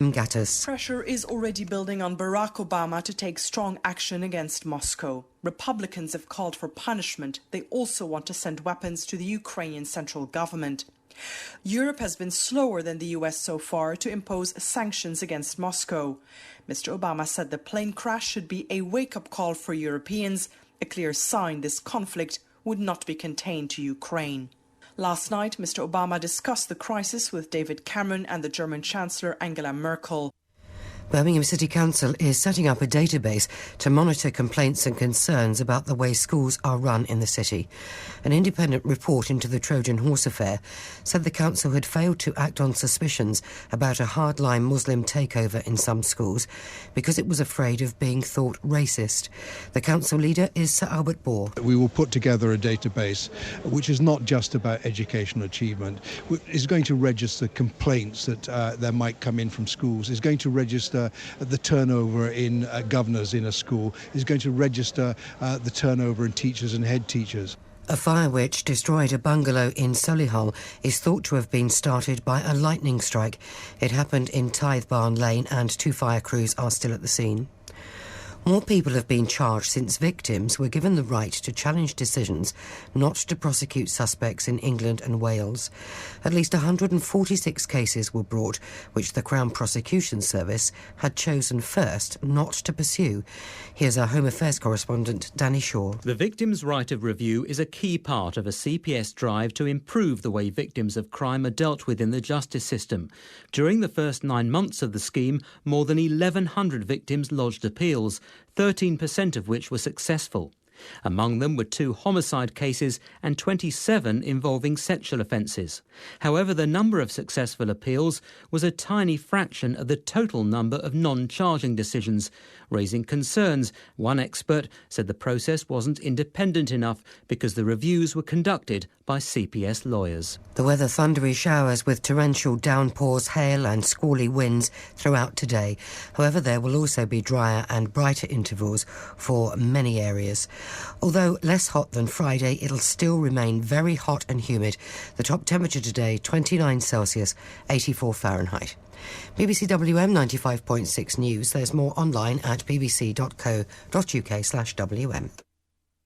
Gattas. Pressure is already building on Barack Obama to take strong action against Moscow. Republicans have called for punishment. They also want to send weapons to the Ukrainian central government. Europe has been slower than the US so far to impose sanctions against Moscow. Mr. Obama said the plane crash should be a wake-up call for Europeans, a clear sign this conflict would not be contained to Ukraine. Last night, Mr. Obama discussed the crisis with David Cameron and the German Chancellor Angela Merkel. Birmingham City Council is setting up a database to monitor complaints and concerns about the way schools are run in the city. An independent report into the Trojan Horse affair said the council had failed to act on suspicions about a hardline Muslim takeover in some schools because it was afraid of being thought racist. The council leader is Sir Albert Bohr. We will put together a database which is not just about educational achievement. It's going to register complaints that there might come in from schools. It's going to register the turnover in governors in a school, is going to register the turnover in teachers and head teachers. A fire which destroyed a bungalow in Solihull is thought to have been started by a lightning strike. It happened in Tithe Barn Lane and 2 fire crews are still at the scene. More people have been charged since victims were given the right to challenge decisions not to prosecute suspects in England and Wales. At least 146 cases were brought, which the Crown Prosecution Service had chosen first not to pursue. Here's our Home Affairs correspondent, Danny Shaw. The victim's right of review is a key part of a CPS drive to improve the way victims of crime are dealt with in the justice system. During the first 9 months of the scheme, more than 1,100 victims lodged appeals, 13% of which were successful. Among them were 2 homicide cases and 27 involving sexual offences. However, the number of successful appeals was a tiny fraction of the total number of non-charging decisions, raising concerns. One expert said the process wasn't independent enough because the reviews were conducted by CPS lawyers. The weather, thundery showers with torrential downpours, hail and squally winds throughout today. However, there will also be drier and brighter intervals for many areas. Although less hot than Friday, it'll still remain very hot and humid. The top temperature today, 29 Celsius, 84 Fahrenheit. BBC WM 95.6 News. There's more online at bbc.co.uk/WM.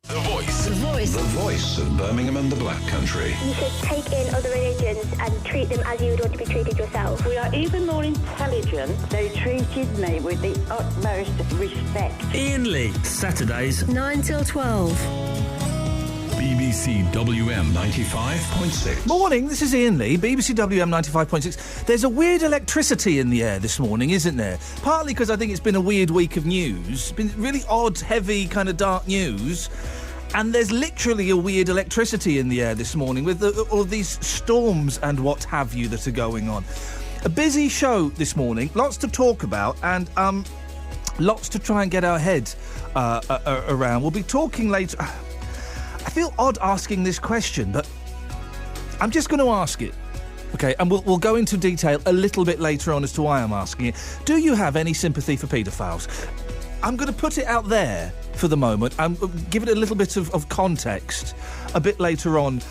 The Voice. The Voice. The voice of Birmingham and the Black Country. You should take in other religions and treat them as you would want to be treated yourself. We are even more intelligent. They treated me with the utmost respect. Iain Lee, Saturdays 9 till 12. BBC WM 95.6. Morning, this is Iain Lee, BBC WM 95.6. There's a weird electricity in the air this morning, isn't there? Partly because I think it's been a weird week of news. It's been really odd, heavy, kind of dark news. And there's literally a weird electricity in the air this morning with all of these storms and what have you that are going on. A busy show this morning, lots to talk about and lots to try and get our heads around. We'll be talking later. I feel odd asking this question, but I'm just going to ask it, OK? And we'll go into detail a little bit later on as to why I'm asking it. Do you have any sympathy for paedophiles? I'm going to put it out there for the moment and give it a little bit of context a bit later on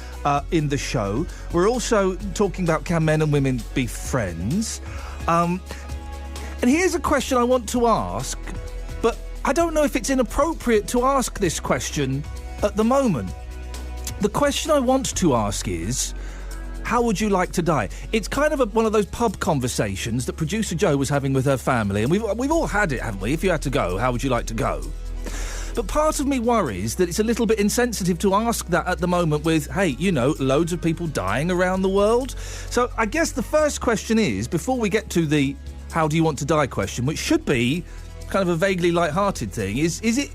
in the show. We're also talking about can men and women be friends? And here's a question I want to ask, but I don't know if it's inappropriate to ask this question at the moment. The question I want to ask is, how would you like to die? It's kind of one of those pub conversations that producer Jo was having with her family, and we've all had it, haven't we? If you had to go, how would you like to go? But part of me worries that it's a little bit insensitive to ask that at the moment with, hey, you know, loads of people dying around the world. So I guess the first question is, before we get to the how do you want to die question, which should be kind of a vaguely light-hearted thing, is it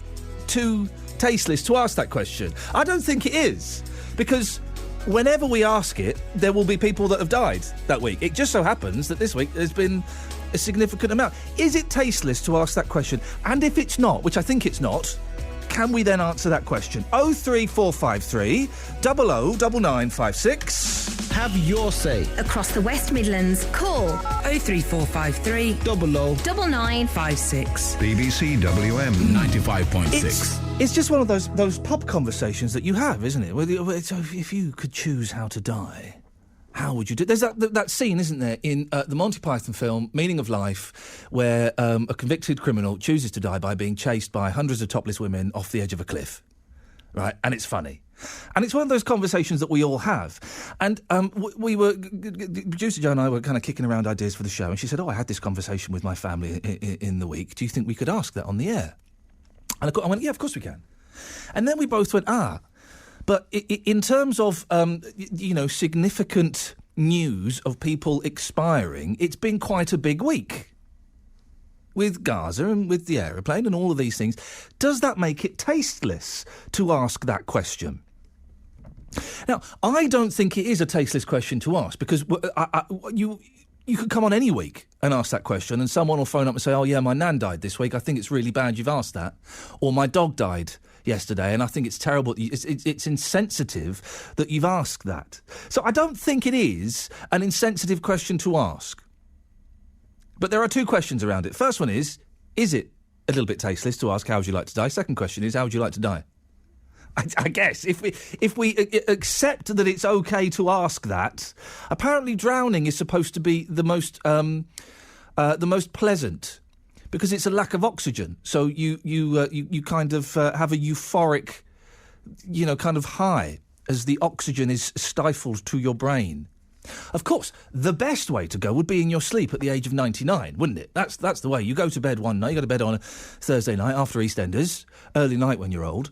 too tasteless to ask that question? I don't think it is, because whenever we ask it, there will be people that have died that week. It just so happens that this week there's been a significant amount. Is it tasteless to ask that question? And if it's not, which I think it's not, can we then answer that question? 03453 009956. Have your say. Across the West Midlands, call 03453 009956. BBC WM 95.6. It's just one of those pub conversations that you have, isn't it? If you could choose how to die, How would you do? There's that scene, isn't there, in the Monty Python film Meaning of Life, where a convicted criminal chooses to die by being chased by hundreds of topless women off the edge of a cliff, right? And it's funny. And it's one of those conversations that we all have. And producer Jo and I were kind of kicking around ideas for the show, and she said, I had this conversation with my family in the week. Do you think we could ask that on the air? And I went, yeah, of course we can. And then we both went, But in terms of, significant news of people expiring, it's been quite a big week. With Gaza and with the aeroplane and all of these things. Does that make it tasteless to ask that question? Now, I don't think it is a tasteless question to ask, because you could come on any week and ask that question, and someone will phone up and say, oh, yeah, my nan died this week. I think it's really bad you've asked that. Or my dog died yesterday, and I think it's terrible. It's insensitive that you've asked that. So I don't think it is an insensitive question to ask. But there are two questions around it. First one is it a little bit tasteless to ask, how would you like to die? Second question is, how would you like to die? I guess if we accept that it's okay to ask that, apparently drowning is supposed to be the most pleasant, because it's a lack of oxygen. So you kind of have a euphoric, kind of high as the oxygen is stifled to your brain. Of course, the best way to go would be in your sleep at the age of 99, wouldn't it? That's the way. You go to bed one night, you go to bed on a Thursday night after EastEnders, early night when you're old,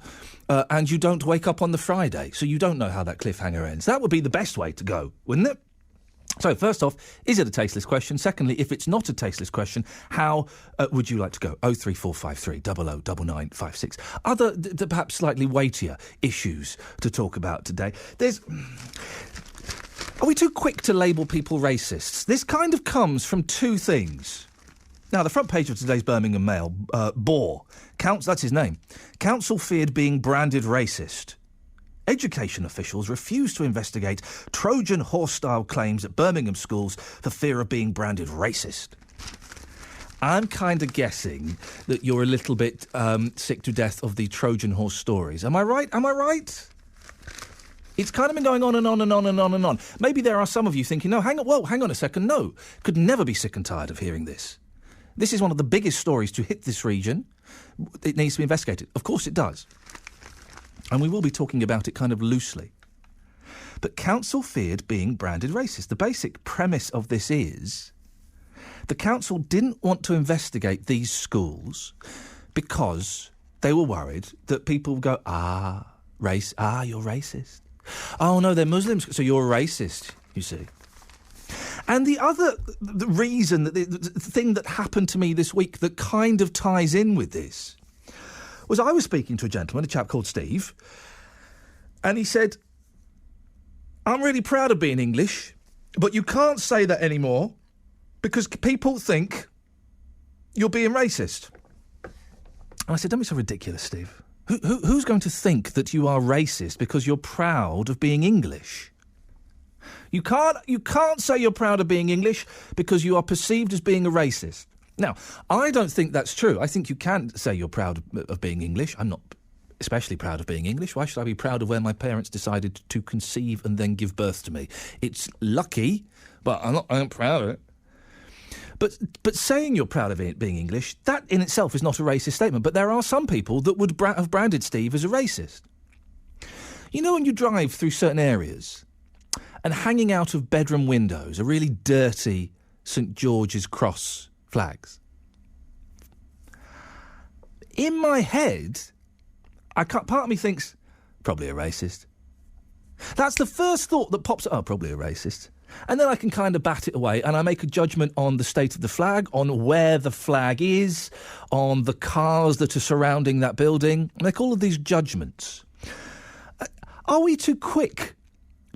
and you don't wake up on the Friday, so you don't know how that cliffhanger ends. That would be the best way to go, wouldn't it? So, first off, is it a tasteless question? Secondly, if it's not a tasteless question, how would you like to go? 03453 009956. Other, perhaps slightly weightier issues to talk about today. Are we too quick to label people racists? This kind of comes from two things. Now, the front page of today's Birmingham Mail, that's his name. Council feared being branded racist. Education officials refuse to investigate Trojan horse-style claims at Birmingham schools for fear of being branded racist. I'm kind of guessing that you're a little bit sick to death of the Trojan horse stories. Am I right? It's kind of been going on and on and on and on and on. Maybe there are some of you thinking, no, hang on a second, no. Could never be sick and tired of hearing this. This is one of the biggest stories to hit this region. It needs to be investigated. Of course it does. And we will be talking about it kind of loosely. But council feared being branded racist. The basic premise of this is the council didn't want to investigate these schools because they were worried that people would go, you're racist. Oh, no, they're Muslims, so you're a racist, you see. And the reason, the thing that happened to me this week that kind of ties in with this, was I was speaking to a gentleman, a chap called Steve, and he said, I'm really proud of being English, but you can't say that anymore because people think you're being racist. And I said, don't be so ridiculous, Steve. Who's going to think that you are racist because you're proud of being English? You can't say you're proud of being English because you are perceived as being a racist. Now, I don't think that's true. I think you can say you're proud of being English. I'm not especially proud of being English. Why should I be proud of where my parents decided to conceive and then give birth to me? It's lucky, but I'm proud of it. But saying you're proud of it being English, that in itself is not a racist statement. But there are some people that would have branded Steve as a racist. You know, when you drive through certain areas and hanging out of bedroom windows are really dirty St George's Cross flags. In my head, part of me thinks, probably a racist. That's the first thought that pops up, probably a racist. And then I can kind of bat it away and I make a judgment on the state of the flag, on where the flag is, on the cars that are surrounding that building. I make all of these judgments. Are we too quick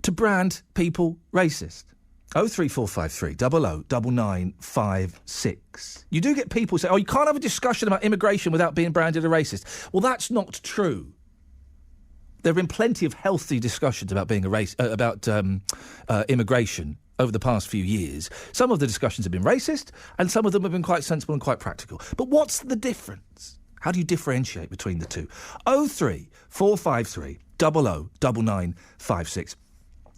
to brand people racist? 03453 009956. You do get people say, you can't have a discussion about immigration without being branded a racist. Well, that's not true. There have been plenty of healthy discussions about being immigration over the past few years. Some of the discussions have been racist, and some of them have been quite sensible and quite practical. But what's the difference? How do you differentiate between the two? 03453 009956.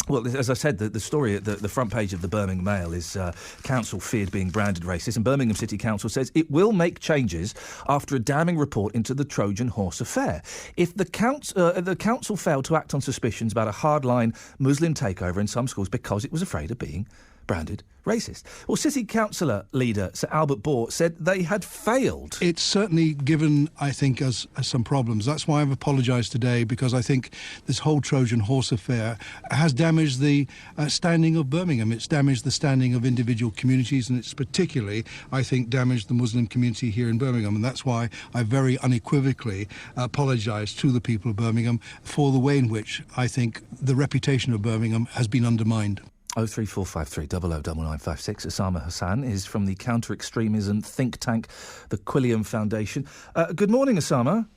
Well, as I said, the story at the front page of the Birmingham Mail is council feared being branded racist, and Birmingham City Council says it will make changes after a damning report into the Trojan Horse affair. If the council failed to act on suspicions about a hardline Muslim takeover in some schools because it was afraid of being branded racist. Well, City Councillor leader Sir Albert Bohr said they had failed. It's certainly given, I think, us some problems. That's why I've apologised today, because I think this whole Trojan Horse affair has damaged the standing of Birmingham. It's damaged the standing of individual communities, and it's particularly, I think, damaged the Muslim community here in Birmingham. And that's why I very unequivocally apologise to the people of Birmingham for the way in which I think the reputation of Birmingham has been undermined. 03453 009956. Osama Hassan is from the counter-extremism think tank, the Quilliam Foundation. Good morning, Osama.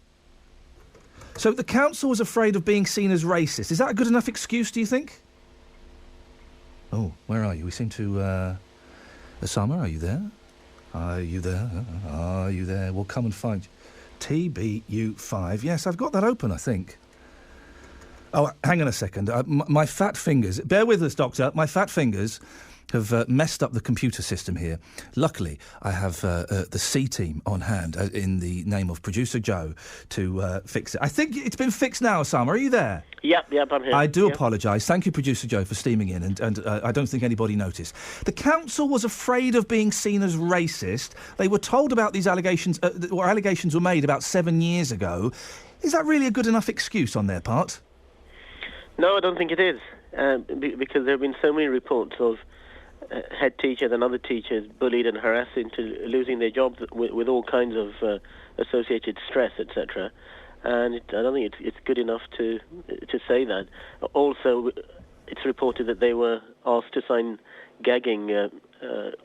So the council was afraid of being seen as racist. Is that a good enough excuse, do you think? Oh, where are you? We seem to... Osama, are you there? Are you there? Are you there? We'll come and find you. TBU5. Yes, I've got that open, I think. Oh, hang on a second. My fat fingers... Bear with us, Doctor. My fat fingers have messed up the computer system here. Luckily, I have the C-team on hand in the name of Producer Joe to fix it. I think it's been fixed now, Osama. Are you there? Yep, I'm here. I do apologise. Thank you, Producer Joe, for steaming in, and I don't think anybody noticed. The council was afraid of being seen as racist. They were told about these allegations, or allegations were made about 7 years ago. Is that really a good enough excuse on their part? No, I don't think it is, because there have been so many reports of head teachers and other teachers bullied and harassed into losing their jobs with all kinds of associated stress, etc. And I don't think it's good enough to say that. Also, it's reported that they were asked to sign gagging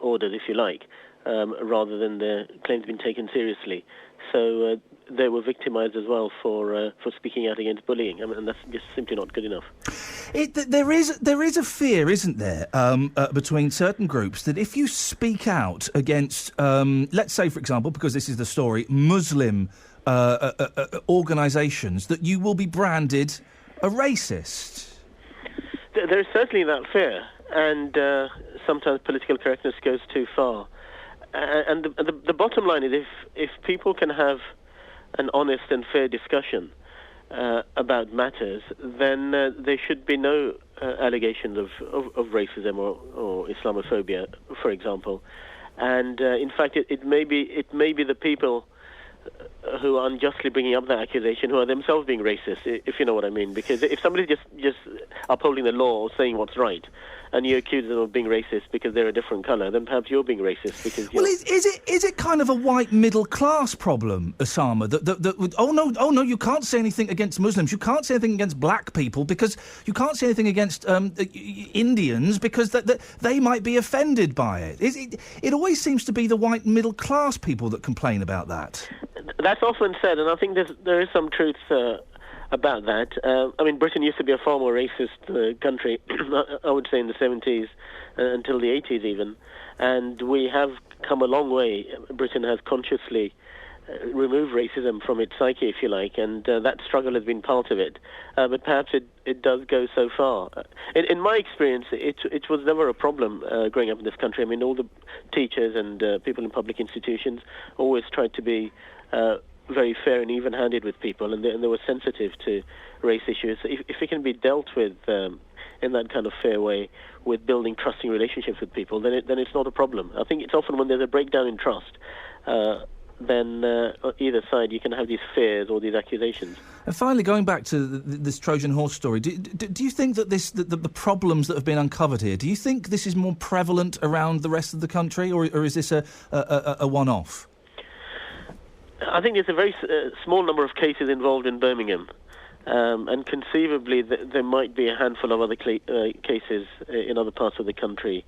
orders, if you like, rather than their claims being taken seriously. So they were victimised as well for speaking out against bullying. I mean, and that's just simply not good enough. There is a fear, isn't there, between certain groups that if you speak out against, let's say, for example, because this is the story, Muslim organisations, that you will be branded a racist. There is certainly that fear, and sometimes political correctness goes too far. And the bottom line is if people can have an honest and fair discussion about matters, then there should be no allegations of racism or Islamophobia, for example. And in fact, it may be the people who are unjustly bringing up that accusation who are themselves being racist, if you know what I mean. Because if somebody's just upholding the law or saying what's right, and you accuse them of being racist because they're a different colour, then perhaps you're being racist because you're... Well, is it kind of a white middle class problem, Osama? That oh no, you can't say anything against Muslims, you can't say anything against black people, because you can't say anything against Indians because they might be offended by it. It always seems to be the white middle class people that complain about that. That's often said, and I think there is some truth about that. I mean, Britain used to be a far more racist country, I would say in the 70s until the 80s even, and we have come a long way. Britain has consciously removed racism from its psyche, if you like, and that struggle has been part of it. But perhaps it does go so far. In my experience, it was never a problem growing up in this country. I mean, all the teachers and people in public institutions always tried to be very fair and even-handed with people, and they were sensitive to race issues. If it can be dealt with in that kind of fair way, with building trusting relationships with people, then it's not a problem. I think it's often when there's a breakdown in trust, then on either side you can have these fears or these accusations. And finally, going back to this Trojan horse story, do you think that the problems that have been uncovered here, do you think this is more prevalent around the rest of the country, or is this a one-off? I think there's a very small number of cases involved in Birmingham, and conceivably there might be a handful of other cases in other parts of the country.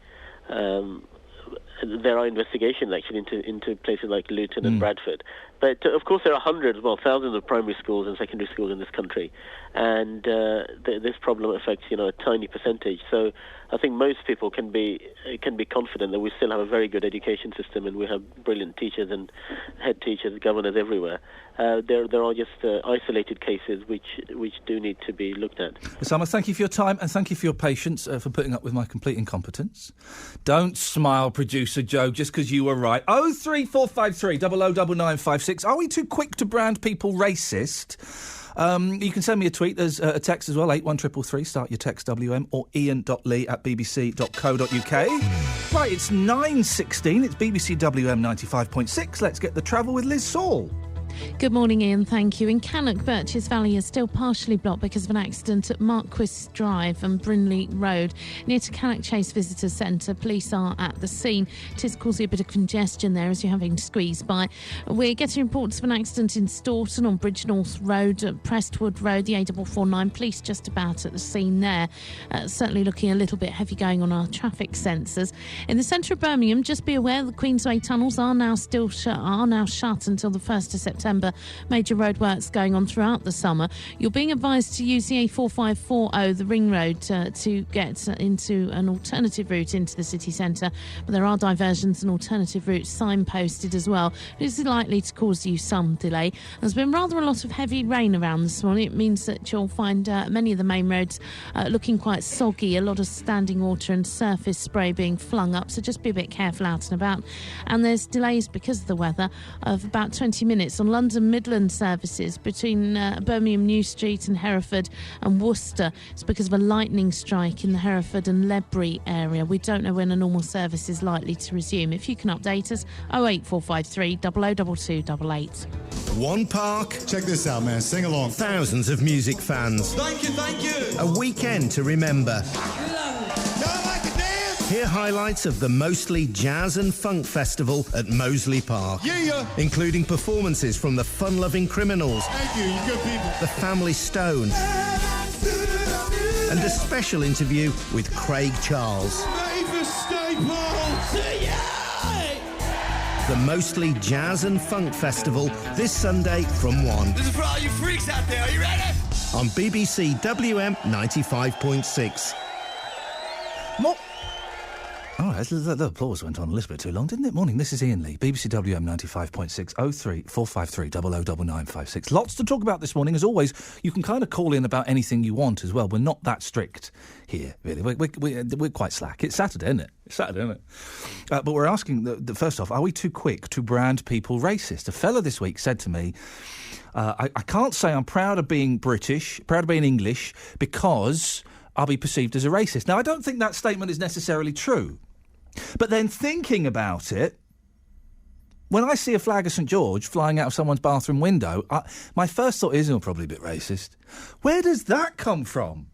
there are investigations actually into places like Luton and Bradford. But of course there are thousands of primary schools and secondary schools in this country, and this problem affects a tiny percentage. So I think most people can be confident that we still have a very good education system, and we have brilliant teachers and head teachers, governors everywhere. There are just isolated cases which do need to be looked at. Osama, thank you for your time and thank you for your patience for putting up with my complete incompetence. Don't smile, producer Joe, just because you were right. 03453 009956. Are we too quick to brand people racist? You can send me a tweet. There's a text as well, 81333. Start your text WM, or ian.lee@bbc.co.uk. Right, it's 9:16. It's BBC WM 95.6. Let's get the travel with Liz Saul. Good morning, Iain. Thank you. In Cannock, Birches Valley is still partially blocked because of an accident at Marquis Drive and Brinley Road. Near to Cannock Chase Visitor Centre, police are at the scene. It is causing a bit of congestion there as you're having to squeeze by. We're getting reports of an accident in Staunton on Bridgenorth Road, Prestwood Road, the A449. Police just about at the scene there. Certainly looking a little bit heavy going on our traffic sensors. In the centre of Birmingham, just be aware the Queensway tunnels are now shut until the 1st of September. Major roadworks going on throughout the summer. You're being advised to use the A4540, the ring road, to get into an alternative route into the city centre. But there are diversions and alternative routes signposted as well. This is likely to cause you some delay. There's been rather a lot of heavy rain around this morning. It means that you'll find many of the main roads looking quite soggy, a lot of standing water and surface spray being flung up, so just be a bit careful out and about. And there's delays because of the weather of about 20 minutes on London Midland services between Birmingham New Street and Hereford and Worcester. It's because of a lightning strike in the Hereford and Ledbury area. We don't know when a normal service is likely to resume. If you can update us, 08453 002288. One park. Check this out, man. Sing along. Thousands of music fans. Thank you. A weekend to remember. Hear highlights of the Mostly Jazz and Funk Festival at Moseley Park. Yeah. Including performances from the Fun-Loving Criminals. Thank you good people. The Family Stone. And a special interview with Craig Charles. The Mostly Jazz and Funk Festival this Sunday from 1. This is for all you freaks out there. Are you ready? On BBC WM 95.6. More. All right, the applause went on a little bit too long, didn't it? Morning, this is Iain Lee, BBC WM 95.6, 03453 009956. Lots to talk about this morning. As always, you can kind of call in about anything you want as well. We're not that strict here, really. We're quite slack. It's Saturday, isn't it? But we're asking, first off, are we too quick to brand people racist? A fella this week said to me, I can't say I'm proud of being British, proud of being English, because I'll be perceived as a racist. Now, I don't think that statement is necessarily true. But then thinking about it, when I see a flag of St George flying out of someone's bathroom window, my first thought is, probably a bit racist. Where does that come from?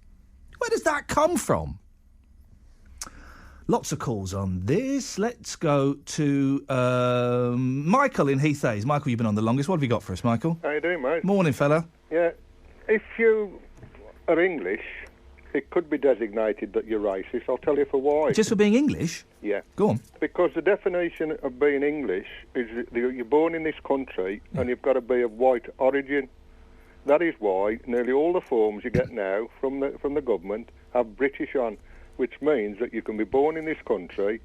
Lots of calls on this. Let's go to Michael in Heath Hayes. Michael, you've been on the longest. What have you got for us, Michael? How you doing, mate? Morning, fella. Yeah. If you are English, it could be designated that you're racist. I'll tell you for why. Just for being English? Yeah. Go on. Because the definition of being English is that you're born in this country and you've got to be of white origin. That is why nearly all the forms you get now from the government have British on, which means that you can be born in this country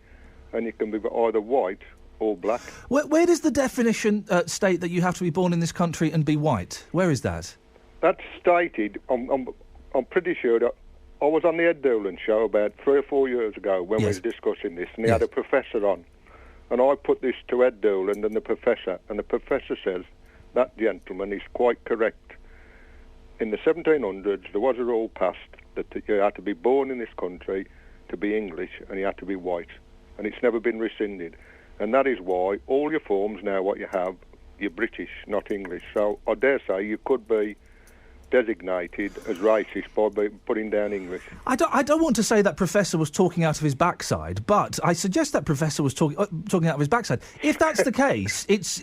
and you can be either white or black. Where does the definition state that you have to be born in this country and be white? Where is that? That's stated, I'm pretty sure that I was on the Ed Doolan show about 3 or 4 years ago when we were discussing this, and he had a professor on. And I put this to Ed Doolan and the professor says that gentleman is quite correct. In the 1700s, there was a rule passed that you had to be born in this country to be English, and you had to be white. And it's never been rescinded. And that is why all your forms now, what you have, you're British, not English. So I dare say you could be designated as racist by putting down English. I don't want to say that professor was talking out of his backside, but I suggest that professor was talking out of his backside. If that's the case, it's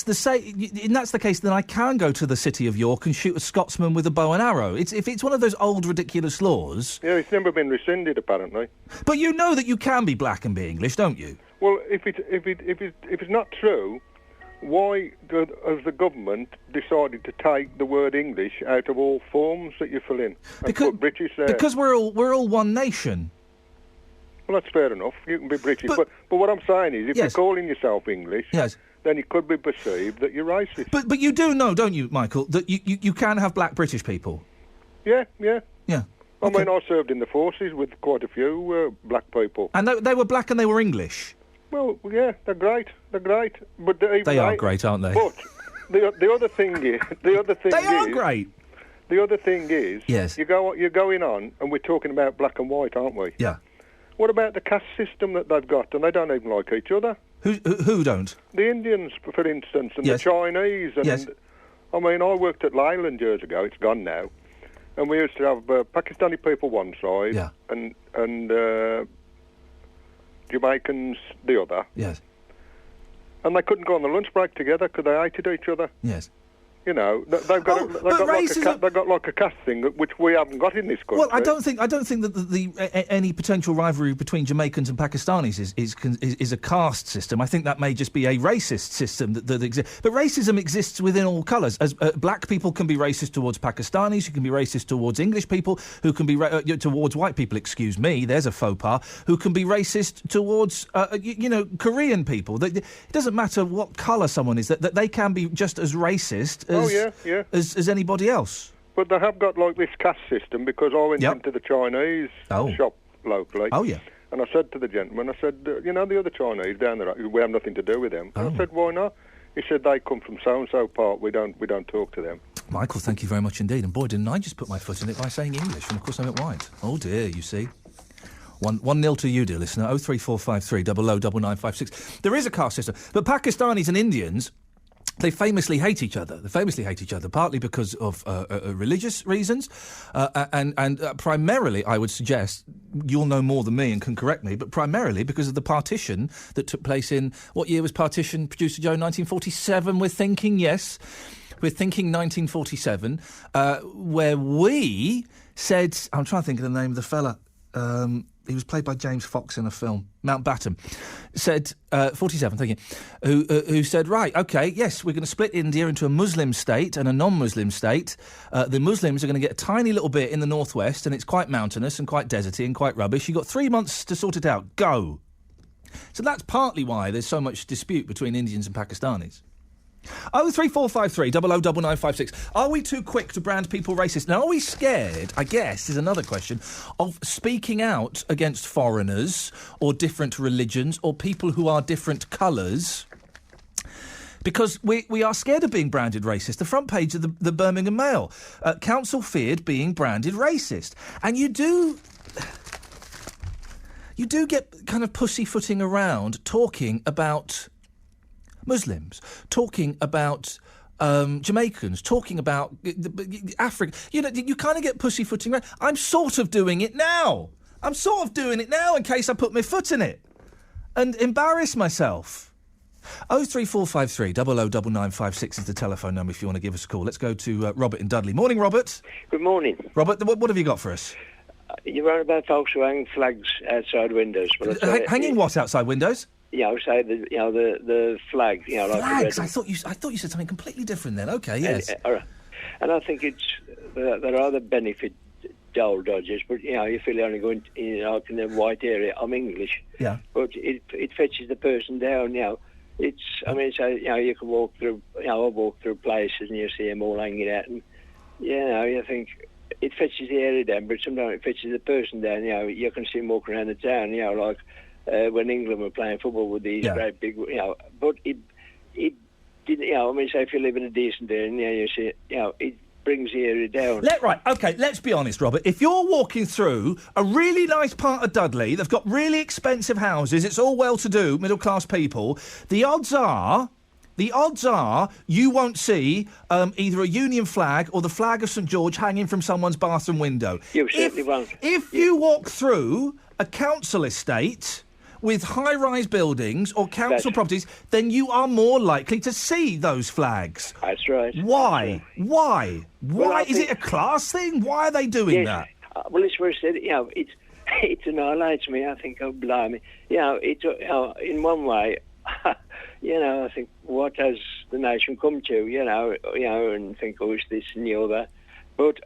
the same. And that's the case, then I can go to the city of York and shoot a Scotsman with a bow and arrow. If it's one of those old ridiculous laws. Yeah, it's never been rescinded apparently. But you know that you can be black and be English, don't you? Well, if it's not true, why has the government decided to take the word English out of all forms that you fill in and put British there? Because we're all one nation. Well, that's fair enough. You can be British, but what I'm saying is, if you're calling yourself English, then it could be perceived that you're racist. But you do know, don't you, Michael, that you can have black British people? Yeah. Okay. I mean, I served in the forces with quite a few black people. And they were black and they were English? Well, yeah, they're great. But they are great, aren't they? But the other thing is... they are great. The other thing is... Yes. You're going on, and we're talking about black and white, aren't we? Yeah. What about the caste system that they've got? And they don't even like each other. Who don't? The Indians, for instance, and the Chinese. And I mean, I worked at Leyland years ago. It's gone now. And we used to have Pakistani people one side and Jamaicans the other. Yes. And they couldn't go on the lunch break together because they hated each other. Yes. You know, they've got like a caste thing which we haven't got in this country. Well, I don't think that any potential rivalry between Jamaicans and Pakistanis is a caste system. I think that may just be a racist system that exists. But racism exists within all colours. As black people can be racist towards Pakistanis, who can be racist towards English people, who can be towards white people. Excuse me, there's a faux pas. Who can be racist towards Korean people. It doesn't matter what colour someone is. That they can be just as racist as anybody else. But they have got like this caste system because I went into the Chinese shop locally. Oh, yeah. And I said to the gentleman, I said, the other Chinese down there, we have nothing to do with them. And I said, why not? He said, they come from so-and-so part, we don't talk to them. Michael, thank you very much indeed. And boy, didn't I just put my foot in it by saying English. And of course I went white. Oh dear, you see. 1-0 to you, dear listener. 03453 009956. There is a caste system. But Pakistanis and Indians... They famously hate each other. Partly because of religious reasons, and primarily, I would suggest, you'll know more than me and can correct me, but primarily because of the partition that took place in, what year was partition, Producer Joe, 1947? We're thinking 1947, where we said, I'm trying to think of the name of the fella, he was played by James Fox in a film, Mountbatten, said, 47, thank you, who said, right, OK, yes, we're going to split India into a Muslim state and a non-Muslim state. The Muslims are going to get a tiny little bit in the northwest, and it's quite mountainous and quite deserty and quite rubbish. You've got 3 months to sort it out. Go. So that's partly why there's so much dispute between Indians and Pakistanis. 03453 009956. Are we too quick to brand people racist? Now, are we scared, I guess, is another question, of speaking out against foreigners or different religions or people who are different colours? Because we are scared of being branded racist. The front page of the Birmingham Mail. Council feared being branded racist. And you do get kind of pussyfooting around talking about Muslims, talking about Jamaicans, talking about Africa. You know, you kind of get pussyfooting around. I'm sort of doing it now in case I put my foot in it and embarrass myself. 03453 009956 is the telephone number if you want to give us a call. Let's go to Robert in Dudley. Morning, Robert. Good morning. Robert, what have you got for us? You're right about folks who hang flags outside windows. Hanging what outside windows? Yeah, I would say the flag. Like flags. I thought you said something completely different. Then, okay, yes. And I think there are the benefit dole dodgers, but you feel only going in the white area. I'm English. Yeah. But it fetches the person down. It's. I mean, so you can walk through. I walk through places and you see them all hanging out, and you think it fetches the area down, but sometimes it fetches the person down. You can see them walking around the town. Like. When England were playing football with these great big, but it didn't, I mean, say if you live in a decent area, you see, it brings the area down. Right, OK, let's be honest, Robert. If you're walking through a really nice part of Dudley, they've got really expensive houses, it's all well-to-do, middle-class people, the odds are you won't see either a Union flag or the flag of St George hanging from someone's bathroom window. You certainly won't. If you walk through a council estate with high-rise buildings or council properties, then you are more likely to see those flags. That's right. Why? That's right. Why? Well, is it a class thing? Why are they doing that? Well, it's where I said, it's it annihilates me. I think, oh, blimey. In one way, I think, what has the nation come to, and think, oh, it's this and the other. But,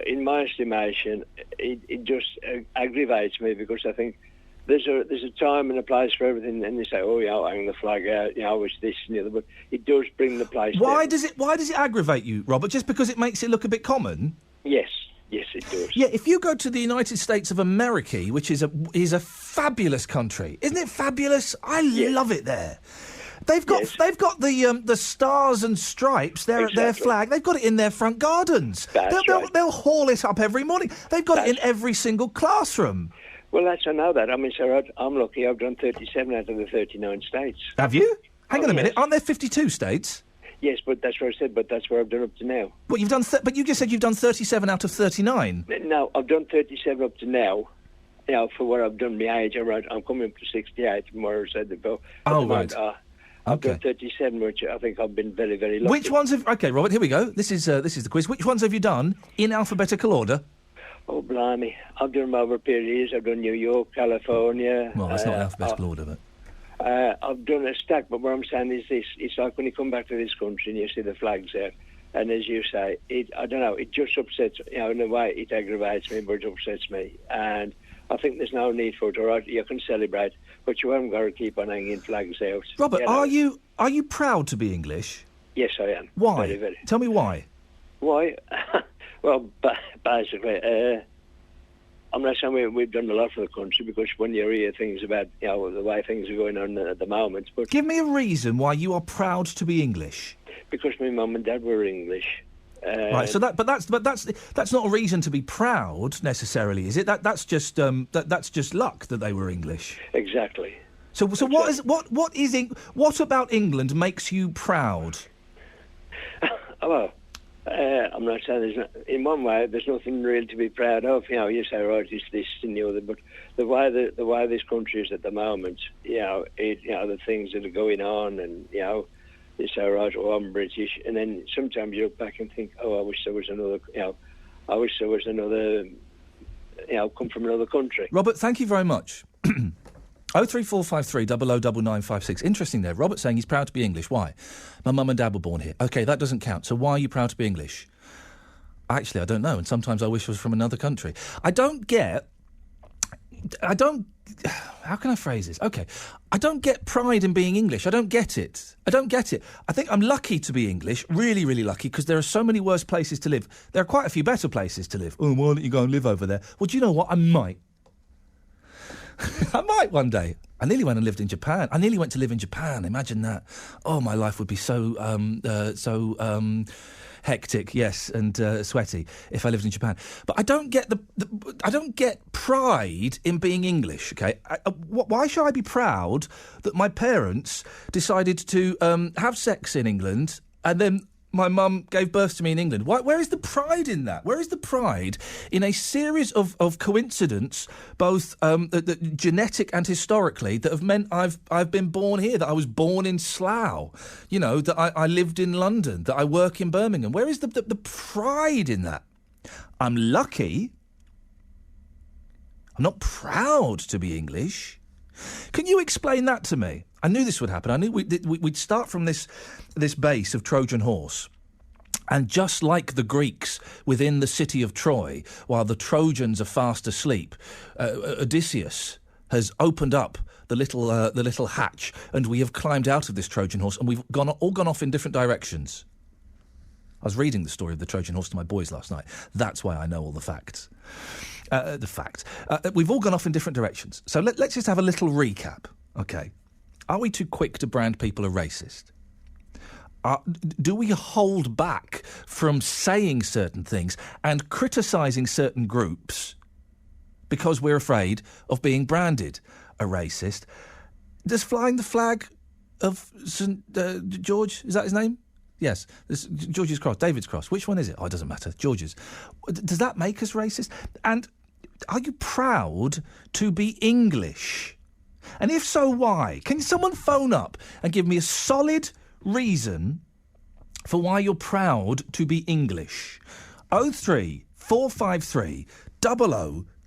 in my estimation, it just aggravates me because I think there's a time and a place for everything, and they say, oh, hang the flag out, it's this and the other, but it does bring the place down. Why does it aggravate you, Robert? Just because it makes it look a bit common? Yes, it does. Yeah, if you go to the United States of America, which is a fabulous country, isn't it fabulous? I love it there. They've got the stars and stripes. Their flag. They've got it in their front gardens. They'll haul it up every morning. They've got it in every single classroom. Well, I know that. I mean, sir, I'm lucky. I've done 37 out of the 39 states. Have you? Hang on a minute. Aren't there 52 states? Yes, but that's what I said. But that's what I've done up to now. What you've done? But you just said you've done 37 out of 39. No, I've done 37 up to now. For what I've done, my age, I'm coming up to 68 from where I said before. Oh, right. I've done 37, which I think I've been very, very lucky. Which ones have... OK, Robert, here we go. This is the quiz. Which ones have you done in alphabetical order? Oh, blimey. I've done them over a period of years. I've done New York, California. Well, that's not alphabetical order, but... I've done a stack, but what I'm saying is this. It's like when you come back to this country and you see the flags there, and as you say, I don't know, it just upsets, in a way it aggravates me, but it upsets me. And I think there's no need for it, all right? You can celebrate, but you haven't got to keep on hanging flags out. Robert, are you proud to be English? Yes, I am. Why? Very, very. Tell me why. Why? Well, basically, I'm not saying we've done a lot for the country, because when you hear things about the way things are going on at the moment, but give me a reason why you are proud to be English. Because my mum and dad were English. Right. So that's not a reason to be proud necessarily, is it? That's just luck that they were English. Exactly. So what about England makes you proud? Well, I'm not saying in one way there's nothing really to be proud of. You say, right, it's this and the other, but the way this country is at the moment, the things that are going on, and you say, right, well, I'm British, and then sometimes you look back and think, oh, I wish there was another, come from another country. Robert, thank you very much. 03453 009956. Interesting there. Robert saying he's proud to be English. Why? My mum and dad were born here. OK, that doesn't count. So why are you proud to be English? Actually, I don't know. And sometimes I wish I was from another country. How can I phrase this? OK. I don't get pride in being English. I don't get it. I think I'm lucky to be English, really, really lucky, because there are so many worse places to live. There are quite a few better places to live. Oh, why don't you go and live over there? Well, do you know what? I might. I might one day. I nearly went and lived in Japan. I nearly went to live in Japan. Imagine that. Oh, my life would be so hectic, yes, and sweaty if I lived in Japan. But I don't get I don't get pride in being English. Okay, why should I be proud that my parents decided to have sex in England and then my mum gave birth to me in England? Where is the pride in that? Where is the pride in a series of coincidence, both genetic and historically, that have meant I've been born here, that I was born in Slough, that I lived in London, that I work in Birmingham? Where is the pride in that? I'm lucky. I'm not proud to be English. Can you explain that to me? I knew this would happen. I knew we'd start from this base of Trojan horse. And just like the Greeks within the city of Troy, while the Trojans are fast asleep, Odysseus has opened up the little hatch, and we have climbed out of this Trojan horse, and we've all gone off in different directions. I was reading the story of the Trojan horse to my boys last night. That's why I know all the facts. We've all gone off in different directions. So let's just have a little recap, OK? Are we too quick to brand people a racist? Do we hold back from saying certain things and criticising certain groups because we're afraid of being branded a racist? Does flying the flag of St George, is that his name? Yes, George's Cross, David's Cross. Which one is it? Oh, it doesn't matter. George's. Does that make us racist? And are you proud to be English? And if so, why? Can someone phone up and give me a solid reason for why you're proud to be English? 03453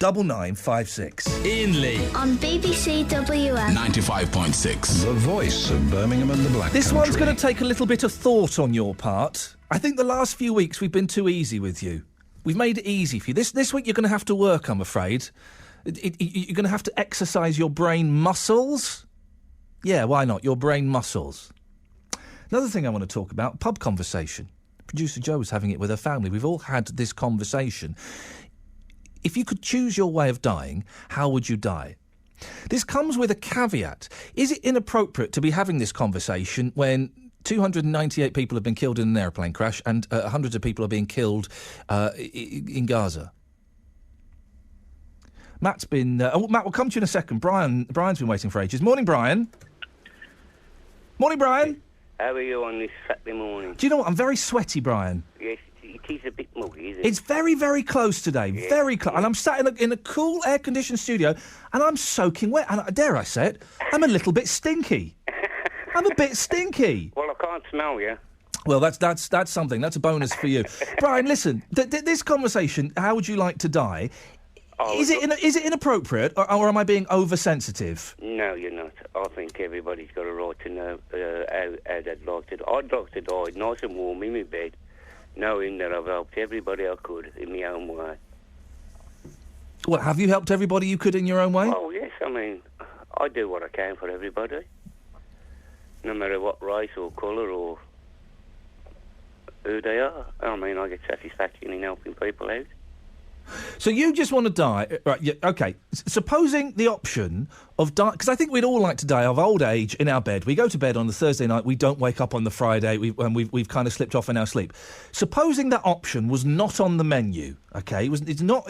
9956. Iain Lee. On BBC WM. 95.6. The voice of Birmingham and the Black This Country. one's going to take a little bit of thought on your part. I think the last few weeks we've been too easy with you. We've made it easy for you. This week you're going to have to work, I'm afraid. You're going to have to exercise your brain muscles. Yeah, why not? Your brain muscles. Another thing I want to talk about, pub conversation. Producer Jo was having it with her family. We've all had this conversation. If you could choose your way of dying, how would you die? This comes with a caveat. Is it inappropriate to be having this conversation when 298 people have been killed in an airplane crash and hundreds of people are being killed in Gaza? Matt's been... Matt, we'll come to you in a second. Brian's been waiting for ages. Morning, Brian. Morning, Brian. How are you on this Saturday morning? Do you know what? I'm very sweaty, Brian. Yes, it is a bit muggy, isn't it? It's very, very close today. Yeah, very close. And I'm sat in a cool, air-conditioned studio, and I'm soaking wet. And dare I say it, I'm a little bit stinky. I'm a bit stinky. Well, I can't smell you. Well, that's something. That's a bonus for you. Brian, listen, this conversation, how would you like to die? Is it inappropriate, or am I being oversensitive? No, you're not. I think everybody's got a right to know how they'd like to die. I'd like to die nice and warm in my bed, knowing that I've helped everybody I could in my own way. Well, have you helped everybody you could in your own way? Oh, yes. I mean, I do what I can for everybody, no matter what race or colour or who they are. I mean, I get satisfaction in helping people out. So you just want to die, right? Yeah, okay. Supposing the option of die, because I think we'd all like to die of old age in our bed. We go to bed on the Thursday night. We don't wake up on the Friday. We've kind of slipped off in our sleep. Supposing that option was not on the menu, okay? It's not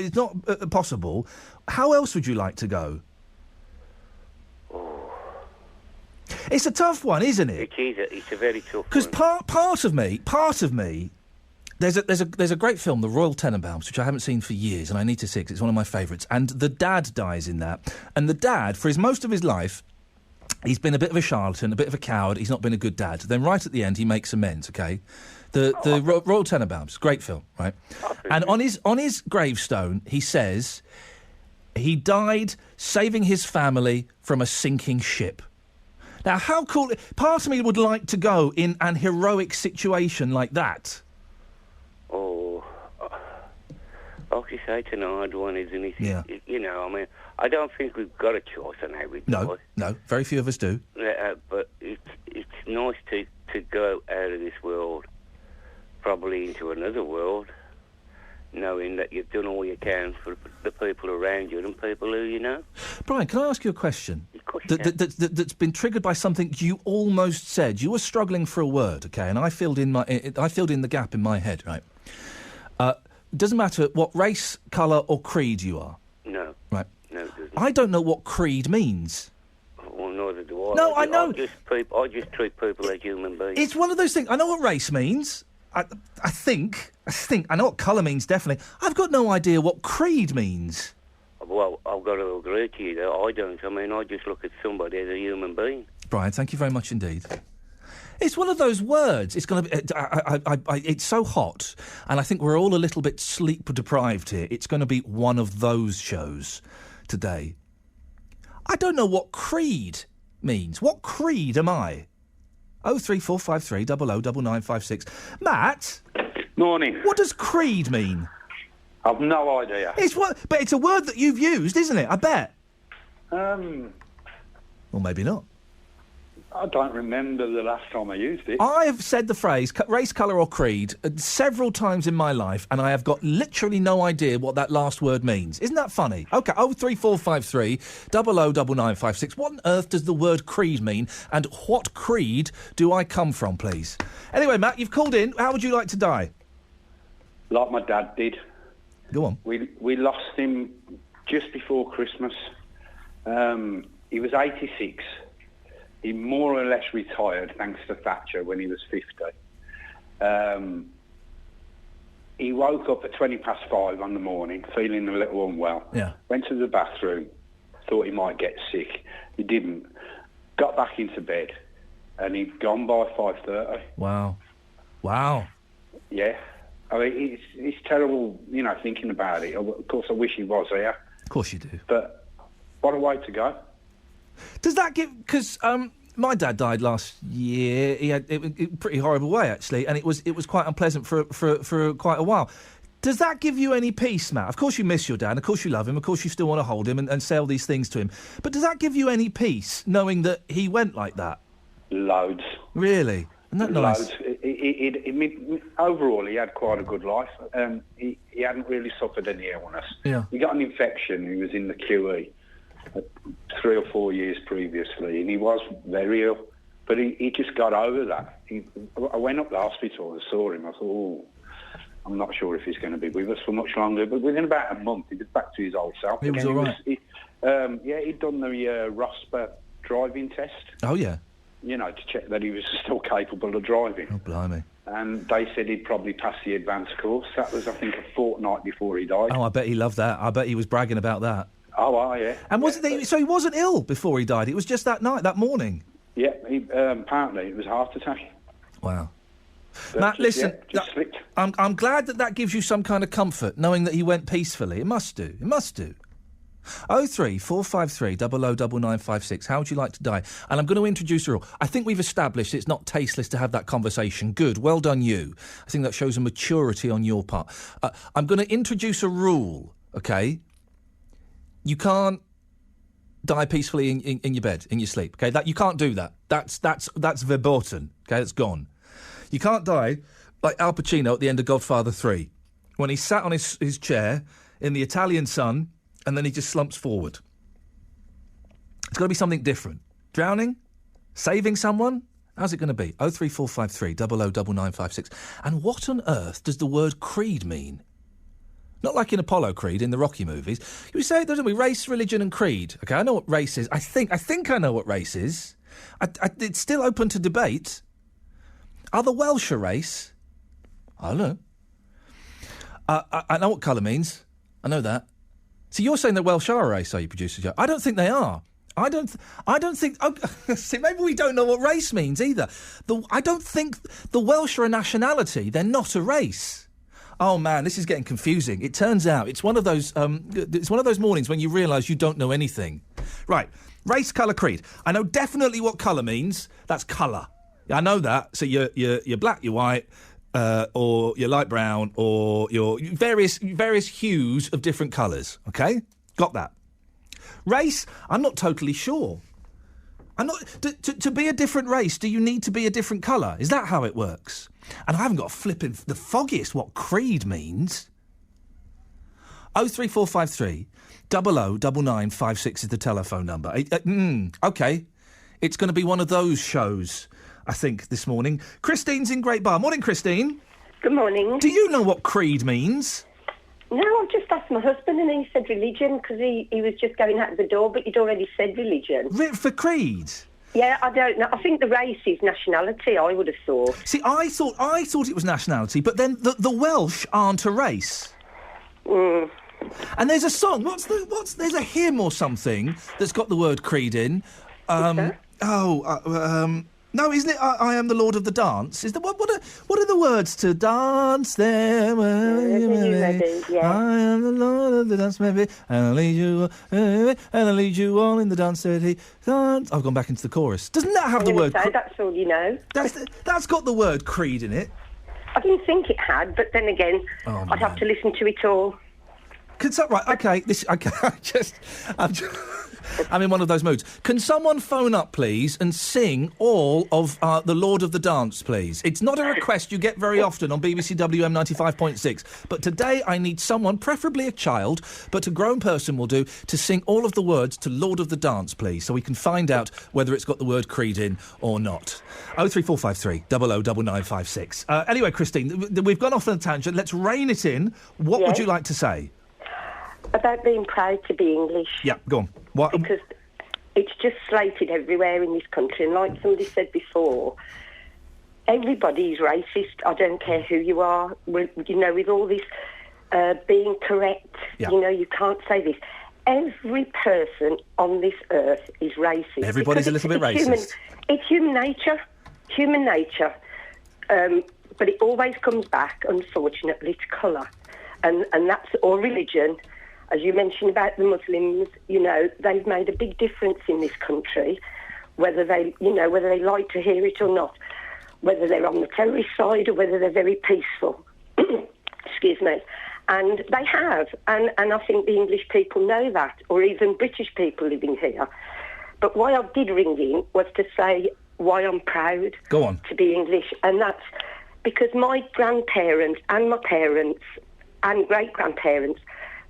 possible. How else would you like to go? Oh. It's a tough one, isn't it? It is. It's a very tough one. Because part of me. There's a great film, The Royal Tenenbaums, which I haven't seen for years, and I need to see it 'cause it's one of my favourites. And the dad dies in that. And the dad, for most of his life, he's been a bit of a charlatan, a bit of a coward. He's not been a good dad. Then right at the end, he makes amends. Okay, the Royal Tenenbaums, great film, right? And on his gravestone, he says he died saving his family from a sinking ship. Now, how cool! Part of me would like to go in an heroic situation like that. Oh, like you say, it's an hard one, isn't it? Yeah. You know, I mean, I don't think we've got a choice on how we do it. No, very few of us do. But it's nice to go out of this world, probably into another world, knowing that you've done all you can for the people around you and people who you know. Brian, can I ask you a question? Of course that's been triggered by something you almost said. You were struggling for a word, okay, and I filled in the gap in my head, right? It doesn't matter what race, colour or creed you are. No. Right. No, it doesn't. I don't know what creed means. Well, neither do I. No, I know. I just treat people as human beings. It's one of those things. I know what race means. I think. I know what colour means, definitely. I've got no idea what creed means. Well, I've got to agree to you that I don't. I mean, I just look at somebody as a human being. Brian, thank you very much indeed. It's one of those words. It's going to be. It's so hot, and I think we're all a little bit sleep deprived here. It's going to be one of those shows today. I don't know what creed means. What creed am I? 03453 009956. Matt. Morning. What does creed mean? I've no idea. But it's a word that you've used, isn't it? I bet. Or maybe not. I don't remember the last time I used it. I have said the phrase race, colour or creed several times in my life, and I have got literally no idea what that last word means. Isn't that funny? OK, 03453 009956. What on earth does the word creed mean, and what creed do I come from, please? Anyway, Matt, you've called in. How would you like to die? Like my dad did. Go on. We lost him just before Christmas. He was 86. He more or less retired thanks to Thatcher when he was 50. He woke up at 5:20 on the morning, feeling a little unwell. Yeah. Went to the bathroom, thought he might get sick. He didn't. Got back into bed, and he'd gone by 5:30. Wow. Yeah. I mean, it's terrible, thinking about it. Of course, I wish he was here. Of course you do. But what a way to go. Does that give... Because my dad died last year. He had a pretty horrible way, actually, and it was quite unpleasant for quite a while. Does that give you any peace, Matt? Of course you miss your dad, and of course you love him, of course you still want to hold him and say all these things to him. But does that give you any peace, knowing that he went like that? Loads. Really? Isn't that nice? Loads. Overall, he had quite a good life. He hadn't really suffered any illness. Yeah. He got an infection. He was in the QE 3 or 4 years previously, and he was very ill. But he just got over that. I went up to the hospital and saw him. I thought, oh, I'm not sure if he's going to be with us for much longer. But within about a month, he was back to his old self. He was all right. He'd done the ROSPA driving test. Oh, yeah. You know, to check that he was still capable of driving. Oh, blimey. And they said he'd probably pass the advanced course. That was, I think, a fortnight before he died. Oh, I bet he loved that. I bet he was bragging about that. Oh, yeah. And so he wasn't ill before he died? It was just that night, that morning? Yeah, apparently it was a heart attack. Wow. Matt, listen, slipped. I'm glad that gives you some kind of comfort, knowing that he went peacefully. It must do. It must do. 03453 009956. How would you like to die? And I'm going to introduce a rule. I think we've established it's not tasteless to have that conversation. Good. Well done, you. I think that shows a maturity on your part. I'm going to introduce a rule, OK? You can't die peacefully in your bed, in your sleep, OK? You can't do that. That's verboten, OK? It's gone. You can't die like Al Pacino at the end of Godfather 3, when he sat on his chair in the Italian sun and then he just slumps forward. It's got to be something different. Drowning? Saving someone? How's it going to be? 03453 009956. And what on earth does the word creed mean? Not like in Apollo Creed in the Rocky movies. You say, doesn't we? Race, religion and creed. OK, I know what race is. I think I know what race is. It's still open to debate. Are the Welsh a race? I don't know. I know what colour means. I know that. So you're saying that Welsh are a race, are you, producer Joe? I don't think they are. I don't think... Oh, see, maybe we don't know what race means either. I don't think the Welsh are a nationality. They're not a race. Oh, man, this is getting confusing. It turns out it's one of those mornings when you realise you don't know anything. Right, race, colour, creed. I know definitely what colour means. That's colour. I know that. So you're black, you're white... or you're light brown, or you're various hues of different colours, OK? Got that. Race, I'm not totally sure. I'm not... To be a different race, do you need to be a different colour? Is that how it works? And I haven't got the foggiest what creed means. 03453 009956 is the telephone number. OK. It's going to be one of those shows, I think, this morning. Christine's in Great Bar. Morning, Christine. Good morning. Do you know what creed means? No, I've just asked my husband and he said religion because he was just going out the door, but you'd already said religion. For creed? Yeah, I don't know. I think the race is nationality, I would have thought. See, I thought it was nationality, but then the Welsh aren't a race. Mm. And there's a song. There's a hymn or something that's got the word creed in. No, isn't it? I am the Lord of the Dance. Is the what are the words to dance there? Yeah. I am the Lord of the dance, maybe, and I'll lead you all in the dance. Dance. I've gone back into the chorus. Doesn't that have the word? That's all you know. That's got the word creed in it. I didn't think it had, but then again, I'd have to listen to it all. Right, okay. I'm in one of those moods. Can someone phone up, please, and sing all of The Lord of the Dance, please? It's not a request you get very often on BBC WM 95.6, but today I need someone, preferably a child, but a grown person will do, to sing all of the words to Lord of the Dance, please, so we can find out whether it's got the word creed in or not. 03453 009956. Anyway, Christine, we've gone off on a tangent. Let's rein it in. What would you like to say? About being proud to be English. Yeah, go on. What? Because it's just slated everywhere in this country, and like somebody said before, everybody's racist. I don't care who you are. With all this being correct, you can't say this. Every person on this earth is racist. Everybody's a little bit racist. It's human nature. Human nature. But it always comes back, unfortunately, to colour. And that's, or religion. as you mentioned about the Muslims, you know, they've made a big difference in this country, whether they like to hear it or not, whether they're on the terrorist side or whether they're very peaceful. Excuse me. And they have, and I think the English people know that, or even British people living here. But why I did ring in was to say why I'm proud Go on. to be English, and that's because my grandparents and my parents and great-grandparents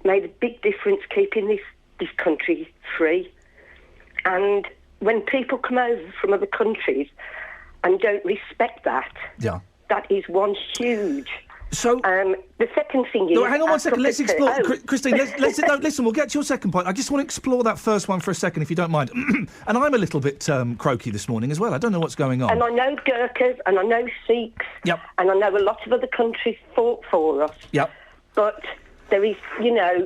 made a big difference keeping this country free. And when people come over from other countries and don't respect that, that is one huge... So the second thing is... No, hang on one second. Let's explore... Christine, listen, we'll get to your second point. I just want to explore that first one for a second, if you don't mind. And I'm a little bit croaky this morning as well. I don't know what's going on. And I know Gurkhas, and I know Sikhs, Yep. and I know a lot of other countries fought for us. Yep. But there is, you know...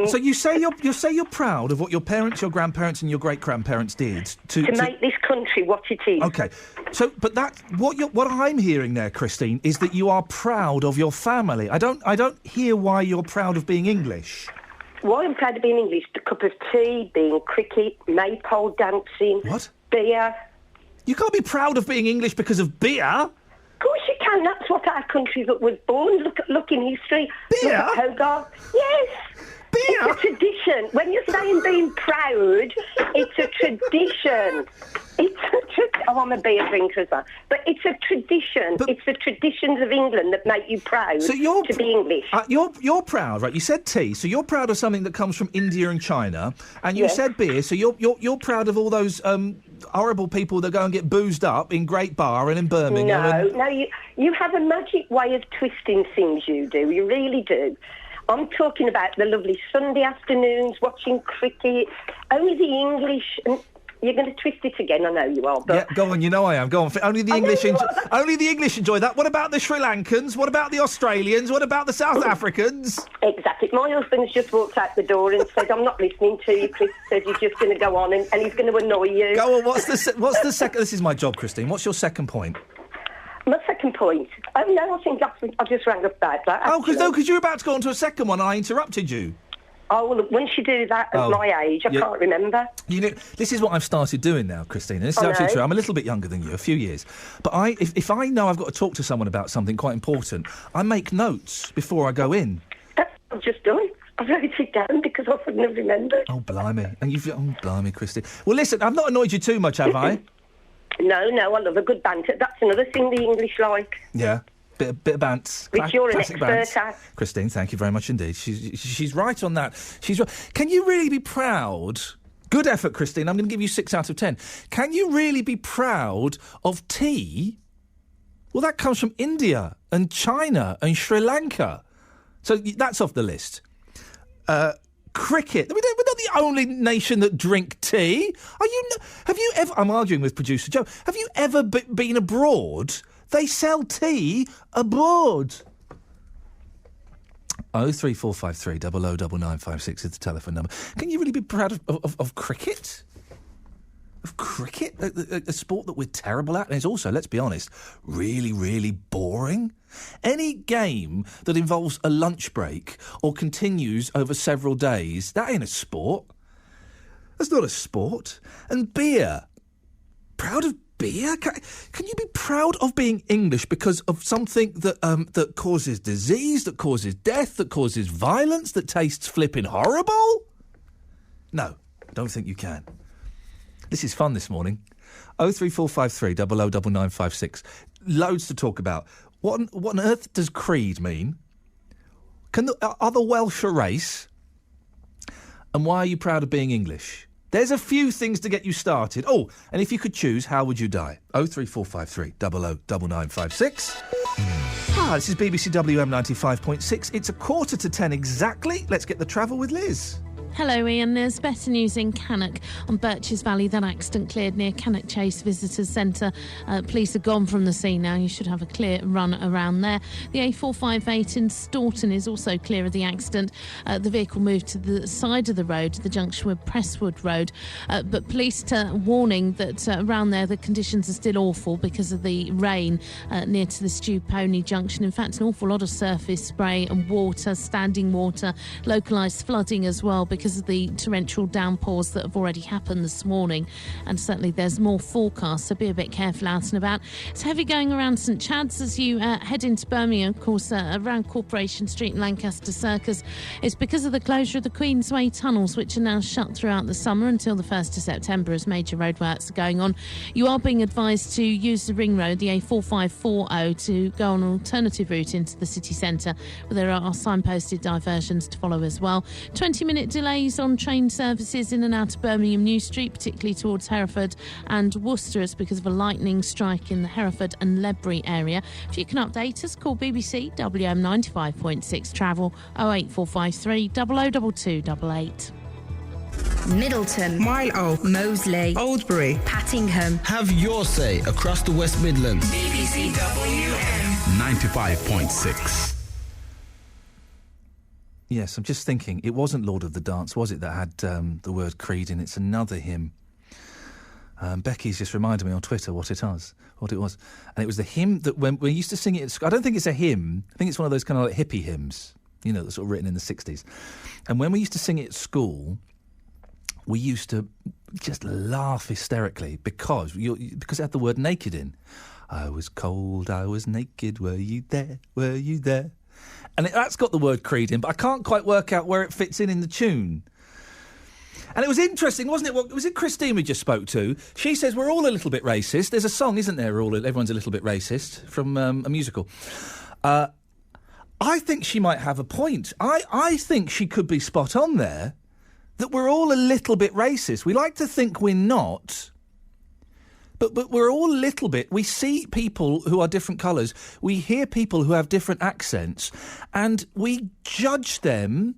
So you say you're proud of what your parents, your grandparents and your great-grandparents did to make this country what it is. OK. So, but what I'm hearing there, Christine, is that you are proud of your family. I don't hear why you're proud of being English. Why I'm proud of being English, the cup of tea, being cricket, maypole dancing... What? Beer. You can't be proud of being English because of beer. Of course you can. That's what our country was born. Look in history. Beer? Look at Hogarth. Yes. Beer? It's a tradition. When you're saying being proud, it's a tradition. I'm a beer drinker as well. But it's a tradition. It's the traditions of England that make you proud to be English. You're proud, right? You said tea, so you're proud of something that comes from India and China. And you said beer, so you're proud of all those horrible people that go and get boozed up in Great Bar and in Birmingham. No, you have a magic way of twisting things, you do. You really do. I'm talking about the lovely Sunday afternoons, watching cricket, only the English... And you're going to twist it again, I know you are. But yeah, go on, you know I am. Go on. Only the English enjoy that. What about the Sri Lankans? What about the Australians? What about the South Africans? Exactly. My husband's just walked out the door and said, I'm not listening to you, Chris. Says he's just going to go on and he's going to annoy you. Go on, what's the second... This is my job, Christine. What's your second point? My second point? Oh, no, I think I just rang up about that. Actually. Because you were about to go on to a second one and I interrupted you. Oh, well, once you do that at my age, I can't remember. You know, this is what I've started doing now, Christina. This is absolutely true. I'm a little bit younger than you, a few years. But if I know I've got to talk to someone about something quite important, I make notes before I go in. That's what I've just done. I wrote it down because I wouldn't have remembered. Oh, blimey. Oh, blimey, Christine. Well, listen, I've not annoyed you too much, have I? No, I love a good banter. That's another thing the English like. Yeah. Bit of bants. Which you're an expert at. Christine, thank you very much indeed. She's right on that. She's right. Can you really be proud? Good effort, Christine. I'm going to give you 6 out of 10. Can you really be proud of tea? Well, that comes from India and China and Sri Lanka. So that's off the list. Cricket. We're not the only nation that drink tea. Have you ever... I'm arguing with producer Joe. Have you ever been abroad... They sell tea abroad. 03453 009956 is the telephone number. Can you really be proud of cricket? Of cricket? A sport that we're terrible at? And it's also, let's be honest, really, really boring. Any game that involves a lunch break or continues over several days, that ain't a sport. That's not a sport. And beer. Proud of beer? Can you be proud of being English because of something that causes disease, that causes death, that causes violence, that tastes flipping horrible? No, don't think you can. This is fun this morning. 03453 009956. Loads to talk about. What on earth does creed mean? Are the Welsh a race? And why are you proud of being English? There's a few things to get you started. Oh, and if you could choose, how would you die? 03453 009956. This is BBC WM 95.6. It's 9:45 exactly. Let's get the travel with Liz. Hello, Ian. There's better news in Cannock on Birches Valley. That accident cleared near Cannock Chase Visitors Centre. Police are gone from the scene now. You should have a clear run around there. The A458 in Staunton is also clear of the accident. The vehicle moved to the side of the road, the junction with Presswood Road. But police warning that around there the conditions are still awful because of the rain near to the Stew Pony junction. In fact, an awful lot of surface spray and water, standing water, localised flooding as well because of the torrential downpours that have already happened this morning. And certainly there's more forecast, so be a bit careful out and about. It's heavy going around St Chad's as you head into Birmingham, of course, around Corporation Street and Lancaster Circus. It's because of the closure of the Queensway tunnels, which are now shut throughout the summer until the 1st of September as major roadworks are going on. You are being advised to use the ring road, the A4540, to go on an alternative route into the city centre, where there are signposted diversions to follow as well. 20-minute delays on train services in and out of Birmingham New Street, particularly towards Hereford and Worcester, is because of a lightning strike in the Hereford and Ledbury area. If you can update us, call BBC WM 95.6 Travel 08453 002288. Middleton, Mile O, Moseley, Oldbury, Pattingham. Have your say across the West Midlands. BBC WM 95.6. Yes, I'm just thinking, it wasn't Lord of the Dance, was it, that had the word Creed in it? It's another hymn. Becky's just reminded me on Twitter what it was. And it was the hymn that when we used to sing it at school. I don't think it's a hymn. I think it's one of those kind of like hippie hymns, you know, that's sort of written in the 60s. And when we used to sing it at school, we used to just laugh hysterically because it had the word naked in. I was cold, I was naked, were you there, were you there? And that's got the word Creed in, but I can't quite work out where it fits in the tune. And it was interesting, wasn't it? Was it Christine we just spoke to? She says we're all a little bit racist. There's a song, isn't there, everyone's a little bit racist, from a musical. I think she might have a point. I think she could be spot on there, that we're all a little bit racist. We like to think we're not, but we're all a little bit. We see people who are different colours. We hear people who have different accents, and we judge them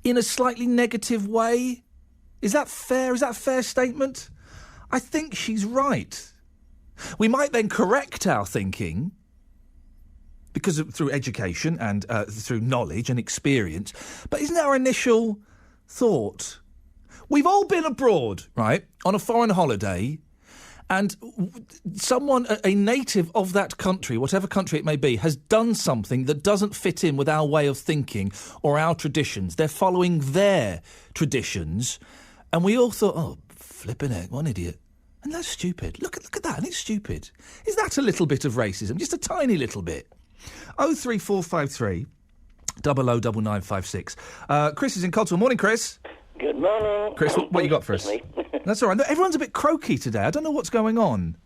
in a slightly negative way. Is that fair? Is that a fair statement? I think she's right. We might then correct our thinking through education and through knowledge and experience. But isn't that our initial thought? We've all been abroad, right, on a foreign holiday, and someone, a native of that country, whatever country it may be, has done something that doesn't fit in with our way of thinking or our traditions. They're following their traditions, and we all thought, oh, flipping heck, what an idiot. And that's stupid. Look at that, and it's stupid. Is that a little bit of racism? Just a tiny little bit. 03453 009956. Chris is in Codswell. Morning, Chris. Good morning. Chris, what you got for us? That's all right. No, everyone's a bit croaky today. I don't know what's going on.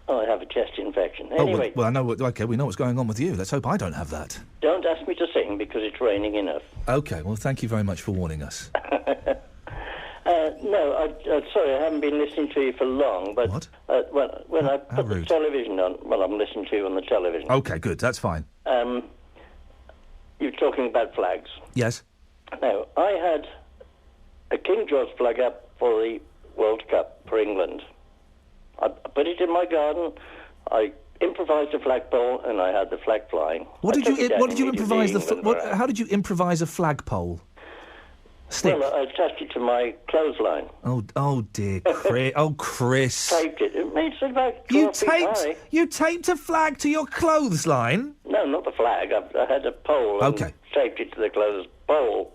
Oh, I have a chest infection. Anyway. Well, I know. Okay, we know what's going on with you. Let's hope I don't have that. Don't ask me to sing because it's raining enough. Okay, well, thank you very much for warning us. No, sorry, I haven't been listening to you for long, but what? When I put the television on, well, I'm listening to you on the television. Okay, good, that's fine. You're talking about flags. Yes. Now, I had a King George flag up for the World Cup for England. I put it in my garden, I improvised a flagpole, and I had the flag flying. How did you improvise a flagpole? Stick. Well, I attached it to my clothesline. Oh dear, Chris. Oh, Chris. Taped it. It made it about 12 feet high. You taped a flag to your clothesline? No, not the flag. I had a pole and taped it to the clothes pole.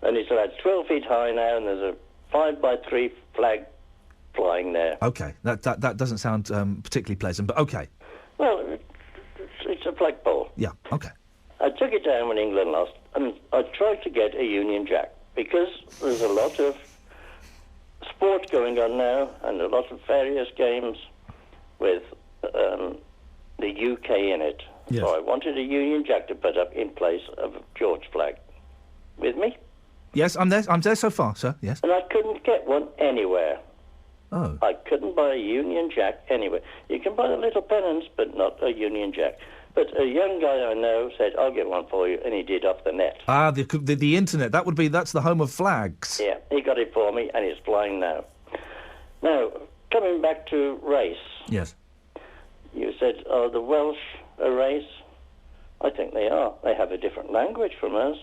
And it's about 12 feet high now, and there's a 5x3 flag flying there. Okay, that doesn't sound particularly pleasant, but okay. Well, it's a flagpole. Yeah, okay. I took it down when England lost, and I tried to get a Union Jack, because there's a lot of sport going on now, and a lot of various games with the UK in it. Yes. So I wanted a Union Jack to put up in place of a George flag. With me? Yes, I'm there so far, sir, yes. And I couldn't get one anywhere. Oh. I couldn't buy a Union Jack anywhere. You can buy the little pennants, but not a Union Jack. But a young guy I know said, "I'll get one for you," and he did off the net. Ah, the internet. That's the home of flags. Yeah, he got it for me, and it's flying now. Now, coming back to race. Yes. You said, "Are the Welsh a race?" I think they are. They have a different language from us.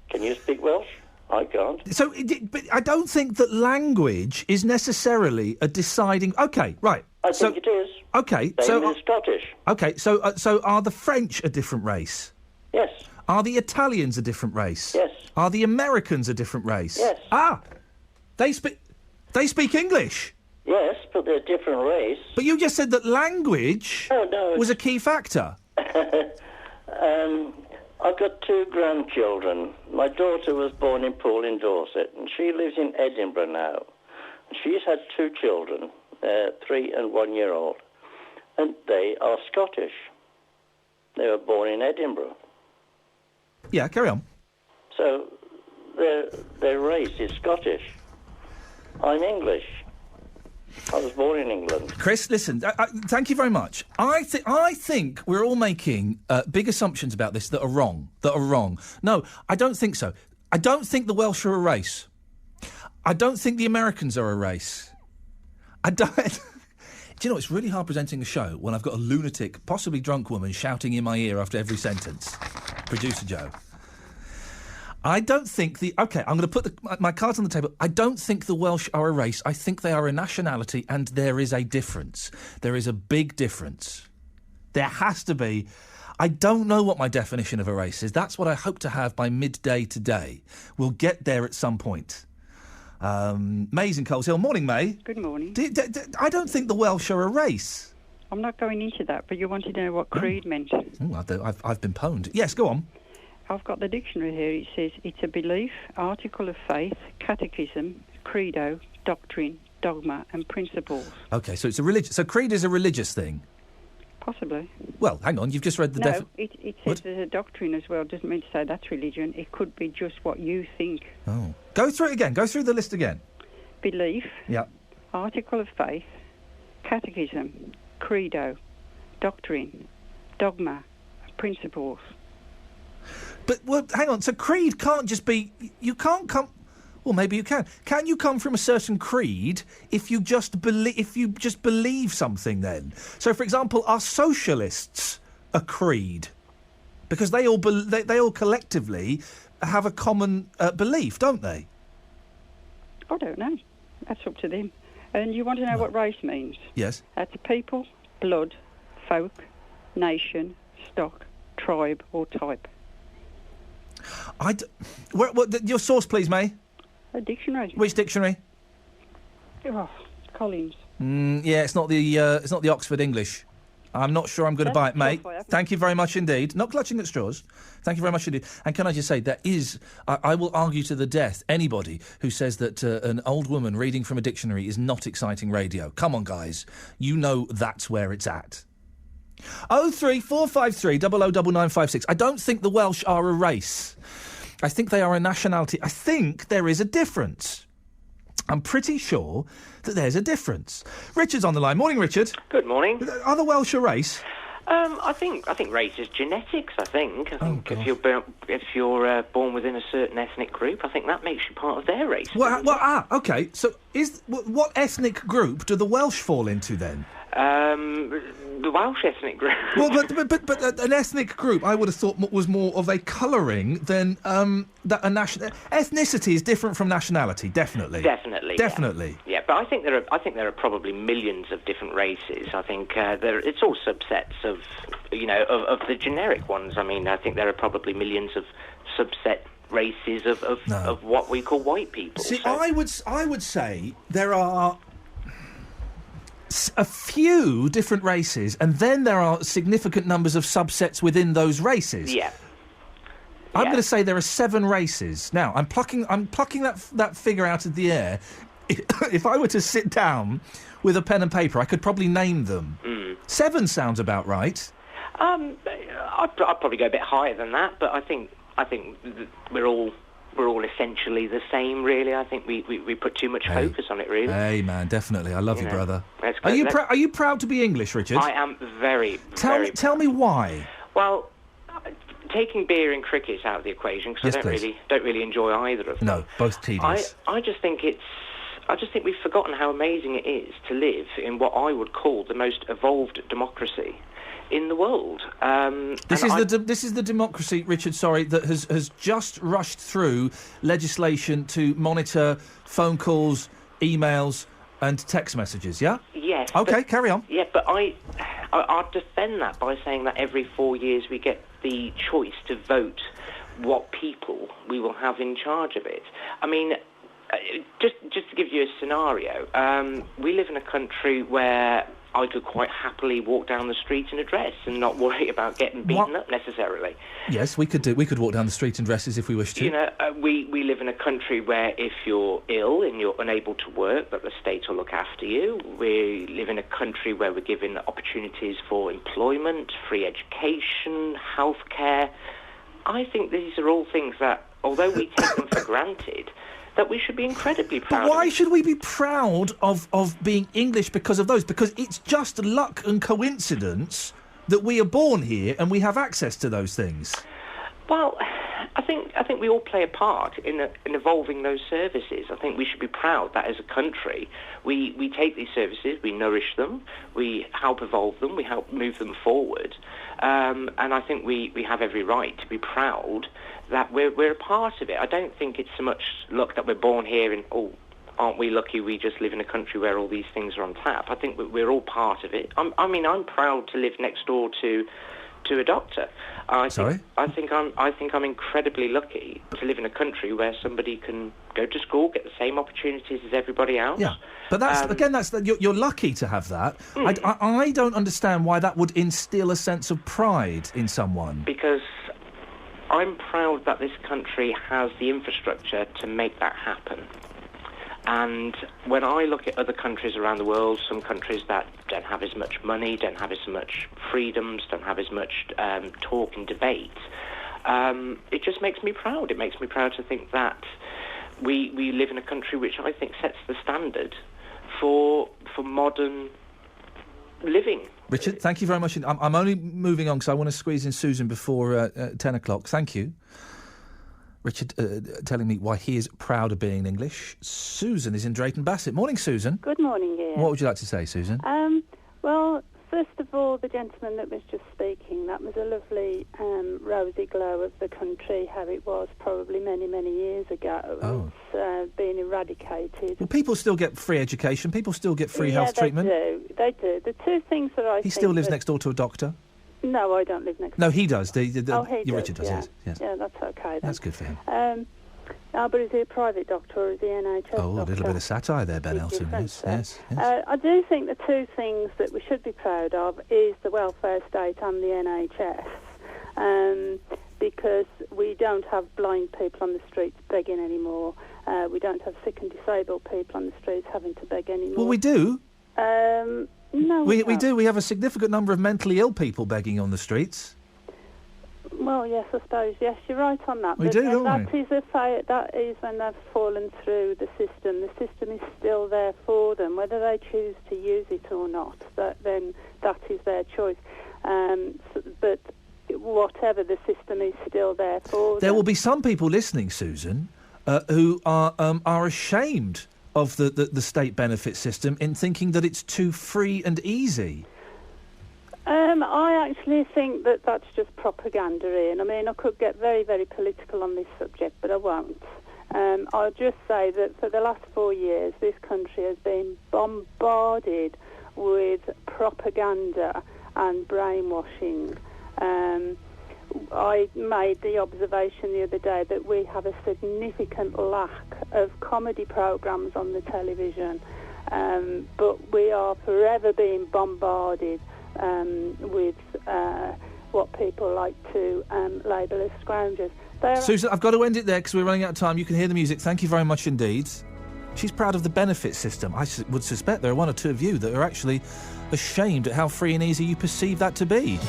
Can you speak Welsh? I can't. So, but I don't think that language is necessarily a deciding. Okay, right. I think it is. Okay, Same with Scottish. Okay, so are the French a different race? Yes. Are the Italians a different race? Yes. Are the Americans a different race? Yes. Ah, they speak English. Yes, but they're a different race. But you just said that language was a key factor. I've got 2 grandchildren. My daughter was born in Poole in Dorset, and she lives in Edinburgh now. She's had 2 children, 3 and 1 year old, and they are Scottish. They were born in Edinburgh. Yeah, carry on. So their race is Scottish. I'm English. I was born in England. Chris, listen, thank you very much. I think we're all making big assumptions about this that are wrong. No, I don't think so. I don't think the Welsh are a race. I don't think the Americans are a race. I don't... Do you know, it's really hard presenting a show when I've got a lunatic, possibly drunk woman shouting in my ear after every sentence. Producer Joe. I don't think OK, I'm going to put my cards on the table. I don't think the Welsh are a race. I think they are a nationality, and there is a difference. There is a big difference. There has to be. I don't know what my definition of a race is. That's what I hope to have by midday today. We'll get there at some point. May's in Coles Hill. Morning, May. Good morning. I don't think the Welsh are a race. I'm not going into that, but you wanted to know what creed meant. I've been pwned. Yes, go on. I've got the dictionary here. It says it's a belief, article of faith, catechism, credo, doctrine, dogma, and principles. OK, so it's a religious. So creed is a religious thing. Possibly. Well, hang on. You've just read the No, it says there's a doctrine as well. It doesn't mean to say that's religion. It could be just what you think. Oh. Go through it again. Go through the list again. Belief. Yeah. Article of faith, catechism, credo, doctrine, dogma, principles. But well, hang on. So creed can't just be. You can't come. Well, maybe you can. Can you come from a certain creed if you just believe something? Then, so for example, are socialists a creed? Because they all collectively have a common belief, don't they? I don't know. That's up to them. And you want to know what race means? Yes. That's people, blood, folk, nation, stock, tribe, or type. Your source, please, May. A dictionary. Which dictionary? Oh, Collins. Yeah, it's not the Oxford English. I'm not sure I'm going to buy it, mate. Thank you very much indeed. Not clutching at straws. Thank you very much indeed. And can I just say, there is... I will argue to the death anybody who says that an old woman reading from a dictionary is not exciting radio. Come on, guys. You know that's where it's at. 03453 009956. I don't think the Welsh are a race. I think they are a nationality. I think there is a difference. I'm pretty sure that there's a difference. Richard's on the line. Morning, Richard. Good morning. Are the Welsh a race? I think race is genetics. I think if you're born within a certain ethnic group, I think that makes you part of their race. Okay. So what ethnic group do the Welsh fall into then? The Welsh ethnic group. Well, but an ethnic group, I would have thought was more of a colouring than that a national ethnicity is different from nationality. Definitely. Yeah, but I think there are probably millions of different races. I think it's all subsets of the generic ones. I mean, I think there are probably millions of subset races of what we call white people. See, I would say there are a few different races, and then there are significant numbers of subsets within those races. Yeah. I'm going to say there are 7 races. Now, I'm plucking that figure out of the air. If I were to sit down with a pen and paper, I could probably name them. 7 sounds about right. I'd probably go a bit higher than that, but I think we're all essentially the same, really. I think we put too much focus on it, really. Hey, man, definitely. I love you, brother. That's Are you proud to be English, Richard? I am very, Tell me why. Well, taking beer and cricket out of the equation, because I don't really enjoy either of them. No, both tedious. I just think we've forgotten how amazing it is to live in what I would call the most evolved democracy in the world. This is the democracy, Richard, that has just rushed through legislation to monitor phone calls, emails and text messages, yeah? Yes. OK, carry on. Yeah, but I'd defend that by saying that every 4 years we get the choice to vote what people we will have in charge of it. I mean, just to give you a scenario, we live in a country where I could quite happily walk down the street in a dress and not worry about getting beaten up necessarily. Yes, we could walk down the street in dresses if we wished to. You know, we live in a country where if you're ill and you're unable to work, that the state will look after you. We live in a country where we're given opportunities for employment, free education, healthcare. I think these are all things that, although we take them for granted, that we should be incredibly proud of. But why should we be proud of being English because of those? Because it's just luck and coincidence that we are born here and we have access to those things. Well, I think we all play a part in evolving those services. I think we should be proud that as a country we take these services, we nourish them, we help evolve them, we help move them forward. And I think we have every right to be proud that we're a part of it. I don't think it's so much luck that we're born here and, aren't we lucky we just live in a country where all these things are on tap. I think we're all part of it. I'm proud to live next door to a doctor. I think I'm incredibly lucky to live in a country where somebody can go to school, get the same opportunities as everybody else. Yeah, but you're lucky to have that. I don't understand why that would instill a sense of pride in someone. Because I'm proud that this country has the infrastructure to make that happen. And when I look at other countries around the world, some countries that don't have as much money, don't have as much freedoms, don't have as much talk and debate, it just makes me proud. It makes me proud to think that we live in a country which I think sets the standard for modern living. Richard, thank you very much. I'm only moving on because I want to squeeze in Susan before 10 o'clock. Thank you. Richard telling me why he is proud of being English. Susan is in Drayton Bassett. Morning, Susan. Good morning, Iain. What would you like to say, Susan? Well, first of all, the gentleman that was just speaking, that was a lovely rosy glow of the country, how it was probably many, many years ago. Oh. It's been eradicated. Well, people still get free education. People still get free health treatment. They do. The two things that I think... He still lives next door to a doctor? No, I don't live next door. No, he does. He does. Richard does, yes. Yeah, that's okay then. That's good for him. But is he a private doctor or is he NHS doctor? Oh, a little bit of satire there, Ben Elton. Yes. I do think the two things that we should be proud of is the welfare state and the NHS, because we don't have blind people on the streets begging anymore. We don't have sick and disabled people on the streets having to beg anymore. Well, we do. No, we do. We have a significant number of mentally ill people begging on the streets. Well, yes, I suppose. Yes, you're right on that. We do, don't we? That is when they've fallen through the system. The system is still there for them. Whether they choose to use it or not, then that is their choice. But whatever the system is still there for them. There will be some people listening, Susan, who are ashamed of the state benefit system in thinking that it's too free and easy. I actually think that that's just propaganda, Ian. I mean, I could get very, very political on this subject, but I won't. I'll just say that for the last 4 years, this country has been bombarded with propaganda and brainwashing. I made the observation the other day that we have a significant lack of comedy programmes on the television, but we are forever being bombarded with what people like to label as scroungers. Susan, I've got to end it there because we're running out of time. You can hear the music. Thank you very much indeed. She's proud of the benefit system. I would suspect there are one or two of you that are actually ashamed at how free and easy you perceive that to be.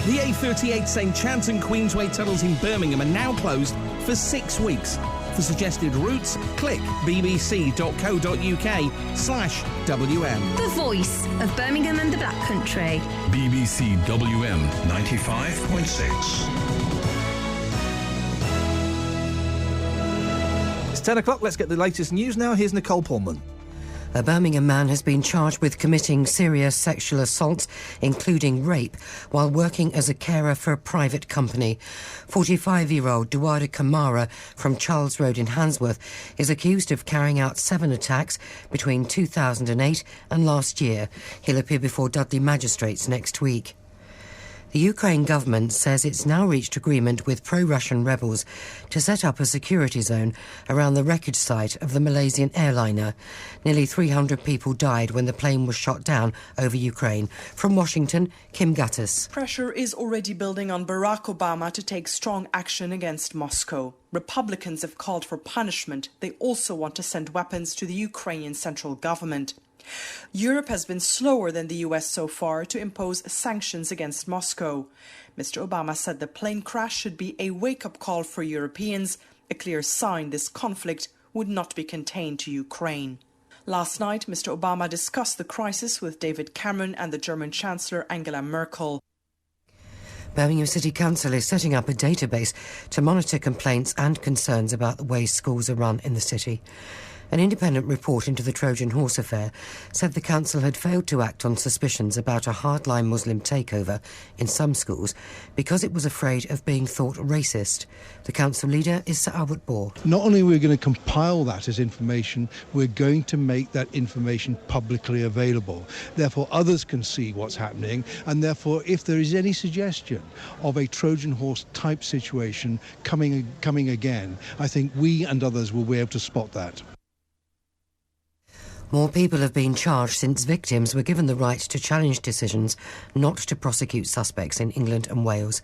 The A38 St Chad's and Queensway tunnels in Birmingham are now closed for 6 weeks. For suggested routes, click bbc.co.uk/WM. The voice of Birmingham and the Black Country. BBC WM 95.6. It's 10 o'clock. Let's get the latest news now. Here's Nicole Pullman. A Birmingham man has been charged with committing serious sexual assaults, including rape, while working as a carer for a private company. 45-year-old Duwada Kamara from Charles Road in Handsworth is accused of carrying out 7 attacks between 2008 and last year. He'll appear before Dudley magistrates next week. The Ukraine government says it's now reached agreement with pro-Russian rebels to set up a security zone around the wreckage site of the Malaysian airliner. Nearly 300 people died when the plane was shot down over Ukraine. From Washington, Kim Gattis. Pressure is already building on Barack Obama to take strong action against Moscow. Republicans have called for punishment. They also want to send weapons to the Ukrainian central government. Europe has been slower than the US so far to impose sanctions against Moscow. Mr. Obama said the plane crash should be a wake-up call for Europeans, a clear sign this conflict would not be contained to Ukraine. Last night, Mr. Obama discussed the crisis with David Cameron and the German Chancellor Angela Merkel. Birmingham City Council is setting up a database to monitor complaints and concerns about the way schools are run in the city. An independent report into the Trojan Horse affair said the council had failed to act on suspicions about a hardline Muslim takeover in some schools because it was afraid of being thought racist. The council leader is Sir Albert Bohr. Not only are we going to compile that as information, we're going to make that information publicly available. Therefore, others can see what's happening, and therefore, if there is any suggestion of a Trojan Horse type situation coming again, I think we and others will be able to spot that. More people have been charged since victims were given the right to challenge decisions not to prosecute suspects in England and Wales.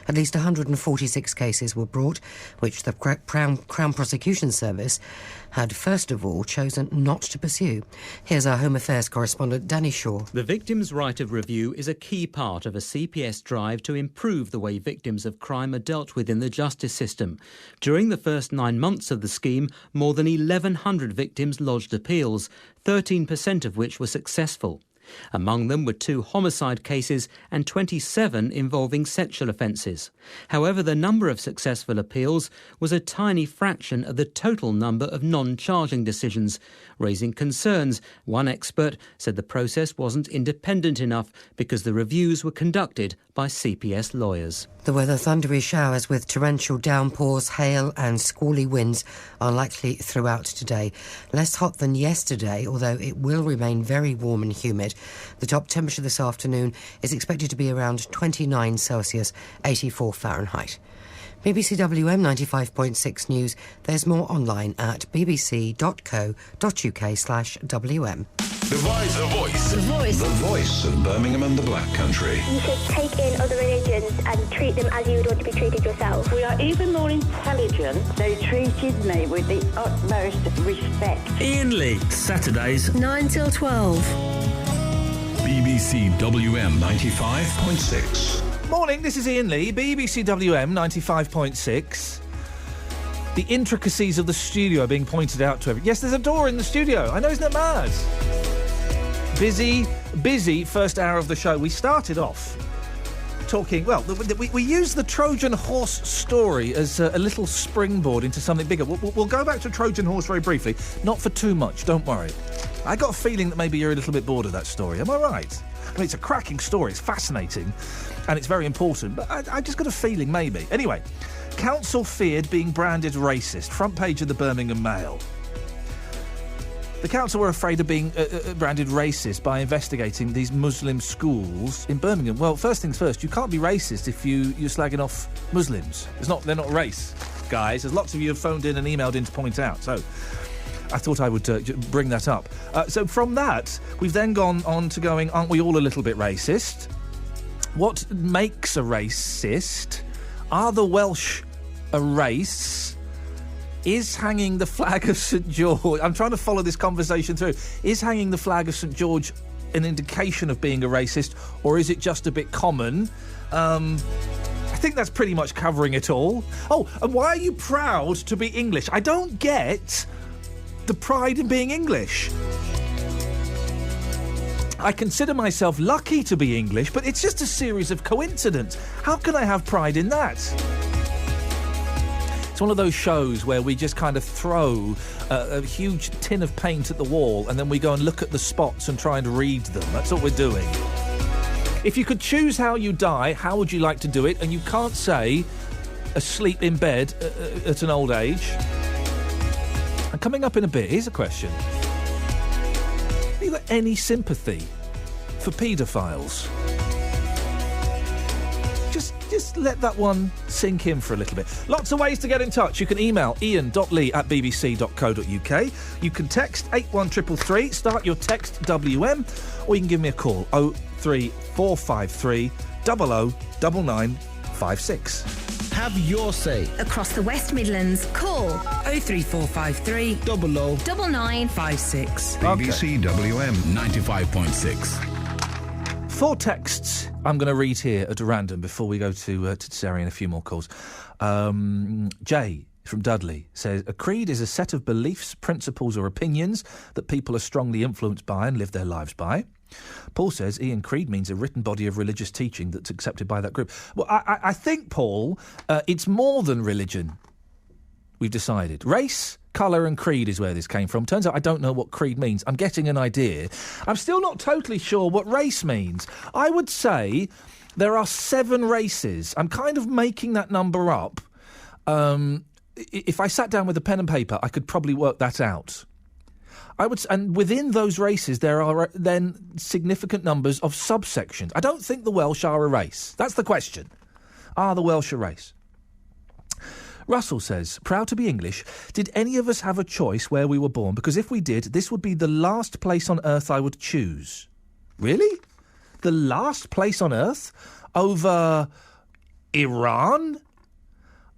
At least 146 cases were brought, which the Crown Prosecution Service had first of all chosen not to pursue. Here's our Home Affairs correspondent Danny Shaw. The victim's right of review is a key part of a CPS drive to improve the way victims of crime are dealt with in the justice system. During the first 9 months of the scheme, more than 1,100 victims lodged appeals, 13% of which were successful. Among them were 2 homicide cases and 27 involving sexual offences. However, the number of successful appeals was a tiny fraction of the total number of non-charging decisions, raising concerns. One expert said the process wasn't independent enough because the reviews were conducted by CPS lawyers. The weather: thundery showers with torrential downpours, hail and squally winds are likely throughout today. Less hot than yesterday, although it will remain very warm and humid. The top temperature this afternoon is expected to be around 29 Celsius, 84 Fahrenheit. BBC WM 95.6 News. There's more online at bbc.co.uk/WM. The voice of Birmingham and the Black Country. You should take in other religions and treat them as you would want to be treated yourself. We are even more intelligent. They treated me with the utmost respect. Iain Lee, Saturdays 9 till 12. BBC WM 95.6. Morning, this is Iain Lee, BBC WM 95.6. The intricacies of the studio are being pointed out to everyone. Yes, there's a door in the studio. I know, isn't it mad? Busy first hour of the show. We started off talking, well, we used the Trojan Horse story as a little springboard into something bigger. We'll go back to Trojan Horse very briefly, not for too much, don't worry. I got a feeling that maybe you're a little bit bored of that story. Am I right? I mean, it's a cracking story. It's fascinating and it's very important, but I just got a feeling maybe. Anyway, council feared being branded racist. Front page of the Birmingham Mail. The council were afraid of being branded racist by investigating these Muslim schools in Birmingham. Well, first things first, you can't be racist if you're slagging off Muslims. They're not race, guys. There's lots of you have phoned in and emailed in to point out. So I thought I would bring that up. So from that, we've then gone on to going, aren't we all a little bit racist? What makes a racist? Are the Welsh a race? Is hanging the flag of St George... I'm trying to follow this conversation through. Is hanging the flag of St George an indication of being a racist, or is it just a bit common? I think that's pretty much covering it all. Oh, and why are you proud to be English? I don't get the pride in being English. I consider myself lucky to be English, but it's just a series of coincidences. How can I have pride in that? It's one of those shows where we just kind of throw a huge tin of paint at the wall and then we go and look at the spots and try and read them. That's what we're doing. If you could choose how you die, how would you like to do it? And you can't say asleep in bed at an old age. And coming up in a bit, here's a question. Have you got any sympathy for paedophiles? Just let that one sink in for a little bit. Lots of ways to get in touch. You can email ian.lee@bbc.co.uk. You can text 81333, start your text WM, or you can give me a call 03453 009956. Have your say. Across the West Midlands, call 03453 009956. BBC WM 95.6. 4 texts I'm going to read here at random before we go to Sarah and a few more calls. Jay from Dudley says, a creed is a set of beliefs, principles or opinions that people are strongly influenced by and live their lives by. Paul says, Iain, creed means a written body of religious teaching that's accepted by that group. Well, I think, Paul, it's more than religion, we've decided. Race, colour and creed is where this came from. Turns out I don't know what creed means. I'm getting an idea. I'm still not totally sure what race means. I would say there are 7 races. I'm kind of making that number up. If I sat down with a pen and paper, I could probably work that out. And within those races, there are then significant numbers of subsections. I don't think the Welsh are a race. That's the question. Are the Welsh a race? Russell says, proud to be English. Did any of us have a choice where we were born? Because if we did, this would be the last place on earth I would choose. Really? The last place on earth? Over Iran?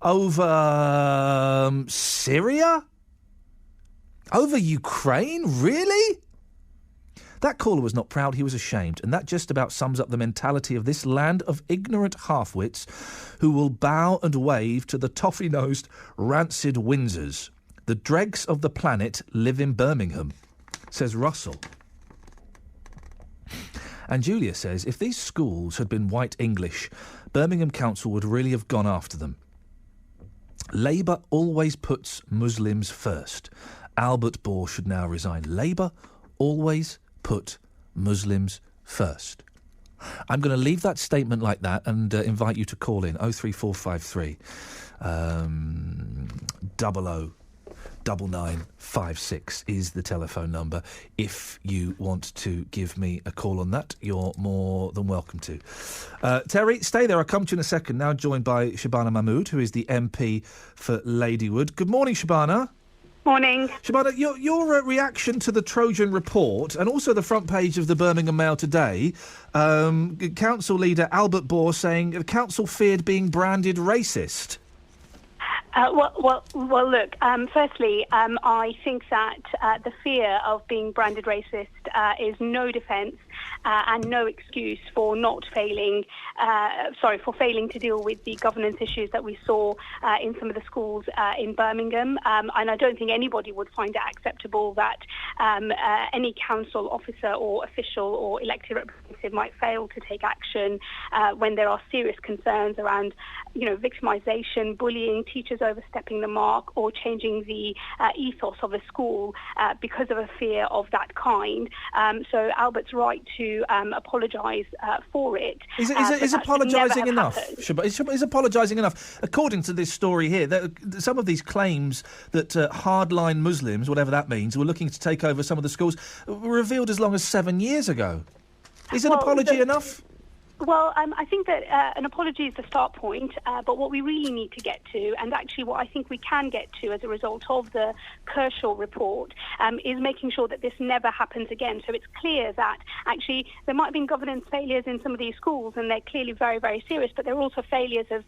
Over Syria? Over Ukraine? Really? That caller was not proud, he was ashamed, and that just about sums up the mentality of this land of ignorant half-wits who will bow and wave to the toffee-nosed, rancid Windsors. The dregs of the planet live in Birmingham, says Russell. And Julia says, if these schools had been white English, Birmingham Council would really have gone after them. Labour always puts Muslims first. Albert Bohr should now resign. Labour always put Muslims first. I'm going to leave that statement like that and invite you to call in 03453 009956 is the telephone number. If you want to give me a call on that, you're more than welcome to. Terry, stay there. I'll come to you in a second. Now joined by Shabana Mahmood, who is the MP for Ladywood. Good morning, Shabana. Morning. Shabana, your reaction to the Trojan report and also the front page of the Birmingham Mail today, council leader Albert Bohr saying the council feared being branded racist. Well, look, firstly, I think that the fear of being branded racist is no defence and no excuse for failing to deal with the governance issues that we saw in some of the schools in Birmingham. And I don't think anybody would find it acceptable that any council officer or official or elected representative might fail to take action when there are serious concerns around, victimisation, bullying, teachers overstepping the mark, or changing the ethos of a school because of a fear of that kind. So Albert's right to apologise for it. Is apologising enough? Is apologising enough? According to this story here, some of these claims that hardline Muslims, whatever that means, were looking to take over some of the schools were revealed as long as 7 years ago. Is an apology enough? Well, I think that an apology is the start point, but what we really need to get to, and actually what I think we can get to as a result of the Kershaw report, is making sure that this never happens again. So it's clear that actually there might have been governance failures in some of these schools, and they're clearly very, very serious, but there are also failures of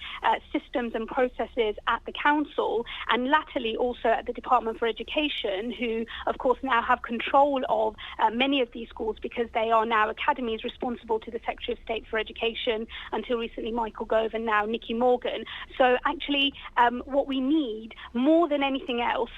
systems and processes at the council, and latterly also at the Department for Education, who, of course, now have control of many of these schools because they are now academies responsible to the Secretary of State for Education, until recently Michael Gove, and now Nicky Morgan. So actually what we need more than anything else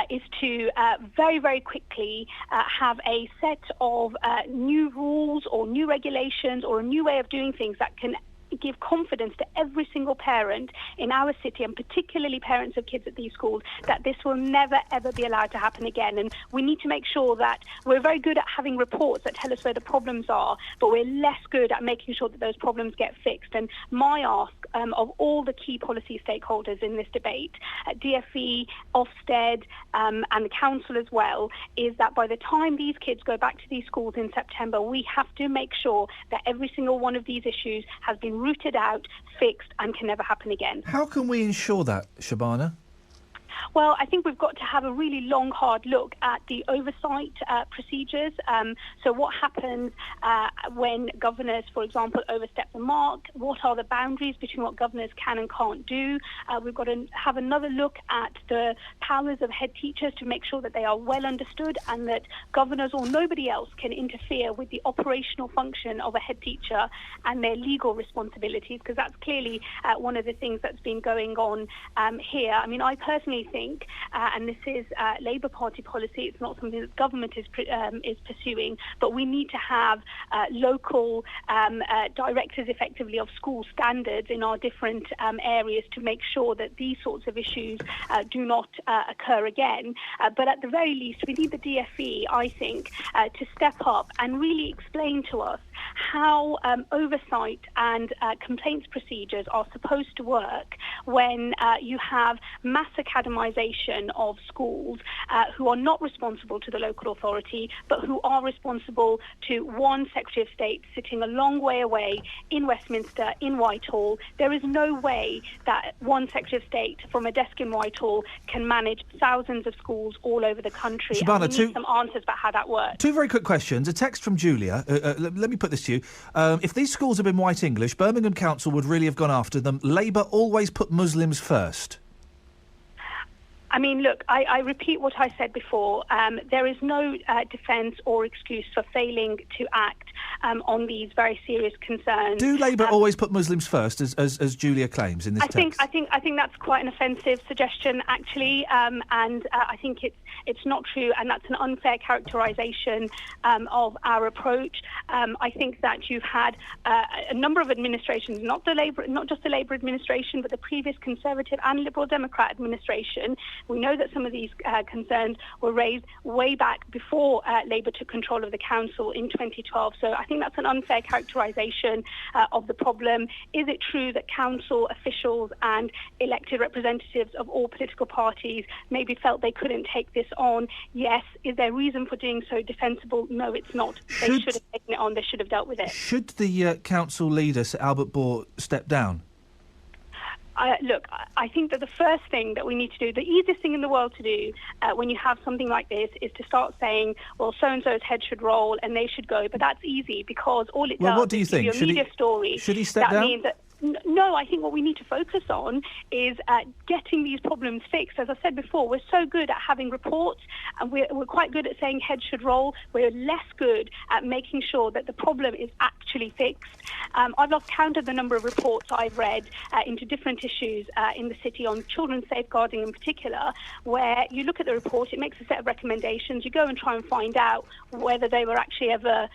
is to very, very quickly have a set of new rules or new regulations or a new way of doing things that can give confidence to every single parent in our city, and particularly parents of kids at these schools, that this will never, ever be allowed to happen again. And we need to make sure that we're very good at having reports that tell us where the problems are, but we're less good at making sure that those problems get fixed. And my ask of all the key policy stakeholders in this debate, DfE, Ofsted, and the council as well, is that by the time these kids go back to these schools in September, we have to make sure that every single one of these issues has been rooted out, fixed, and can never happen again. How can we ensure that, Shabana? Well, I think we've got to have a really long, hard look at the oversight procedures. So what happens when governors, for example, overstep the mark? What are the boundaries between what governors can and can't do? We've got to have another look at the powers of head teachers to make sure that they are well understood and that governors or nobody else can interfere with the operational function of a head teacher and their legal responsibilities, because that's clearly one of the things that's been going on here. I mean, I personally think, and this is Labour Party policy, it's not something that government is pursuing, but we need to have local directors effectively of school standards in our different areas to make sure that these sorts of issues do not occur again. But at the very least, we need the DfE, I think, to step up and really explain to us how oversight and complaints procedures are supposed to work when you have mass academisation of schools who are not responsible to the local authority, but who are responsible to one Secretary of State sitting a long way away in Westminster, in Whitehall. There is no way that one Secretary of State from a desk in Whitehall can manage thousands of schools all over the country. Shabana, and we need some answers about how that works. Two very quick questions. A text from Julia. Let me put this to you. If these schools had been white English, Birmingham Council would really have gone after them. Labour always put Muslims first. I mean, look, I repeat what I said before. There is no defence or excuse for failing to act on these very serious concerns. Do Labour always put Muslims first, as Julia claims in this text? I think that's quite an offensive suggestion, actually, and I think it's not true, and that's an unfair characterisation of our approach. I think that you've had a number of administrations, not just the Labour administration, but the previous Conservative and Liberal Democrat administration. We know that some of these concerns were raised way back before Labour took control of the council in 2012. So I think that's an unfair characterisation of the problem. Is it true that council officials and elected representatives of all political parties maybe felt they couldn't take this on? Yes. Is there reason for doing so defensible? No, it's not. They should have taken it on. They should have dealt with it. Should the council leader, Sir Albert Bohr, step down? Look, I think that the first thing that we need to do, the easiest thing in the world to do when you have something like this, is to start saying, well, so-and-so's head should roll and they should go. But that's easy because all it does what do you is think? give you a media story. Should he step down? Means that, no, I think what we need to focus on is getting these problems fixed. As I said before, we're so good at having reports and we're quite good at saying heads should roll. We're less good at making sure that the problem is actually fixed. I've lost count of the number of reports I've read into different issues in the city on children's safeguarding in particular, where you look at the report, it makes a set of recommendations, you go and try and find out whether they were actually ever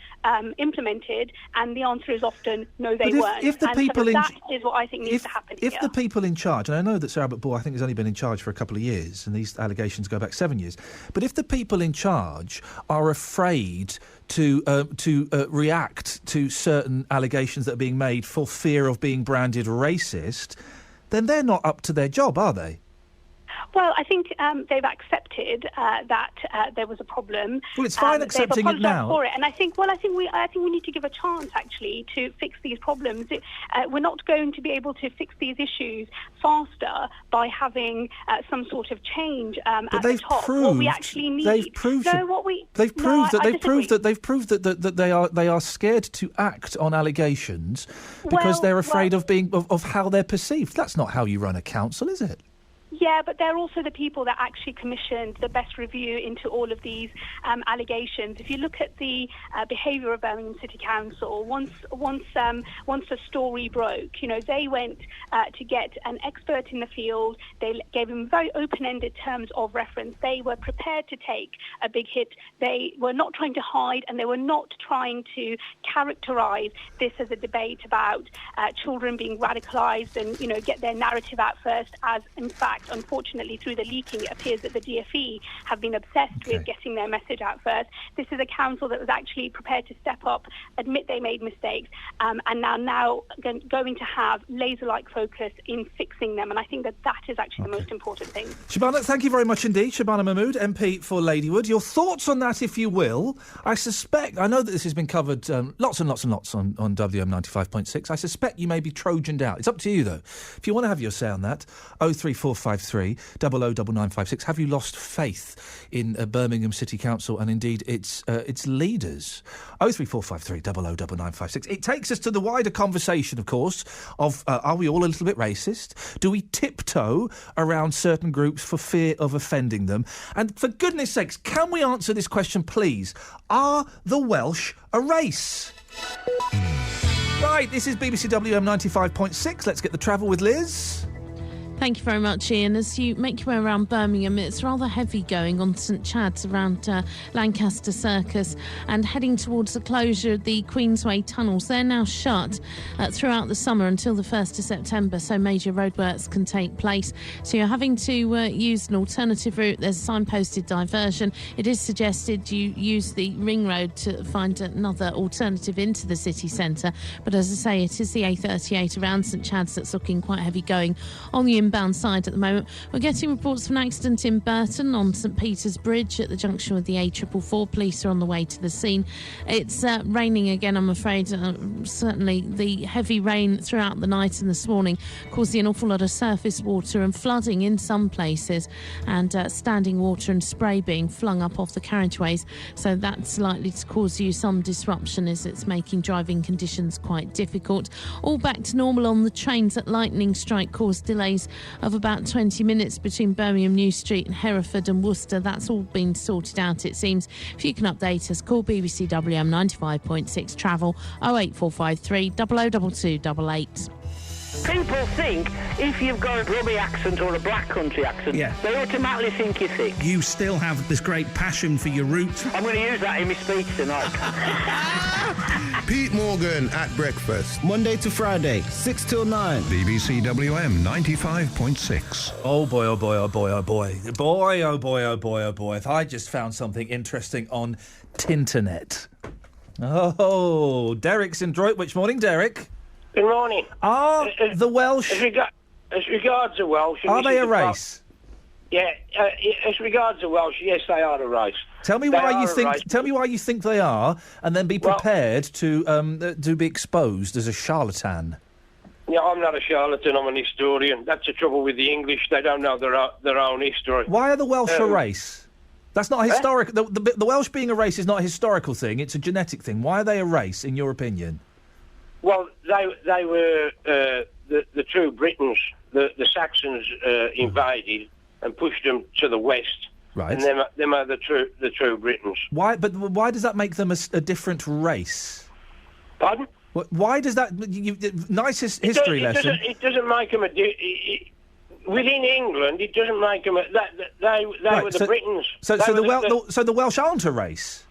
implemented, and the answer is often no, they weren't. If the people that is what I think needs to happen here. If the people in charge, and I know that Sir Albert Bohr, I think, has only been in charge for a couple of years, and these allegations go back 7 years, but if the people in charge are afraid to react to certain allegations that are being made for fear of being branded racist, then they're not up to their job, are they? Well, I think they've accepted that there was a problem. Well, it's fine accepting it now. For it. And I think we need to give a chance actually to fix these problems. We're not going to be able to fix these issues faster by having some sort of change at the top. What we actually need. They've proved that they are scared to act on allegations because they're afraid of how they're perceived. That's not how you run a council, is it? Yeah, but they're also the people that actually commissioned the best review into all of these allegations. If you look at the behaviour of Birmingham City Council, once the story broke, they went to get an expert in the field. They gave him very open-ended terms of reference. They were prepared to take a big hit. They were not trying to hide, and they were not trying to characterise this as a debate about children being radicalised and, get their narrative out first, as in fact, unfortunately, through the leaking, it appears that the DfE have been obsessed with getting their message out first. This is a council that was actually prepared to step up, admit they made mistakes, and now going to have laser-like focus in fixing them. And I think that is actually the most important thing. Shabana, thank you very much indeed. Shabana Mahmood, MP for Ladywood. Your thoughts on that, if you will. I know that this has been covered lots and lots and lots on WM 95.6. I suspect you may be Trojaned out. It's up to you, though. If you want to have your say on that, 03453 009956. Have you lost faith in Birmingham City Council and indeed its leaders? 03453 009956. It takes us to the wider conversation, of course, of are we all a little bit racist? Do we tiptoe around certain groups for fear of offending them? And for goodness sakes, can we answer this question, please? Are the Welsh a race? Right, this is BBC WM 95.6. Let's get the travel with Liz. Thank you very much, Ian. As you make your way around Birmingham, it's rather heavy going on St Chad's around Lancaster Circus and heading towards the closure of the Queensway tunnels. They're now shut throughout the summer until the 1st of September, so major roadworks can take place. So you're having to use an alternative route. There's a signposted diversion. It is suggested you use the ring road to find another alternative into the city centre. But as I say, it is the A38 around St Chad's that's looking quite heavy going on the inbound side at the moment. We're getting reports of an accident in Burton on St Peter's Bridge at the junction with the A444. Police are on the way to the scene. It's raining again, I'm afraid. Certainly the heavy rain throughout the night and this morning caused an awful lot of surface water and flooding in some places, and standing water and spray being flung up off the carriageways. So that's likely to cause you some disruption as it's making driving conditions quite difficult. All back to normal on the trains. At lightning strike caused delays of about 20 minutes between Birmingham New Street and Hereford and Worcester. That's all been sorted out, it seems. If you can update us, call BBC WM 95.6 Travel 08453 002288. People think if you've got a grubby accent or a black country accent, they automatically think you're thick. You still have this great passion for your roots. I'm going to use that in my speech tonight. Pete Morgan at breakfast, Monday to Friday, 6 till 9. BBC WM 95.6. Oh boy, oh boy, oh boy, oh boy. Boy, oh boy, oh boy, oh boy. If I just found something interesting on Tinternet. Oh, Derek's in Droitwich. Morning, Derek. Good morning. Are the Welsh... As regards the Welsh... Are they a race? As regards the Welsh, yes, they are a race. Tell me why you think they are, and then be prepared to be exposed as a charlatan. Yeah, I'm not a charlatan, I'm an historian. That's the trouble with the English, they don't know their own history. Why are the Welsh a race? That's not historic. The Welsh being a race is not a historical thing, it's a genetic thing. Why are they a race, in your opinion? Well, they were the true Britons. The Saxons invaded and pushed them to the west. Right. And them are the true Britons. Why? But why does that make them a different race? Pardon? Why does that? Nice history lesson. It doesn't make them within England. It doesn't make them they were the Britons. So the Welsh aren't a race.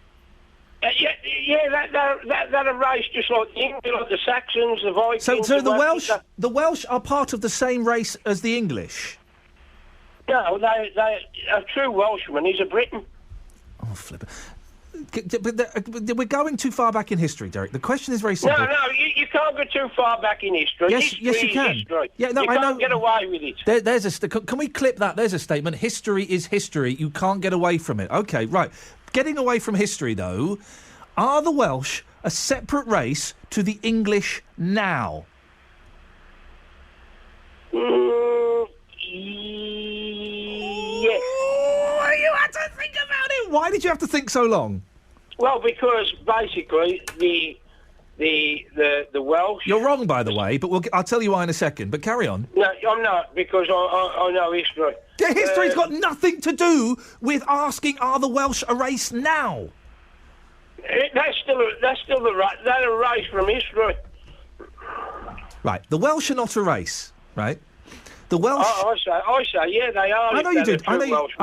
They're a race just like the English, like the Saxons, the Vikings. So the Welsh are part of the same race as the English. No, a true Welshman is a Briton. Oh, flip it. But we're going too far back in history, Derek. The question is very simple. No, you can't go too far back in history. Yes, you can. History. Yeah, no, you I can't know. get away with it. Can we clip that? There's a statement. History is history. You can't get away from it. Okay, right. Getting away from history, though, are the Welsh a separate race to the English now? Yes. Oh, you had to think about it. Why did you have to think so long? Well, because basically the the Welsh... You're wrong, by the way, but I'll tell you why in a second, but carry on. No, I'm not, because I know history. Yeah, history's got nothing to do with asking, are the Welsh a race now? That's still the right. That's a race from history. Right, the Welsh are not a race, right? The Welsh... I say, yeah, they are. I know you did. I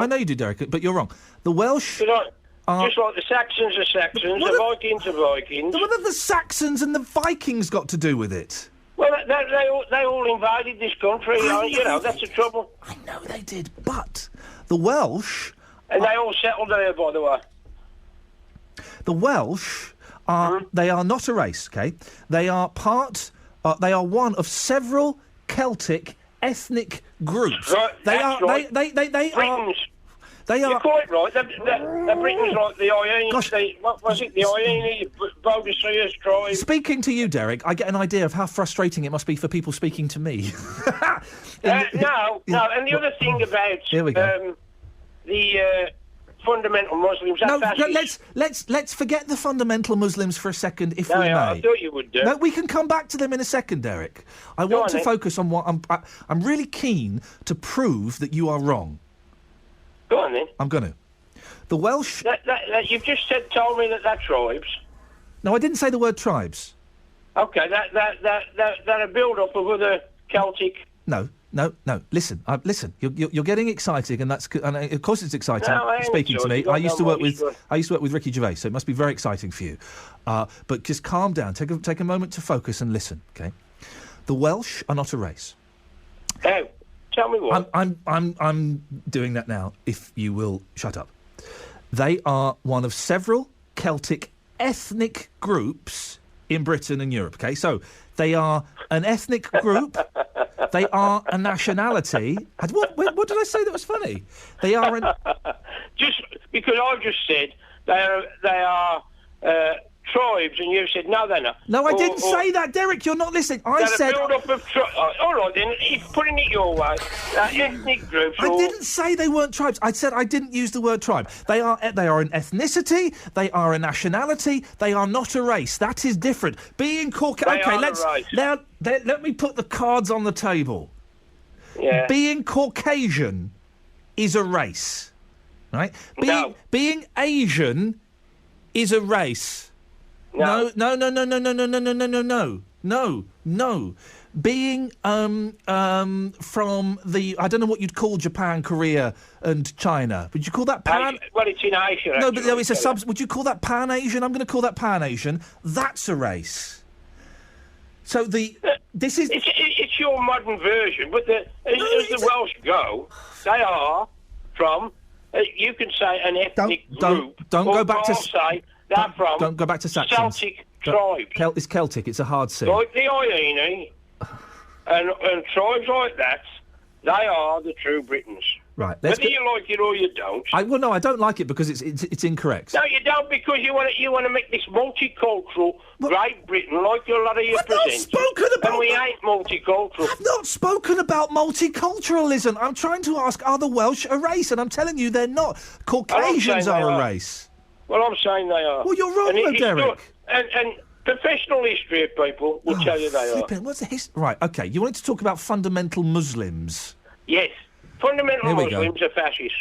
know you did, Derek, but you're wrong. The Welsh... Just like the Saxons are Saxons, the Vikings are Vikings. What have the Saxons and the Vikings got to do with it? Well, they all invaded this country. You know, that's the trouble. I know they did, but the Welsh... And they all settled there, by the way. The Welsh are... They are not a race, OK? They are part... they are one of several Celtic ethnic groups. Right, they that's are... right. They Britons. They are... You're quite right. They're Britons like the Iain. What was it? The Iain, Boadicea tribe. Speaking to you, Derek, I get an idea of how frustrating it must be for people speaking to me. No. And the other thing about Here we go. The fundamental Muslims... Let's forget the fundamental Muslims for a second, if we may. I thought you would do. No, we can come back to them in a second, Derek. I want to focus on what... I'm really keen to prove that you are wrong. Go on, then. I'm going to. The Welsh... You've just told me that they're tribes. No, I didn't say the word tribes. OK, they're a build-up of other Celtic... No. Listen, You're getting exciting, and of course it's exciting. No, speaking to me, I used to work with Ricky Gervais, so it must be very exciting for you. But just calm down. Take a moment to focus and listen. Okay. The Welsh are not a race. Oh, tell me what. I'm doing that now. If you will shut up. They are one of several Celtic ethnic groups in Britain and Europe. Okay, so they are an ethnic group. They are a nationality. What did I say that was funny? They are just because I've just said they are tribes, and you said no, they're not. No, I didn't say that, Derek. You're not listening. I said... a build-up of all right, then, if putting it your way, ethnic groups... I didn't say they weren't tribes. I said I didn't use the word tribe. They are an ethnicity. They are a nationality. They are not a race. That is different. Being Caucasian... OK, let me put the cards on the table. Yeah. Being Caucasian is a race, right? Being Asian is a race. No. Being from the... I don't know what you'd call Japan, Korea and China. Would you call that Pan... Well, it's in Asia. No, but it's a sub... Would you call that Pan-Asian? I'm going to call that Pan-Asian. That's a race. So this is... It's your modern version, but as the Welsh go, they are from... you can say an ethnic group. Don't go back to... say... They're from don't go back to Saxons. Celtic tribes. It's Celtic. It's a hard C. Like the Iain and tribes like that, they are the true Britons. Right. Whether you like it or you don't. No, I don't like it because it's incorrect. No, you don't, because you want to make this multicultural Great Britain like a lot of your presenters. I've not spoken about... And we ain't multicultural. I've not spoken about multiculturalism. I'm trying to ask, are the Welsh a race? And I'm telling you they're not. Caucasians are a race. Well, I'm saying they are. Well, you're wrong, though, Derek. And professional history people will tell you they are. What's the history? Right, OK. You wanted to talk about fundamental Muslims. Yes. Fundamental Muslims are fascists.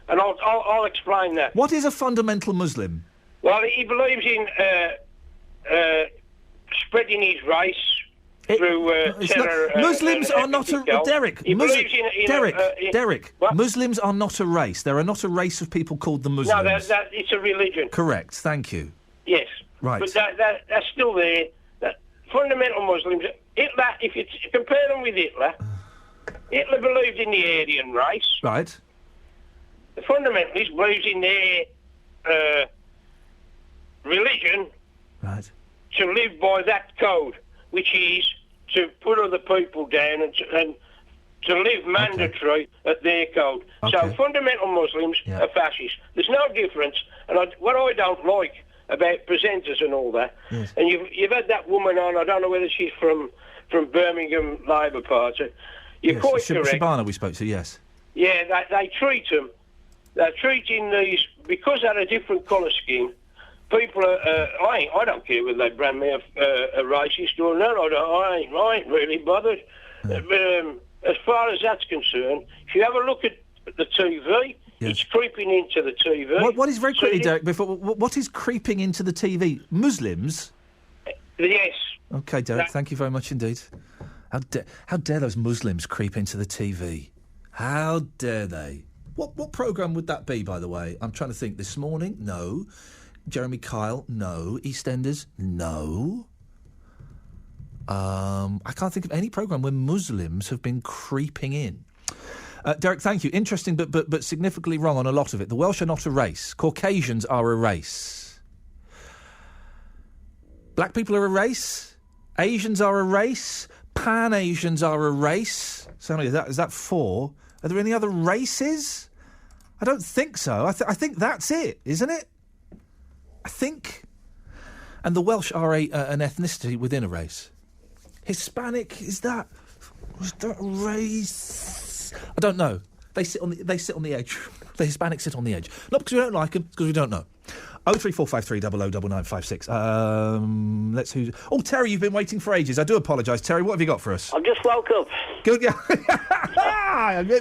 And I'll explain that. What is a fundamental Muslim? Well, he believes in spreading his race through terror. Muslims are not a... Derek, Derek, what? Muslims are not a race. There are not a race of people called the Muslims. No, it's a religion. Correct, thank you. Yes. Right. But that's still there. Fundamental Muslims... Hitler, if you compare them with Hitler believed in the Aryan race. Right. The fundamentalists believed in their religion. Right. To live by that code, which is to put other people down and to live mandatory at their code. Okay. So fundamental Muslims are fascists. There's no difference. And what I don't like about presenters and all that, and you've had that woman on, I don't know whether she's from Birmingham Labour Party. You're quite correct. Shabana we spoke to, yes. Yeah, they treat them. They're treating these, because they're a different colour scheme, people are... I don't care whether they brand me a racist or not. I ain't really bothered. But as far as that's concerned, if you have a look at the TV, it's creeping into the TV. What is, very quickly, Derek, what is creeping into the TV? Muslims? Yes. OK, Derek, thank you very much indeed. How dare those Muslims creep into the TV? How dare they? What programme would that be, by the way? I'm trying to think. This Morning? No. Jeremy Kyle? No. EastEnders? No. I can't think of any programme where Muslims have been creeping in. Derek, thank you. Interesting, but significantly wrong on a lot of it. The Welsh are not a race. Caucasians are a race. Black people are a race. Asians are a race. Pan-Asians are a race. So is that 4? Are there any other races? I don't think so. I think that's it, isn't it? I think. And the Welsh are an ethnicity within a race. Hispanic, is that a race? I don't know. They sit on the edge. The Hispanics sit on the edge. Not because we don't like them, because we don't know. 03453 009956. Let's who. Oh, Terry, you've been waiting for ages. I do apologise, Terry. What have you got for us? I've just woke up. Good.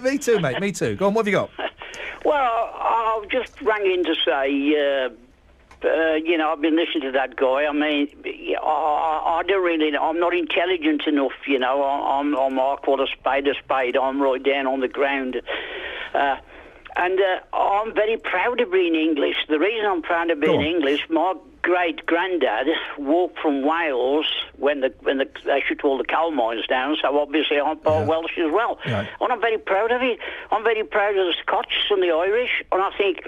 Me too, mate. Me too. Go on. What have you got? Well, I've just rang in to say. I've been listening to that guy. I mean, I don't really. I'm not intelligent enough. I call a spade. I'm right down on the ground. And I'm very proud of being English. The reason I'm proud of being English, my great-granddad walked from Wales when they should all the coal mines down, so obviously I'm part Welsh as well. Yeah. And I'm very proud of it. I'm very proud of the Scots and the Irish, and I think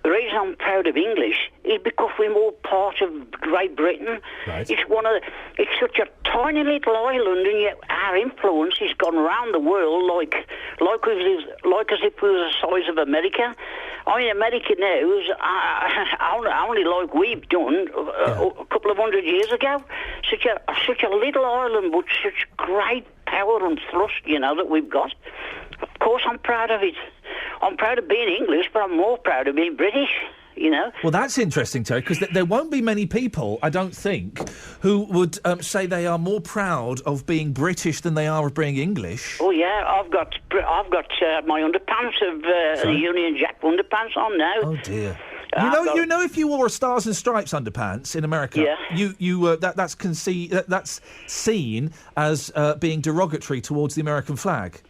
the reason I'm proud of English is because we're all part of Great Britain. Right. It's such a tiny little island, and yet our influence has gone around the world like as if we were the size of America. I mean, America now is only like we've done a couple of 100 years ago. Such a little island, but such great power and thrust, that we've got. Of course, I'm proud of it. I'm proud of being English, but I'm more proud of being British, Well, that's interesting, Terry, because there won't be many people, I don't think, who would say they are more proud of being British than they are of being English. Oh, yeah, I've got my underpants of the Union Jack underpants on now. Oh, dear. You know, if you wore a Stars and Stripes underpants in America, that's seen as being derogatory towards the American flag.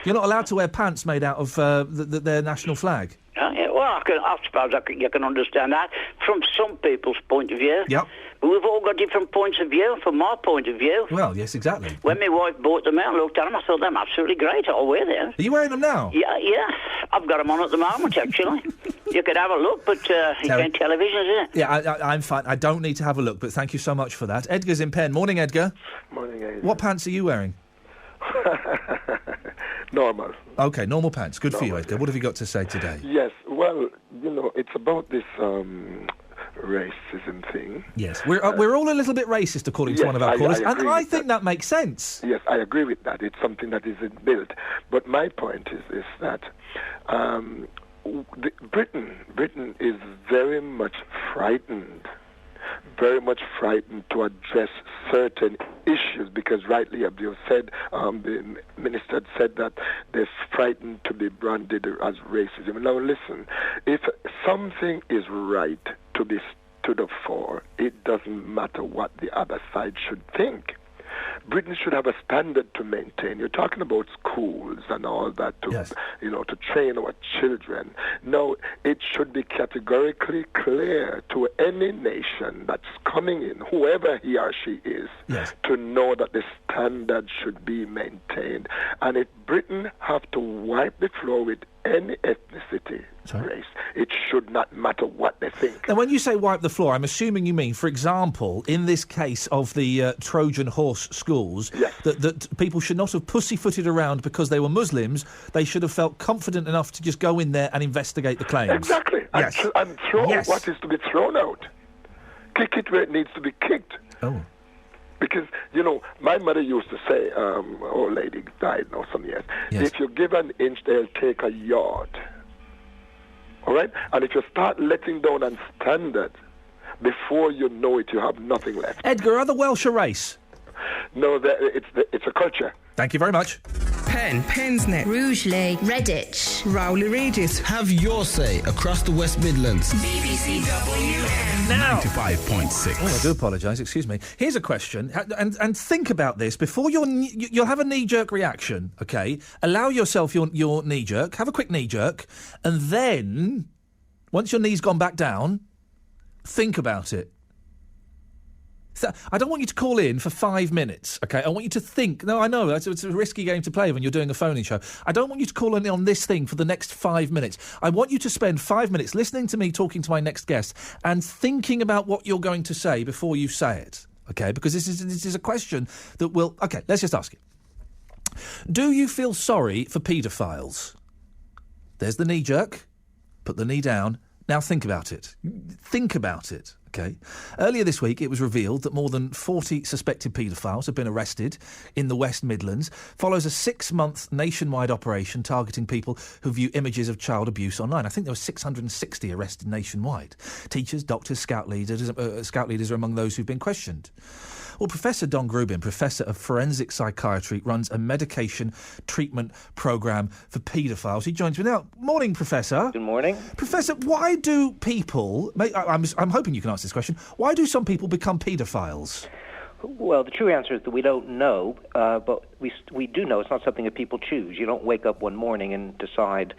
You're not allowed to wear pants made out of their national flag. Well, I suppose you can understand that from some people's point of view. Yep. But we've all got different points of view. From my point of view. Well, yes, exactly. When my wife bought them out and looked at them, I thought them absolutely great. I'll wear them. Are you wearing them now? Yeah. I've got them on at the moment, actually. You could have a look, but it's on television, isn't it? Yeah, I'm fine. I don't need to have a look, but thank you so much for that. Edgar's in Penn. Morning, Edgar. Morning, Aidan. What pants are you wearing? Normal. OK, normal pants. Good for you, Edgar. What have you got to say today? Yes, well, it's about this racism thing. Yes, we're all a little bit racist, according to one of our callers, and I think that makes sense. Yes, I agree with that. It's something that is inbuilt. But my point is that Britain is very much frightened to address certain issues, because rightly, as you said, the minister had said that they're frightened to be branded as racism. Now listen, if something is right to be to the fore, it doesn't matter what the other side should think. Britain should have a standard to maintain. You're talking about schools and all that to train our children. No, it should be categorically clear to any nation that's coming in, whoever he or she is, to know that the standard should be maintained. And if Britain have to wipe the floor with any ethnicity, race, it should not matter what they think. Now, when you say wipe the floor, I'm assuming you mean, for example, in this case of the Trojan horse schools, that people should not have pussyfooted around because they were Muslims. They should have felt confident enough to just go in there and investigate the claims. Exactly. Yes. And throw what is to be thrown out. Kick it where it needs to be kicked. Oh. Because, my mother used to say, old lady died now some years, if you give an inch, they'll take a yard. All right? And if you start letting down on standard, before you know it, you have nothing left. Edgar, are the Welsh a race? No, it's a culture. Thank you very much. Penn, Pensnet, Rugeley, Redditch, Rowley Regis. Have your say across the West Midlands. BBC WM. Now. 95.6. Oh, I do apologise, excuse me. Here's a question, and think about this before you'll have a knee-jerk reaction, okay? Allow yourself your knee-jerk, have a quick knee-jerk, and then, once your knee's gone back down, think about it. I don't want you to call in for 5 minutes, okay? I want you to think. No, I know, it's a risky game to play when you're doing a phone-in show. I don't want you to call in on this thing for the next 5 minutes. I want you to spend 5 minutes listening to me talking to my next guest and thinking about what you're going to say before you say it, okay? Because this is a question that will... Okay, let's just ask it. Do you feel sorry for paedophiles? There's the knee jerk. Put the knee down. Now think about it. Think about it. Okay. Earlier this week, it was revealed that more than 40 suspected paedophiles have been arrested in the West Midlands. Follows a 6-month nationwide operation targeting people who view images of child abuse online. I think there were 660 arrested nationwide. Teachers, doctors, scout leaders are among those who've been questioned. Well, Professor Don Grubin, Professor of Forensic Psychiatry, runs a medication treatment programme for paedophiles. He joins me now. Morning, Professor. Good morning. Professor, why do people... I'm hoping you can answer this question. Why do some people become paedophiles? Well, the true answer is that we don't know, but we do know it's not something that people choose. You don't wake up one morning and decide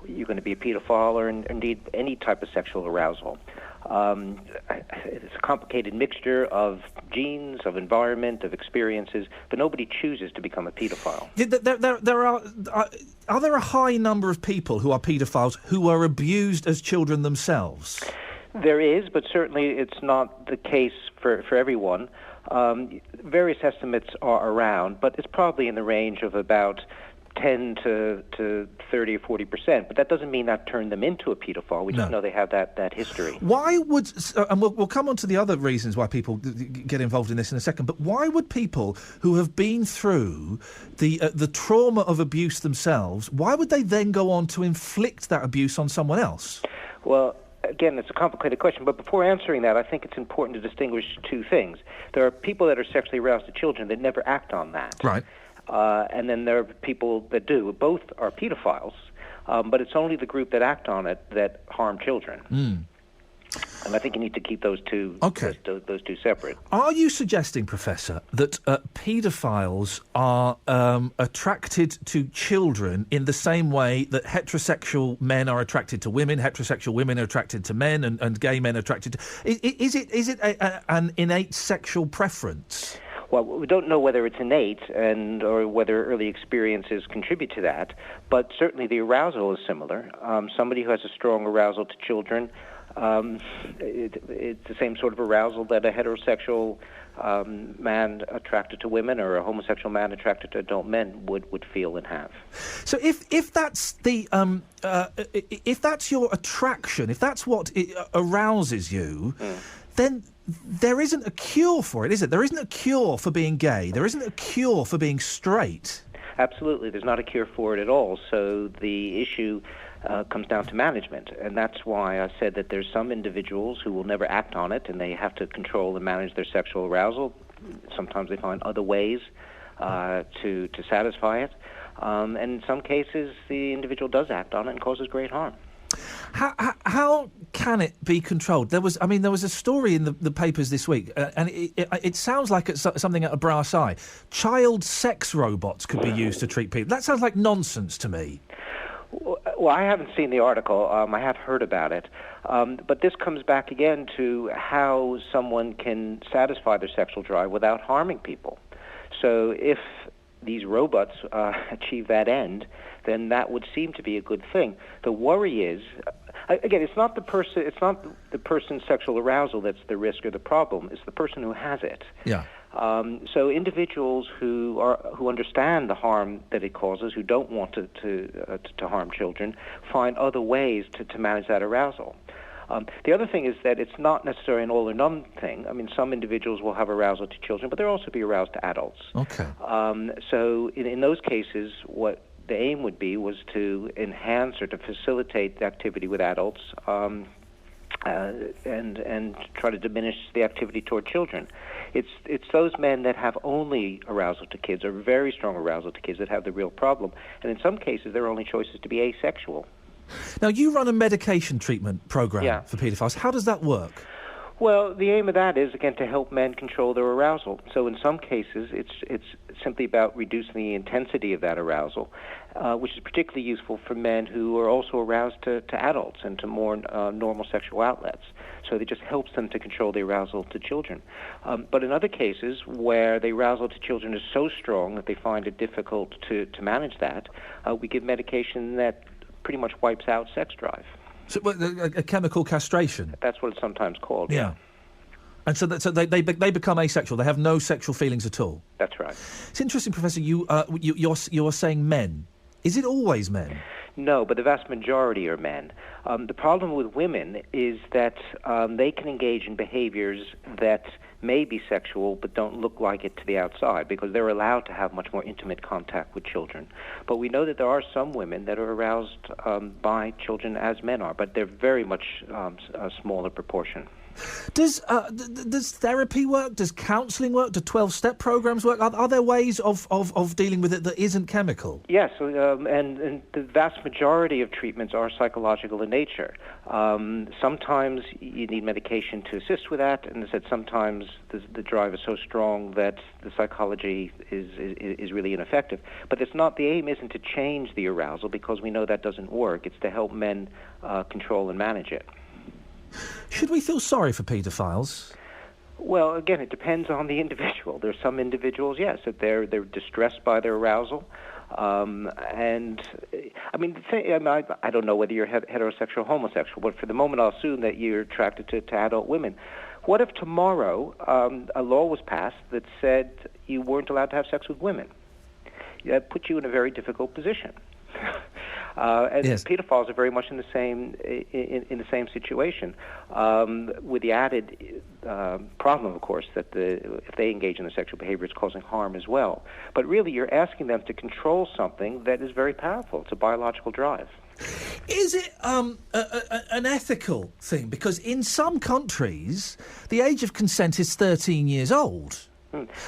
you're going to be a paedophile or indeed any type of sexual arousal. It's a complicated mixture of genes, of environment, of experiences, but nobody chooses to become a paedophile. Are there a high number of people who are paedophiles who are abused as children themselves? There is, but certainly it's not the case for everyone. Various estimates are around, but it's probably in the range of about 10 to 30 or 40%, but that doesn't mean that turned them into a paedophile. We just know they have that history. Why would, and we'll come on to the other reasons why people get involved in this in a second, but why would people who have been through the trauma of abuse themselves, why would they then go on to inflict that abuse on someone else? Well, again, it's a complicated question, but before answering that, I think it's important to distinguish two things. There are people that are sexually aroused to children that never act on that. Right. And then there are people that do. Both are pedophiles, but it's only the group that act on it that harm children. Mm. And I think you need to keep those two those two separate. Are you suggesting, Professor, that paedophiles are attracted to children in the same way that heterosexual men are attracted to women, heterosexual women are attracted to men, and gay men are attracted to... Is it an innate sexual preference? Well, we don't know whether it's innate or whether early experiences contribute to that, but certainly the arousal is similar. Somebody who has a strong arousal to children, it's the same sort of arousal that a heterosexual man attracted to women or a homosexual man attracted to adult men would feel and have. So if that's the if that's your attraction, if that's what arouses you, then there isn't a cure for it, is it? There isn't a cure for being gay. There isn't a cure for being straight. Absolutely. There's not a cure for it at all. So the issue comes down to management. And that's why I said that there's some individuals who will never act on it, and they have to control and manage their sexual arousal. Sometimes they find other ways to satisfy it. And in some cases, the individual does act on it and causes great harm. How can it be controlled? There was a story in the papers this week, and it sounds like it's something at a brass eye. Child sex robots could be used to treat people. That sounds like nonsense to me. Well, I haven't seen the article. I have heard about it. But this comes back again to how someone can satisfy their sexual drive without harming people. So if these robots achieve that end, then that would seem to be a good thing. The worry is, again, it's not the person's sexual arousal that's the risk or the problem. It's the person who has it. Yeah. So individuals who understand the harm that it causes, who don't want to harm children, find other ways to manage that arousal. The other thing is that it's not necessarily an all or none thing. I mean, some individuals will have arousal to children, but they'll also be aroused to adults. Okay. So in those cases, what the aim would be was to enhance or to facilitate the activity with adults and try to diminish the activity toward children. It's those men that have only arousal to kids or very strong arousal to kids that have the real problem. And in some cases, their only choice is to be asexual. Now, you run a medication treatment program for paedophiles. How does that work? Well, the aim of that is, again, to help men control their arousal. So in some cases, it's simply about reducing the intensity of that arousal, which is particularly useful for men who are also aroused to adults and to more normal sexual outlets. So it just helps them to control the arousal to children. But in other cases, where the arousal to children is so strong that they find it difficult to manage that, we give medication that pretty much wipes out sex drive. So, a chemical castration? That's what it's sometimes called, yeah. And so they become asexual. They have no sexual feelings at all? That's right. It's interesting, Professor, you're saying men. Is it always men? No, but the vast majority are men. The problem with women is that they can engage in behaviors that may be sexual but don't look like it to the outside because they're allowed to have much more intimate contact with children. But we know that there are some women that are aroused by children as men are, but they're very much a smaller proportion. Does therapy work? Does counselling work? Do 12-step programs work? Are there ways of dealing with it that isn't chemical? Yes, and the vast majority of treatments are psychological in nature. Sometimes you need medication to assist with that, and I said sometimes the drive is so strong that the psychology is really ineffective. But it's not. The aim isn't to change the arousal because we know that doesn't work. It's to help men control and manage it. Should we feel sorry for paedophiles? Well, again, it depends on the individual. There are some individuals, yes, that they're distressed by their arousal. And, I mean, I don't know whether you're heterosexual or homosexual, but for the moment I'll assume that you're attracted to adult women. What if tomorrow a law was passed that said you weren't allowed to have sex with women? That puts you in a very difficult position. And yes. Pedophiles are very much in the same situation, with the added problem, of course, that if they engage in the sexual behavior, it's causing harm as well. But really, you're asking them to control something that is very powerful. It's a biological drive. Is it an ethical thing? Because in some countries, the age of consent is 13 years old.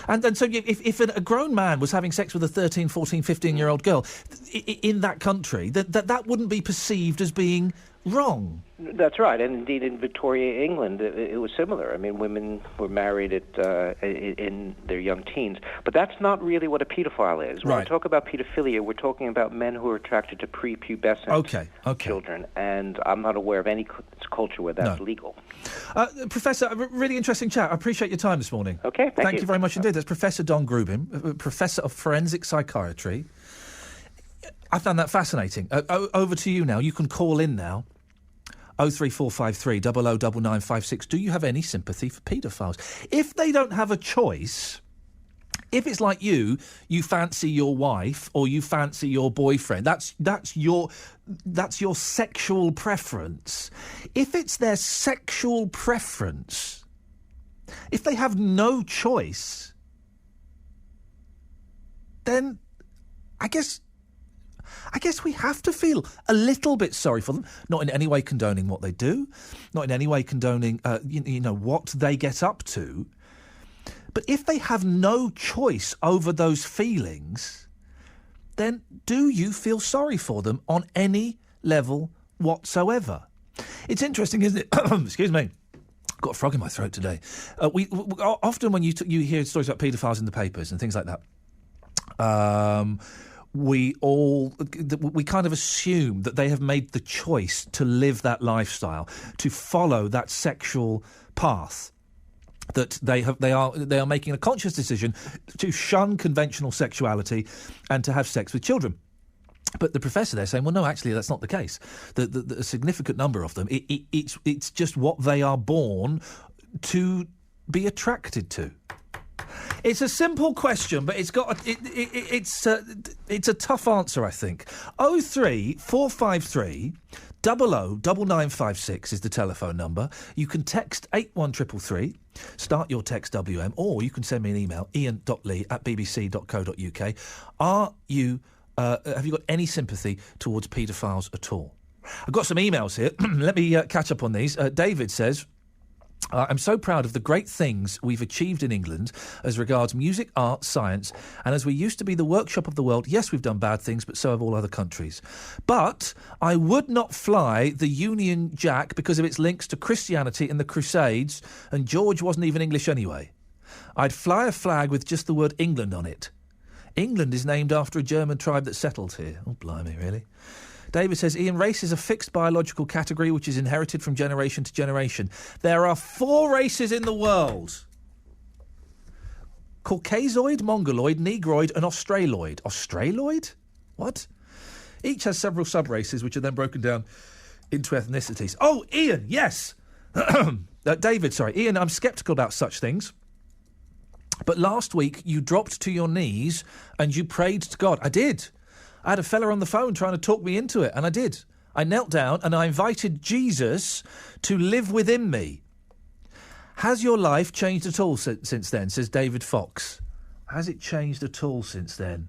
And so if a grown man was having sex with a 13, 14, 15-year-old girl in that country, that wouldn't be perceived as being wrong. That's right, and indeed in Victoria, England, it was similar. I mean, women were married in their young teens. But that's not really what a paedophile is. When we talk about paedophilia, we're talking about men who are attracted to prepubescent children, and I'm not aware of any culture where that's legal. Professor, a really interesting chat. I appreciate your time this morning. Okay, thank you very much indeed. That's Professor Don Grubin, Professor of Forensic Psychiatry. I found that fascinating. Over to you now. You can call in now. 03453 009956. Do you have any sympathy for paedophiles? If they don't have a choice, if it's like you fancy your wife or you fancy your boyfriend, that's your sexual preference. If it's their sexual preference, if they have no choice, then I guess we have to feel a little bit sorry for them. Not in any way condoning what they do, not in any way condoning, what they get up to. But if they have no choice over those feelings, then do you feel sorry for them on any level whatsoever? It's interesting, isn't it? Excuse me. I've got a frog in my throat today. We often when you hear stories about paedophiles in the papers and things like that, we kind of assume that they have made the choice to live that lifestyle, to follow that sexual path, that they are making a conscious decision to shun conventional sexuality and to have sex with children. But the professor there saying, well, no, actually, that's not the case. A significant number of them, it's just what they are born to be attracted to. It's a simple question, but it's a tough answer, I think. 03453 009956 is the telephone number. You can text 81333, start your text WM, or you can send me an email, ian.lee@bbc.co.uk. Have you got any sympathy towards paedophiles at all? I've got some emails here. Let me catch up on these. David says, I'm so proud of the great things we've achieved in England as regards music, art, science, and as we used to be the workshop of the world, yes, we've done bad things, but so have all other countries. But I would not fly the Union Jack because of its links to Christianity and the Crusades, and George wasn't even English anyway. I'd fly a flag with just the word England on it. England is named after a German tribe that settled here. Oh, blimey, really? David says, Iain, race is a fixed biological category which is inherited from generation to generation. There are 4 races in the world. Caucasoid, Mongoloid, Negroid and Australoid. Australoid? What? Each has several sub-races which are then broken down into ethnicities. Oh, Iain, yes! David, sorry. Iain, I'm sceptical about such things. But last week you dropped to your knees and you prayed to God. I did. I had a fella on the phone trying to talk me into it, and I did. I knelt down and I invited Jesus to live within me. Has your life changed at all since then, says David Fox. Has it changed at all since then?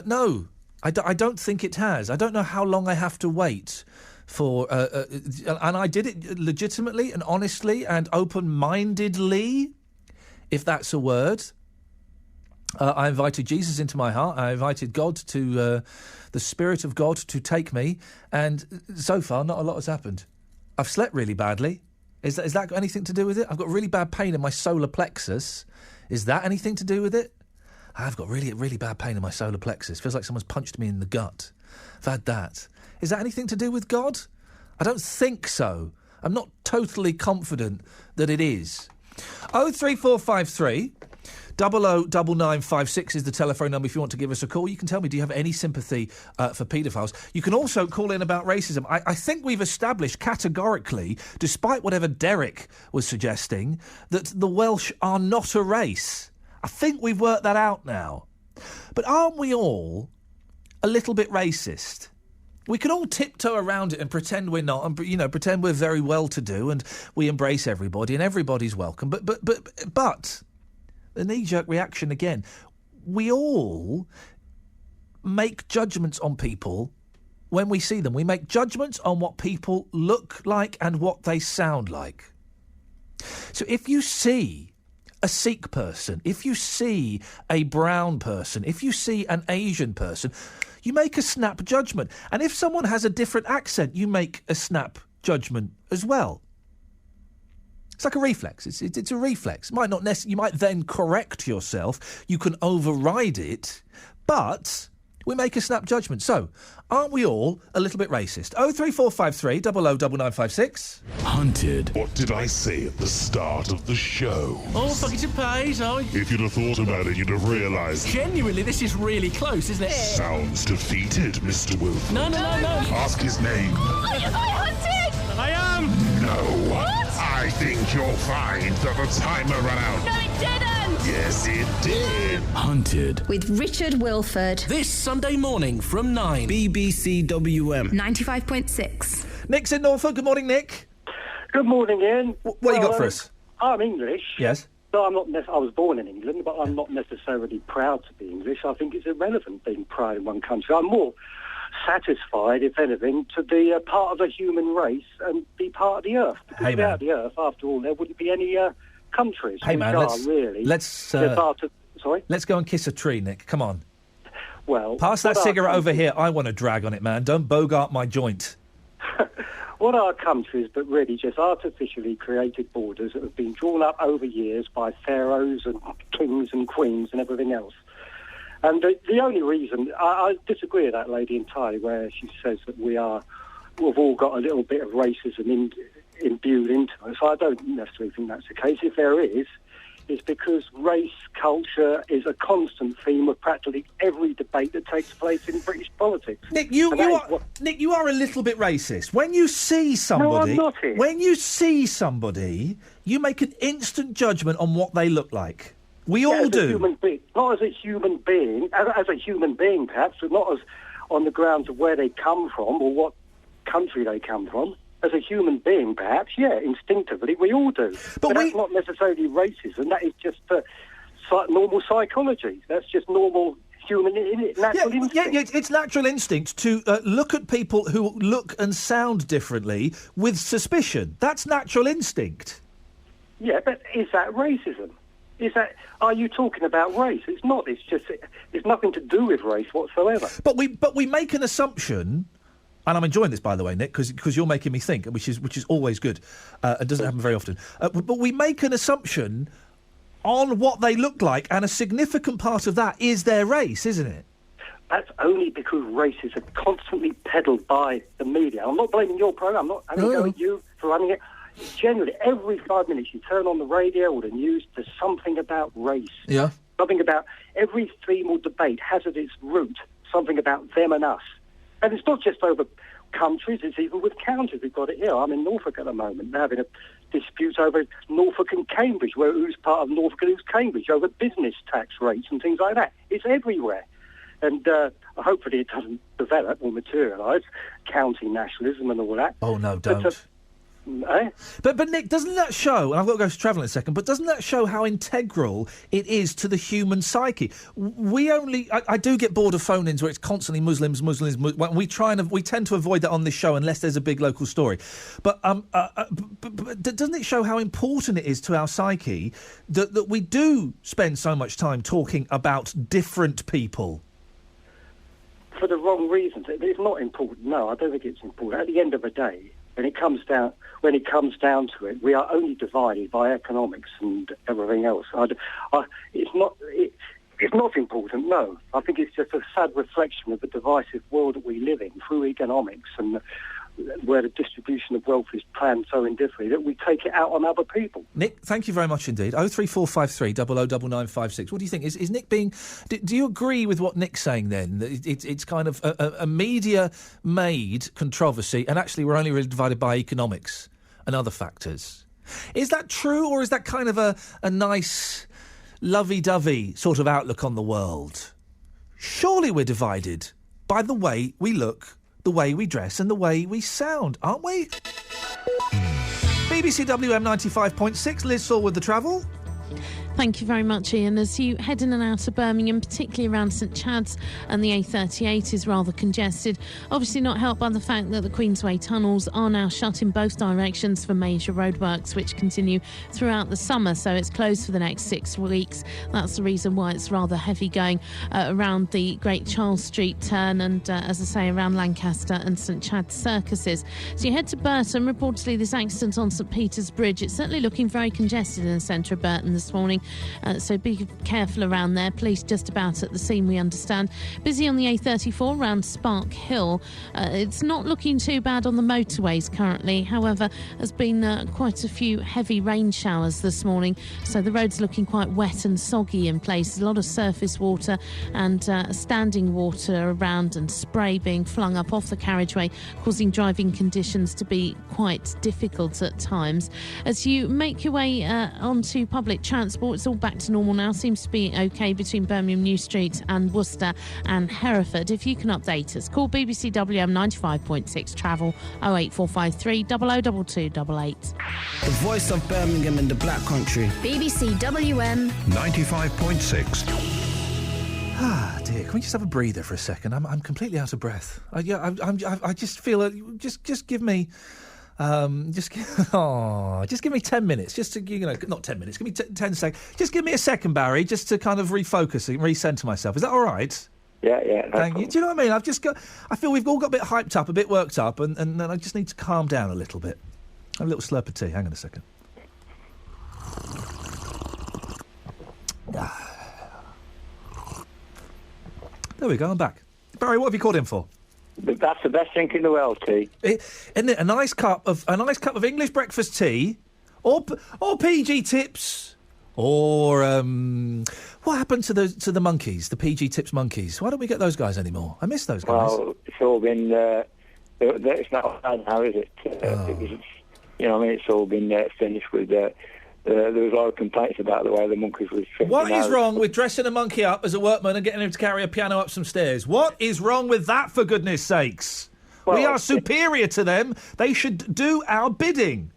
No, I don't think it has. I don't know how long I have to wait for... and I did it legitimately and honestly and open-mindedly, if that's a word. I invited Jesus into my heart. I invited God to, the Spirit of God to take me. And so far, not a lot has happened. I've slept really badly. Is that got anything to do with it? I've got really bad pain in my solar plexus. Is that anything to do with it? I've got really bad pain in my solar plexus. Feels like someone's punched me in the gut. I've had that. Is that anything to do with God? I don't think so. I'm not totally confident that it is. 03453... 009956 is the telephone number if you want to give us a call. You can tell me, do you have any sympathy for paedophiles? You can also call in about racism. I think we've established categorically, despite whatever Derek was suggesting, that the Welsh are not a race. I think we've worked that out now. But aren't we all a little bit racist? We can all tiptoe around it and pretend we're not, and pretend we're very well-to-do and we embrace everybody and everybody's welcome. But the knee-jerk reaction again. We all make judgments on people when we see them. We make judgments on what people look like and what they sound like. So if you see a Sikh person, if you see a brown person, if you see an Asian person, you make a snap judgment. And if someone has a different accent, you make a snap judgment as well. It's like a reflex. It's a reflex. You might then correct yourself. You can override it, but we make a snap judgment. So, aren't we all a little bit racist? 03453 009956. Hunted. What did I say at the start of the show? Oh, fucking surprise, If you'd have thought about it, you'd have realised. Genuinely, this is really close, isn't it? Sounds defeated, Mr. Wilford. No. Ask his name. Are you hunted? I am. No. What? I think you'll find that the timer ran out. No, it didn't. Yes, it did. Hunted. With Richard Wilford. This Sunday morning from 9. BBC WM. 95.6. Nick's in Norfolk. Good morning, Nick. Good morning, Iain. What you got for us? I'm English. Yes. So I'm not. I was born in England, but I'm not necessarily proud to be English. I think it's irrelevant being proud in one country. I'm more satisfied, if anything, to be a part of the human race and be part of the earth. Because without the earth, after all, there wouldn't be any countries. Hey, man, let's go and kiss a tree, Nick. Come on. Well, pass that cigarette over here. I want to drag on it, man. Don't bogart my joint. What are countries but really just artificially created borders that have been drawn up over years by pharaohs and kings and queens and everything else? And the only reason, I disagree with that lady entirely, where she says that we've all got a little bit of racism imbued into us. I don't necessarily think that's the case. If there is, it's because race culture is a constant theme of practically every debate that takes place in British politics. Nick, you are a little bit racist. When you see somebody, no, I'm not here. When you see somebody, you make an instant judgment on what they look like. We all do. Not as a human being, as a human being perhaps, but not as on the grounds of where they come from or what country they come from. As a human being, perhaps, yeah, instinctively, we all do. But that's not necessarily racism. That is just normal psychology. That's just normal human natural instinct. Yeah, it's natural instinct to look at people who look and sound differently with suspicion. That's natural instinct. Yeah, but is that racism? Are you talking about race? It's not. It's nothing to do with race whatsoever. But we make an assumption, and I'm enjoying this, by the way, Nick, because you're making me think, which is always good. It doesn't happen very often. But we make an assumption on what they look like, and a significant part of that is their race, isn't it? That's only because races are constantly peddled by the media. I'm not blaming your programme. I'm not having to go at you for running it. Generally, every 5 minutes you turn on the radio or the news, there's something about race. Yeah. Something about every theme or debate has at its root something about them and us. And it's not just over countries, it's even with counties. We've got it here. I'm in Norfolk at the moment. They're having a dispute over Norfolk and Cambridge, who's part of Norfolk and who's Cambridge, over business tax rates and things like that. It's everywhere. And hopefully it doesn't develop or materialise, county nationalism and all that. Oh, no, don't. But Nick, doesn't that show, and I've got to go to travel in a second, but doesn't that show how integral it is to the human psyche? I do get bored of phone-ins where it's constantly Muslims. We tend to avoid that on this show unless there's a big local story. But doesn't it show how important it is to our psyche that we do spend so much time talking about different people? For the wrong reasons. It's not important. No, I don't think it's important. At the end of the day, when it comes down to it, we are only divided by economics and everything else. It's not important. No, I think it's just a sad reflection of the divisive world that we live in through economics and where the distribution of wealth is planned so indifferently that we take it out on other people. Nick, thank you very much indeed. 03453 009956. What do you think? Is Nick being... Do you agree with what Nick's saying then? That it's kind of a media-made controversy and actually we're only really divided by economics and other factors? Is that true, or is that kind of a nice, lovey-dovey sort of outlook on the world? Surely we're divided by the way we look, the way we dress and the way we sound, aren't we? BBC WM 95.6, Liz Saul with the travel. Thank you very much, Ian. As you head in and out of Birmingham, particularly around St Chad's, and the A38 is rather congested. Obviously not helped by the fact that the Queensway tunnels are now shut in both directions for major roadworks, which continue throughout the summer, so it's closed for the next 6 weeks. That's the reason why it's rather heavy going around the Great Charles Street turn and, as I say, around Lancaster and St Chad's circuses. So you head to Burton. Reportedly, this accident on St Peter's Bridge, it's certainly looking very congested in the centre of Burton this morning. So be careful around there. Police just about at the scene, we understand. Busy on the A34 around Spark Hill. It's not looking too bad on the motorways currently. However, there's been quite a few heavy rain showers this morning, so the road's looking quite wet and soggy in places. A lot of surface water and standing water around and spray being flung up off the carriageway, causing driving conditions to be quite difficult at times. As you make your way onto public transport, it's all back to normal now. Seems to be OK between Birmingham New Street and Worcester and Hereford. If you can update us, call BBC WM 95.6 Travel 08453 002288. The voice of Birmingham in the Black Country. BBC WM 95.6. Ah, dear. Can we just have a breather for a second? I'm completely out of breath. I just feel... Just give me... just give me 10 minutes, just to, not 10 minutes, give me 10 seconds. Just give me a second, Barry, just to kind of refocus and recenter myself. Is that all right? Yeah. Thank you. Do you know what I mean? I feel we've all got a bit hyped up, a bit worked up, and I just need to calm down a little bit. Have a little slurp of tea. Hang on a second. There we go, I'm back. Barry, what have you called in for? That's the best drink in the world, tea. Isn't it? A nice cup of English breakfast tea, or PG Tips, or what happened to the monkeys, the PG Tips monkeys? Why don't we get those guys anymore? I miss those guys. Well, it's all been. It's not bad now, is it? It's all been finished with. There was a lot of complaints about the way the monkeys were treated. What is wrong with dressing a monkey up as a workman and getting him to carry a piano up some stairs? What is wrong with that, for goodness sakes? Well, we are superior to them. They should do our bidding.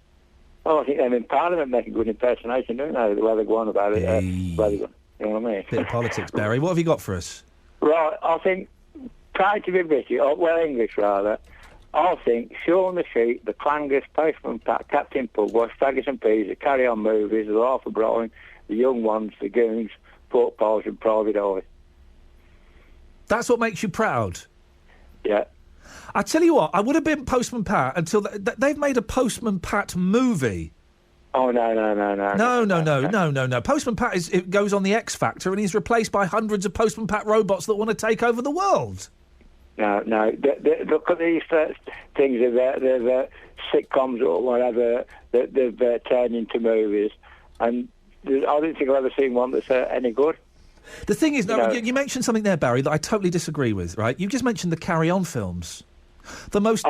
Well, I think them in Parliament make a good impersonation, don't they? The way they go on about it. You know what I mean? Bit of politics, Barry. What have you got for us? Right, I think, proud to be British, or, well, English rather, I think Shaun the Sheep, The Clangers, Postman Pat, Captain Pugwash, Faggots and Peas, The Carry On Movies, The Life of Brian, The Young Ones, The Goons, Pork Pies and Private Eye. That's what makes you proud? Yeah. I tell you what, I would have been Postman Pat until they've made a Postman Pat movie. Oh, no. No. Postman Pat it goes on the X Factor and he's replaced by hundreds of Postman Pat robots that want to take over the world. No. Look at these things, they've sitcoms or whatever that they've turned into movies, and I don't think I've ever seen one that's any good. The thing is, you mentioned something there, Barry, that I totally disagree with, right? You just mentioned the Carry On films. The most...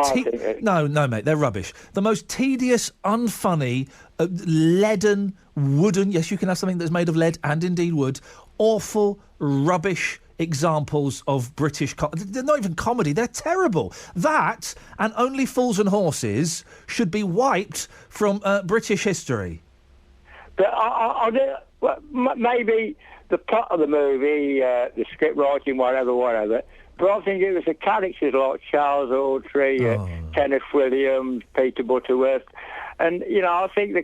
No, mate, they're rubbish. The most tedious, unfunny, leaden, wooden... Yes, you can have something that's made of lead and indeed wood. Awful, rubbish examples of British... They're not even comedy, they're terrible. That, and Only Fools and Horses, should be wiped from British history. But maybe the plot of the movie, the script writing, whatever... But I think it was the characters like Charles Autry, Kenneth Williams, Peter Butterworth, and I think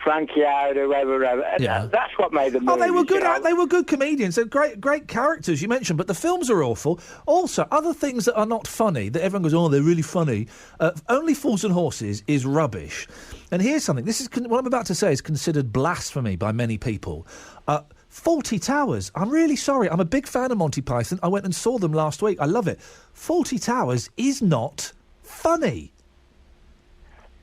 Frankie Howard, whoever. And that's what made the movie. They were good. They were good comedians. They're great characters you mentioned, but the films are awful. Also, other things that are not funny that everyone goes, they're really funny. Only Fools and Horses is rubbish. And here's something. This is what I'm about to say is considered blasphemy by many people. Fawlty Towers. I'm really sorry. I'm a big fan of Monty Python. I went and saw them last week. I love it. Fawlty Towers is not funny.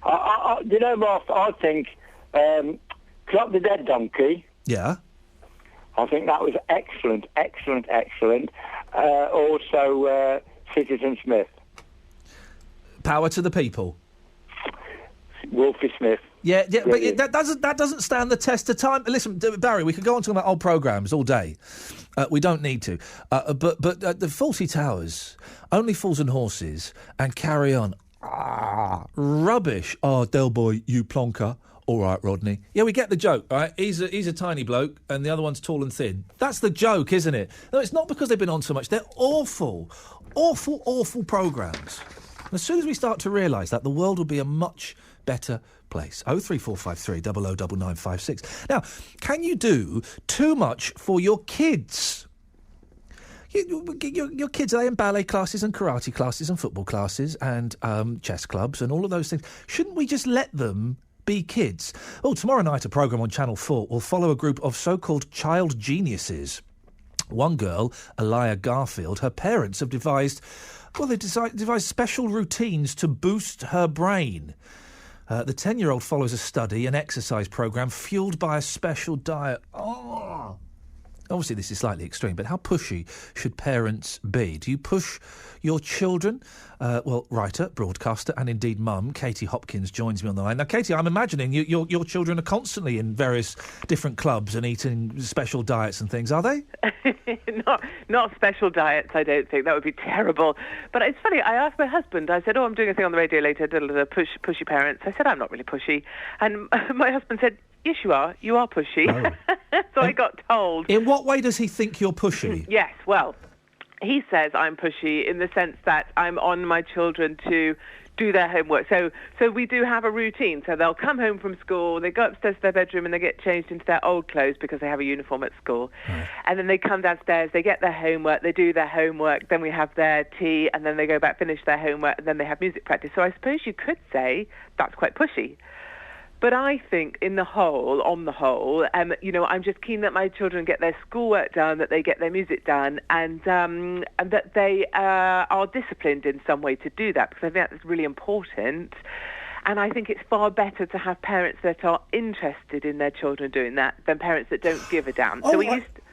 Mark, I think Drop the Dead Donkey. Yeah. I think that was excellent. Also, Citizen Smith. Power to the People. Wolfie Smith. Yeah, but that doesn't stand the test of time. Listen, Barry, we could go on talking about old programmes all day. We don't need to. But the Fawlty Towers, Only Fools and Horses, and Carry On. Rubbish. Oh, Del Boy, you plonker. All right, Rodney. Yeah, we get the joke, all right? He's a tiny bloke, and the other one's tall and thin. That's the joke, isn't it? No, it's not because they've been on so much. They're awful programmes. And as soon as we start to realise that, the world will be a much better place. 03453 009956. Now, can you do too much for your kids? Your kids, are they in ballet classes and karate classes and football classes and chess clubs and all of those things? Shouldn't we just let them be kids? Oh, tomorrow night a programme on Channel 4 will follow a group of so-called child geniuses. One girl, Elia Garfield, her parents have devised special routines to boost her brain. The 10-year-old follows a study and exercise programme fuelled by a special diet. Oh! Obviously, this is slightly extreme, but how pushy should parents be? Do you push your children? Writer, broadcaster, and indeed mum, Katie Hopkins, joins me on the line. Now, Katie, I'm imagining your children are constantly in various different clubs and eating special diets and things, are they? Not special diets, I don't think. That would be terrible. But it's funny, I asked my husband, I said, I'm doing a thing on the radio later, pushy parents. I said, I'm not really pushy. And my husband said, yes, you are. You are pushy. Oh. So I got told. In what way does he think you're pushy? Yes, well, he says I'm pushy in the sense that I'm on my children to do their homework. So we do have a routine. So they'll come home from school, they go upstairs to their bedroom and they get changed into their old clothes because they have a uniform at school. Right. And then they come downstairs, they get their homework, they do their homework, then we have their tea, and then they go back, finish their homework, and then they have music practice. So I suppose you could say that's quite pushy. But I think on the whole, I'm just keen that my children get their schoolwork done, that they get their music done, and that they are disciplined in some way to do that, because I think that's really important. And I think it's far better to have parents that are interested in their children doing that than parents that don't give a damn.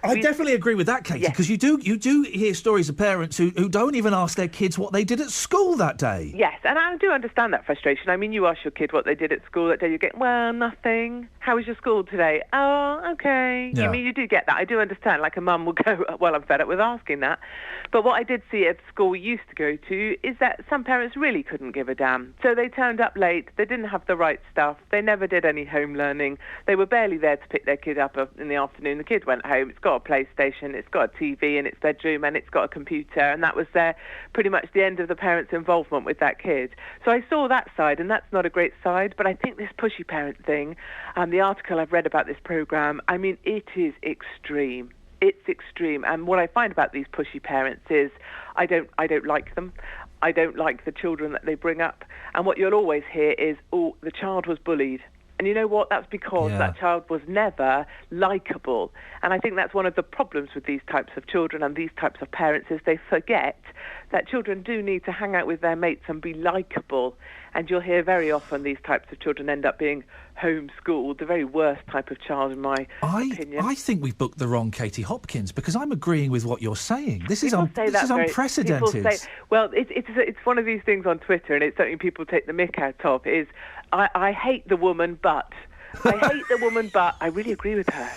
I definitely agree with that, Katie, because you do hear stories of parents who don't even ask their kids what they did at school that day. Yes, and I do understand that frustration. I mean, you ask your kid what they did at school that day, you get, well, nothing. How was your school today? Oh, okay. Yeah. I mean, you do get that. I do understand. Like a mum will go, well, I'm fed up with asking that. But what I did see at school we used to go to is that some parents really couldn't give a damn. So they turned up late, they didn't have the right stuff, they never did any home learning, they were barely there to pick their kid up in the afternoon. The kid went home, it's got got a PlayStation, it's got a TV in its bedroom, and it's got a computer, and that was pretty much the end of the parents' involvement with that kid. So I saw that side, and that's not a great side, but I think this pushy parent thing, the article I've read about this programme, I mean, it is extreme. It's extreme, and what I find about these pushy parents is I don't like them. I don't like the children that they bring up, and what you'll always hear is, oh, the child was bullied. And you know what? That's because that child was never likeable. And I think that's one of the problems with these types of children and these types of parents is they forget that children do need to hang out with their mates and be likeable. And you'll hear very often these types of children end up being homeschooled, the very worst type of child in my opinion. I think we've booked the wrong Katie Hopkins, because I'm agreeing with what you're saying. This is unprecedented. Well, it's one of these things on Twitter, and it's something people take the mick out of, is I hate the woman, but... I hate the woman, but I really agree with her.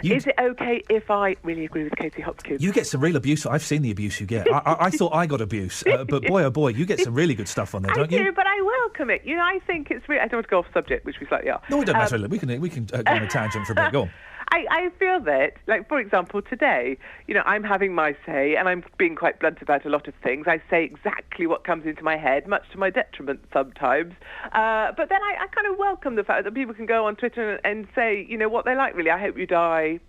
Is it okay if I really agree with Katie Hopkins? You get some real abuse. I've seen the abuse you get. I thought I got abuse, but boy, oh boy, you get some really good stuff on there, don't you? I do, but I welcome it. You know, I think it's really... I don't want to go off subject, which we slightly are. No, we don't matter. We can go on a tangent for a bit. Go on. I feel that, like, for example, today, you know, I'm having my say, and I'm being quite blunt about a lot of things. I say exactly what comes into my head, much to my detriment sometimes. But then I kind of welcome the fact that people can go on Twitter and say, you know, what they like, really. I hope you die.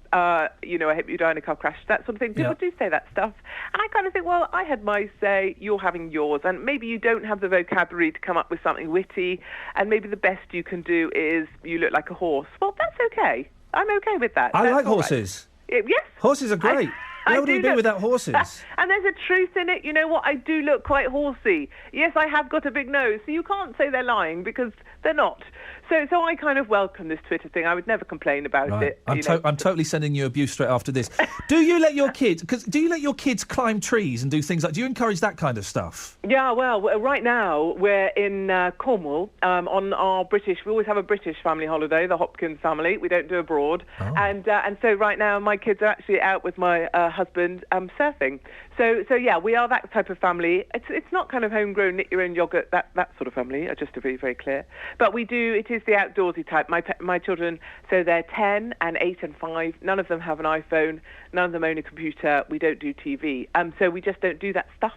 You know, I hope you die in a car crash, that sort of thing. People do say that stuff. And I kind of think, well, I had my say, you're having yours. And maybe you don't have the vocabulary to come up with something witty, and maybe the best you can do is you look like a horse. Well, that's okay. I'm okay with that. I like horses. Right. Yes. Horses are great. Where would we be without horses? And there's a truth in it. You know what? I do look quite horsey. Yes, I have got a big nose, so you can't say they're lying because they're not. So I kind of welcome this Twitter thing. I would never complain about it. I'm totally sending you abuse straight after this. Do you let your kids climb trees and do things like? Do you encourage that kind of stuff? Yeah, well, right now we're in Cornwall on our British. We always have a British family holiday, the Hopkins family. We don't do abroad, and so right now my kids are actually out with my husband surfing. So yeah, we are that type of family. It's not kind of homegrown, knit your own yogurt, that sort of family. Just to be very clear, but we do. It is the outdoorsy type. My children, so they're 10 and 8 and 5. None of them have an iPhone. None of them own a computer. We don't do TV. So we just don't do that stuff.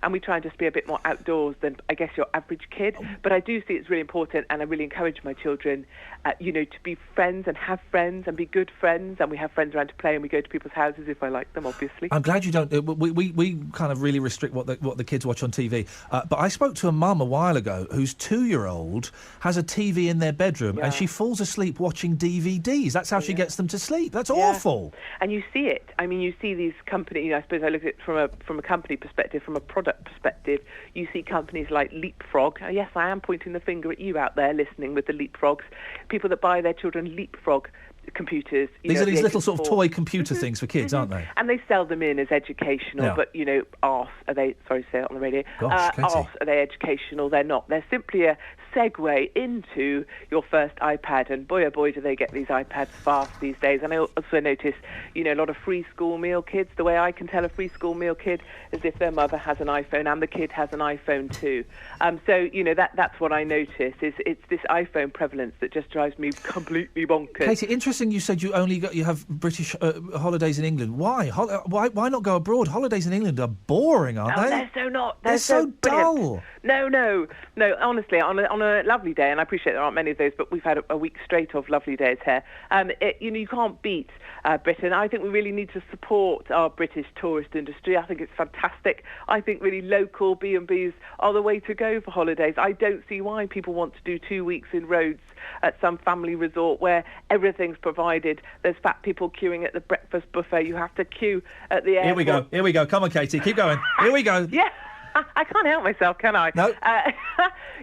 And we try and just be a bit more outdoors than, I guess, your average kid. But I do see it's really important, and I really encourage my children, you know, to be friends and have friends and be good friends. And we have friends around to play, and we go to people's houses if I like them, obviously. I'm glad you don't. We kind of really restrict what the kids watch on TV. But I spoke to a mum a while ago whose 2-year-old has a TV in their bedroom, and she falls asleep watching DVDs. That's how she gets them to sleep. That's awful. And you see it. I mean, you see these companies. You know, I suppose I look at it from a company perspective, from a product perspective. You see companies like Leapfrog. Yes, I am pointing the finger at you out there listening with the Leapfrogs. People that buy their children Leapfrog computers. These are these little sort of toy computer things for kids, aren't they? And they sell them in as educational, but, you know, arse, are they, sorry to say it on the radio, Gosh, arse, are they educational? They're not. They're simply a segue into your first iPad, and boy, oh boy, do they get these iPads fast these days. And I also notice, you know, a lot of free school meal kids. The way I can tell a free school meal kid is if their mother has an iPhone and the kid has an iPhone too. So, you know, that's what I notice, is it's this iPhone prevalence that just drives me completely bonkers. Katie, interesting you said you have British holidays in England. Why? Why not go abroad? Holidays in England are boring, aren't they? They're so not. They're so dull. No. Honestly, on a lovely day, and I appreciate there aren't many of those, but we've had a week straight of lovely days here. You know, you can't beat Britain. I think we really need to support our British tourist industry. I think it's fantastic. I think really local B&Bs are the way to go for holidays. I don't see why people want to do 2 weeks in Rhodes at some family resort where everything's provided. There's fat people queuing at the breakfast buffet. You have to queue at the airport. Here we go. Come on, Katie, keep going. Here we go. Yeah. I can't help myself, can I? No.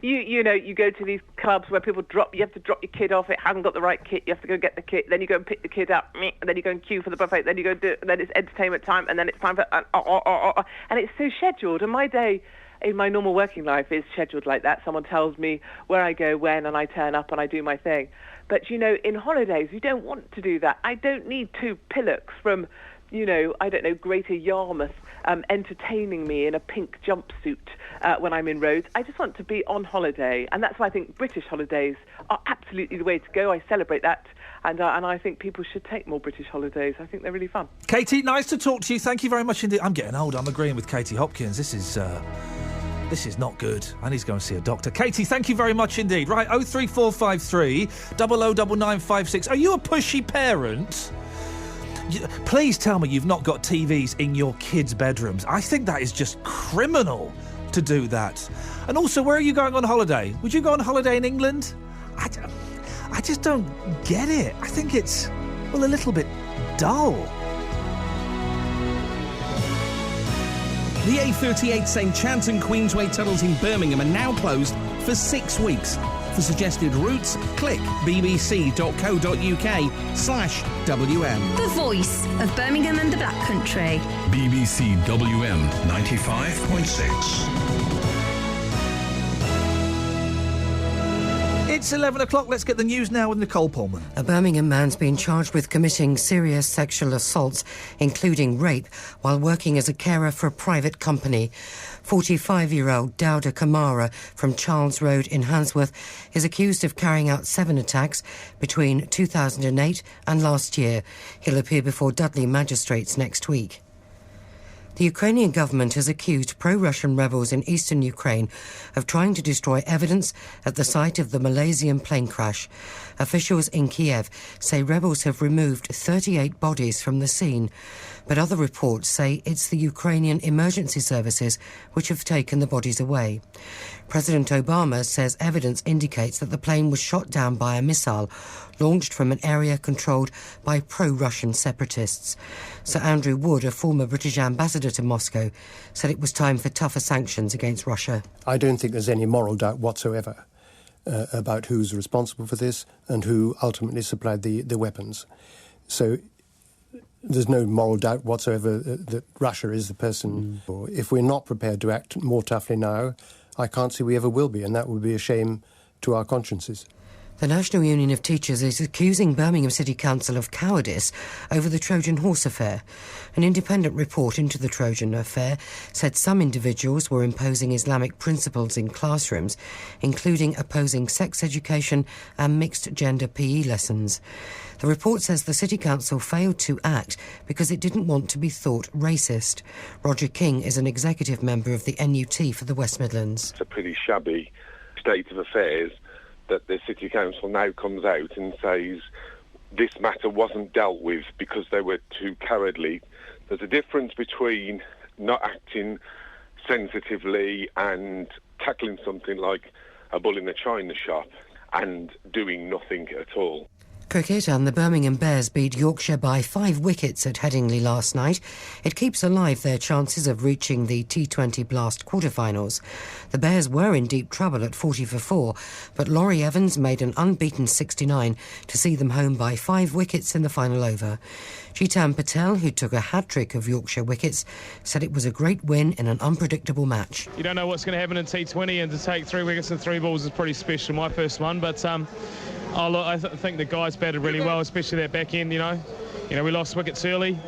You know, you go to these clubs where people you have to drop your kid off. It hasn't got the right kit. You have to go get the kit. Then you go and pick the kid up. And then you go and queue for the buffet. Then you go then it's entertainment time. And then it's time for... And it's so scheduled. And my day in my normal working life is scheduled like that. Someone tells me where I go, when, and I turn up and I do my thing. But, you know, in holidays, you don't want to do that. I don't need 2 pillocks from... I don't know, Greater Yarmouth entertaining me in a pink jumpsuit when I'm in Rhodes. I just want to be on holiday, and that's why I think British holidays are absolutely the way to go. I celebrate that, and I think people should take more British holidays. I think they're really fun. Katie, nice to talk to you. Thank you very much indeed. I'm getting old. I'm agreeing with Katie Hopkins. This is not good. I need to go and see a doctor. Katie, thank you very much indeed. Right, 03453 009956. Are you a pushy parent? Please tell me you've not got TVs in your kids' bedrooms. I think that is just criminal to do that. And also, where are you going on holiday? Would you go on holiday in England? I just don't get it. I think it's, a little bit dull. The A38 St Chad's Queensway tunnels in Birmingham are now closed for 6 weeks. For suggested routes, click bbc.co.uk/WM. The voice of Birmingham and the Black Country. BBC WM 95.6. It's 11 o'clock. Let's get the news now with Nicole Pullman. A Birmingham man's been charged with committing serious sexual assaults, including rape, while working as a carer for a private company. 45-year-old Dawda Kamara from Charles Road in Handsworth is accused of carrying out 7 attacks between 2008 and last year. He'll appear before Dudley magistrates next week. The Ukrainian government has accused pro-Russian rebels in eastern Ukraine of trying to destroy evidence at the site of the Malaysian plane crash. Officials in Kiev say rebels have removed 38 bodies from the scene, but other reports say it's the Ukrainian emergency services which have taken the bodies away. President Obama says evidence indicates that the plane was shot down by a missile launched from an area controlled by pro-Russian separatists. Sir Andrew Wood, a former British ambassador to Moscow, said it was time for tougher sanctions against Russia. I don't think there's any moral doubt whatsoever about who's responsible for this and who ultimately supplied the weapons. So there's no moral doubt whatsoever that Russia is the person. If we're not prepared to act more toughly now, I can't see we ever will be, and that would be a shame to our consciences. The National Union of Teachers is accusing Birmingham City Council of cowardice over the Trojan Horse affair. An independent report into the Trojan affair said some individuals were imposing Islamic principles in classrooms, including opposing sex education and mixed-gender PE lessons. The report says the City Council failed to act because it didn't want to be thought racist. Roger King is an executive member of the NUT for the West Midlands. It's a pretty shabby state of affairs that the City Council now comes out and says this matter wasn't dealt with because they were too cowardly. There's a difference between not acting sensitively and tackling something like a bull in a china shop and doing nothing at all. Cricket, and the Birmingham Bears beat Yorkshire by 5 wickets at Headingley last night. It keeps alive their chances of reaching the T20 Blast quarterfinals. The Bears were in deep trouble at 40 for 4, but Laurie Evans made an unbeaten 69 to see them home by 5 wickets in the final over. Jitan Patel, who took a hat-trick of Yorkshire wickets, said it was a great win in an unpredictable match. You don't know what's going to happen in T20, and to take 3 wickets and 3 balls is pretty special. My first one, but I think the guys batted really well, especially that back end, you know. We lost wickets early,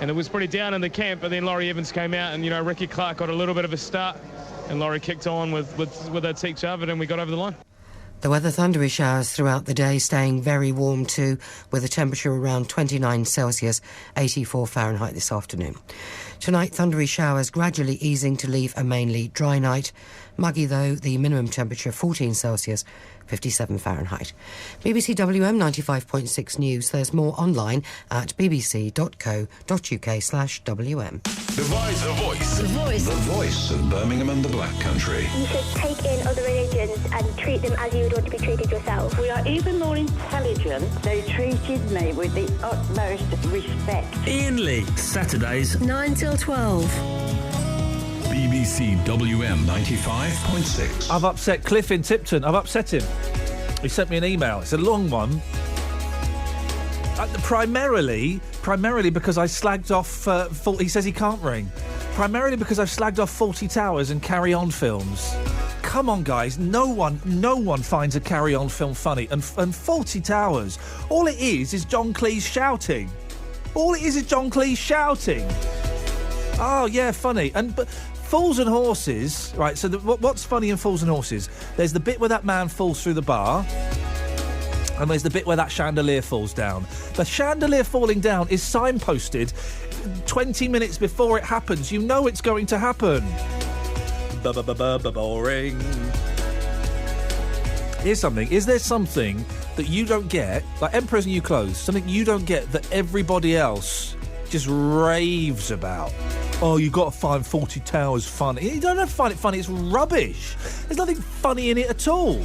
and it was pretty down in the camp, but then Laurie Evans came out, and, Ricky Clark got a little bit of a start, and Laurie kicked on with her teach of it, and we got over the line. The weather, thundery showers throughout the day, staying very warm too, with a temperature around 29 Celsius, 84 Fahrenheit this afternoon. Tonight, thundery showers gradually easing to leave a mainly dry night. Muggy though, the minimum temperature 14 Celsius, 57 Fahrenheit. BBC WM 95.6 News. There's more online at bbc.co.uk/WM. The voice of Birmingham and the Black Country. You should take in other religions and treat them as you would want to be treated yourself. We are even more intelligent. They treated me with the utmost respect. Iain Lee, Saturdays 9 till 12. BBC WM 95.6. I've upset Cliff in Tipton. I've upset him. He sent me an email. It's a long one. Primarily because I slagged off... he says he can't ring. Primarily because I've slagged off 40 Towers and Carry On films. Come on, guys. No one finds a Carry On film funny. And 40 Towers, all it is John Cleese shouting. All it is John Cleese shouting. Oh, yeah, funny. But Fools and Horses, right, so what's funny in Fools and Horses? There's the bit where that man falls through the bar, and there's the bit where that chandelier falls down. The chandelier falling down is signposted 20 minutes before it happens. You know it's going to happen. Boring. Here's something. Is there something that you don't get, like Emperor's New Clothes, something you don't get that everybody else just raves about? Oh, you've got to find 40 Towers funny. You don't have to find it funny. It's rubbish. There's nothing funny in it at all.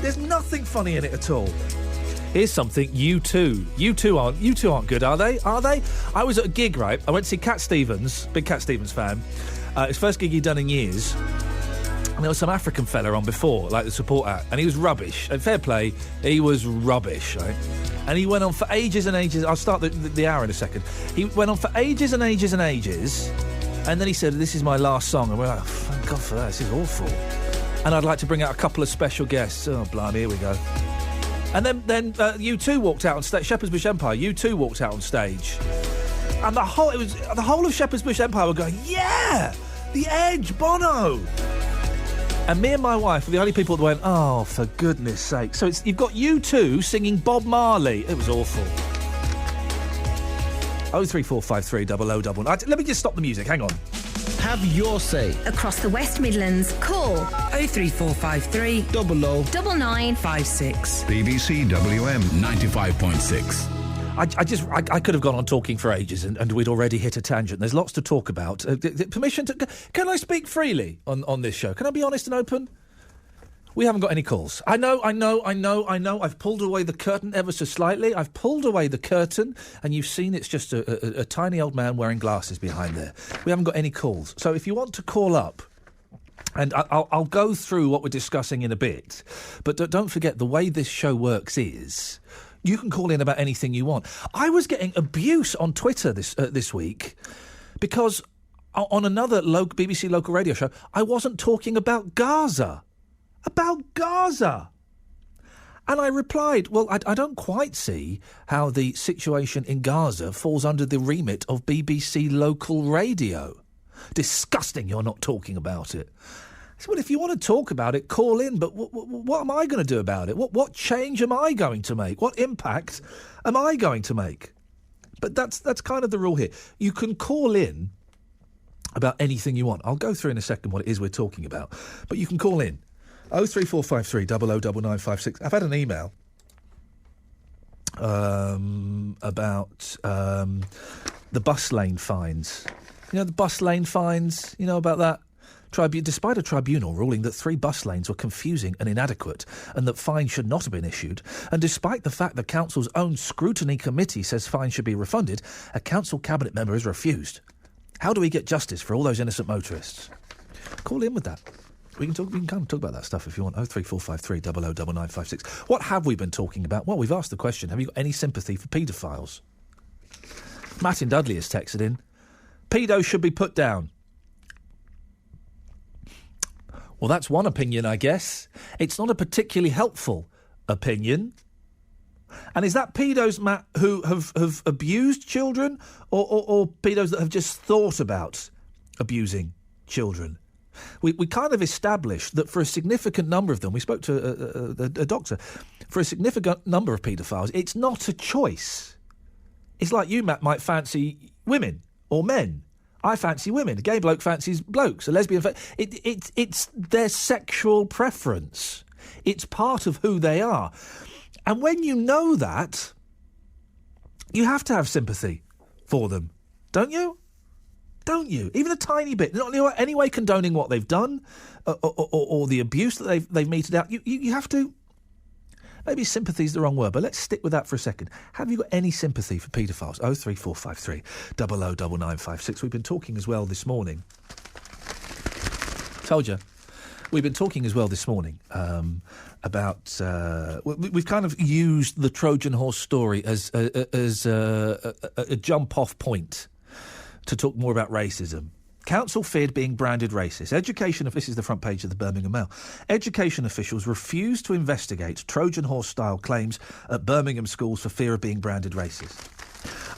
There's nothing funny in it at all. Here's something. U2 aren't good, are they? Are they? I was at a gig, right? I went to see Cat Stevens, big Cat Stevens fan. His first gig he'd done in years. And there was some African fella on before, like the support act, and he was rubbish. And fair play, he was rubbish, right? And he went on for ages and ages. I'll start the hour in a second. He went on for ages and ages and ages, and then he said, "This is my last song." And we're like, oh, thank God for that, this is awful. And I'd like to bring out a couple of special guests. Oh, blimey, here we go. And then U2 walked out on stage, Shepherd's Bush Empire, U2 walked out on stage. And the whole of Shepherd's Bush Empire were going, yeah, The Edge, Bono. And me and my wife were the only people that went, oh, for goodness sake. So you've got U2 singing Bob Marley. It was awful. 03453 0011. Let me just stop the music. Hang on. Have your say. Across the West Midlands, call 03453 9956. BBC WM 95.6. I could have gone on talking for ages and we'd already hit a tangent. There's lots to talk about. Permission to... Can I speak freely on this show? Can I be honest and open? We haven't got any calls. I know. I've pulled away the curtain ever so slightly. I've pulled away the curtain and you've seen it's just a tiny old man wearing glasses behind there. We haven't got any calls. So if you want to call up, and I'll go through what we're discussing in a bit, but don't forget the way this show works is... You can call in about anything you want. I was getting abuse on Twitter this week because on another BBC local radio show, I wasn't talking about Gaza. About Gaza. And I replied, well, I don't quite see how the situation in Gaza falls under the remit of BBC local radio. Disgusting you're not talking about it. I said, well, if you want to talk about it, call in, but what am I going to do about it? What change am I going to make? What impact am I going to make? But that's kind of the rule here. You can call in about anything you want. I'll go through in a second what it is we're talking about. But you can call in. 03453 009956. I've had an email about the bus lane fines. You know, the bus lane fines, you know about that? Despite a tribunal ruling that 3 bus lanes were confusing and inadequate and that fines should not have been issued, and despite the fact the council's own scrutiny committee says fines should be refunded, a council cabinet member has refused. How do we get justice for all those innocent motorists? Call in with that. We can kind of talk about that stuff if you want. 03453 009956. What have we been talking about? Well, we've asked the question, have you got any sympathy for paedophiles? Martin Dudley has texted in, pedos should be put down. Well, that's one opinion, I guess. It's not a particularly helpful opinion. And is that pedos, Matt, who have abused children or pedos that have just thought about abusing children? We kind of established that for a significant number of them, we spoke to a doctor, for a significant number of paedophiles, it's not a choice. It's like you, Matt, might fancy women or men. I fancy women. A gay bloke fancies blokes. A lesbian... It's their sexual preference. It's part of who they are. And when you know that, you have to have sympathy for them. Don't you? Don't you? Even a tiny bit. Not in any way condoning what they've done or the abuse that they've meted out. You have to... Maybe sympathy is the wrong word, but let's stick with that for a second. Have you got any sympathy for paedophiles? 03453 009956. We've been talking as well this morning. Told you. We've been talking as well this morning about... we've kind of used the Trojan horse story as a jump-off point to talk more about racism. Council feared being branded racist. This is the front page of the Birmingham Mail. Education officials refused to investigate Trojan horse-style claims at Birmingham schools for fear of being branded racist.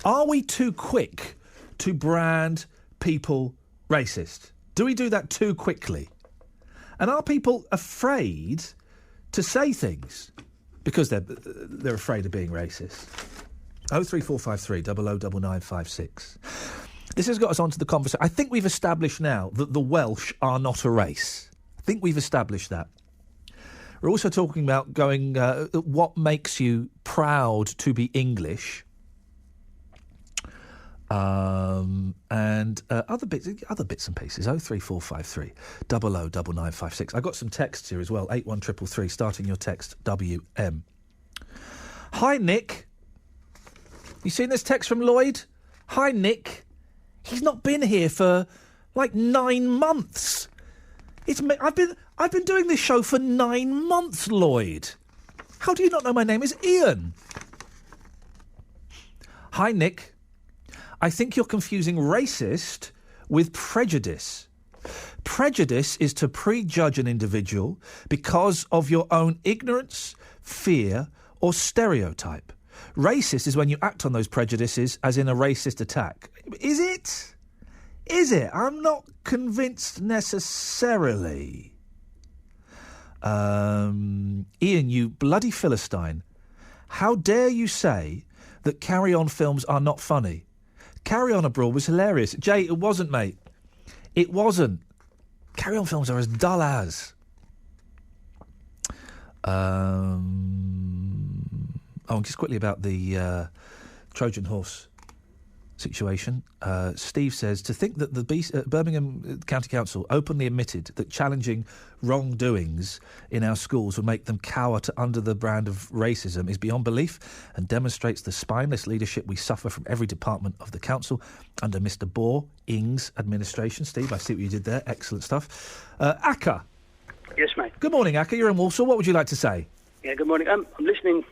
Are we too quick to brand people racist? Do we do that too quickly? And are people afraid to say things because they're afraid of being racist? 03453 009956. This has got us onto the conversation. I think we've established now that the Welsh are not a race. I think we've established that. We're also talking about what makes you proud to be English. And other bits and pieces. 03453 009956. I got some texts here as well. 81333, starting your text WM. Hi Nick. You seen this text from Lloyd? Hi Nick. He's not been here for like 9 months. I've been doing this show for 9 months, Lloyd. How do you not know my name is Iain? Hi Nick. I think you're confusing racist with prejudice. Prejudice is to prejudge an individual because of your own ignorance, fear, or stereotype. Racist is when you act on those prejudices, as in a racist attack. Is it? Is it? I'm not convinced necessarily. Iain, you bloody Philistine. How dare you say that Carry On films are not funny? Carry On Abroad was hilarious. Jay, it wasn't, mate. It wasn't. Carry On films are as dull as. Just quickly about the Trojan horse situation. Steve says, to think that the Birmingham County Council openly admitted that challenging wrongdoings in our schools would make them cower under the brand of racism is beyond belief and demonstrates the spineless leadership we suffer from every department of the council under Mr. Ings administration. Steve, I see what you did there. Excellent stuff. Akka. Yes, mate. Good morning, Akka. You're in Walsall. What would you like to say? Yeah, good morning. I'm listening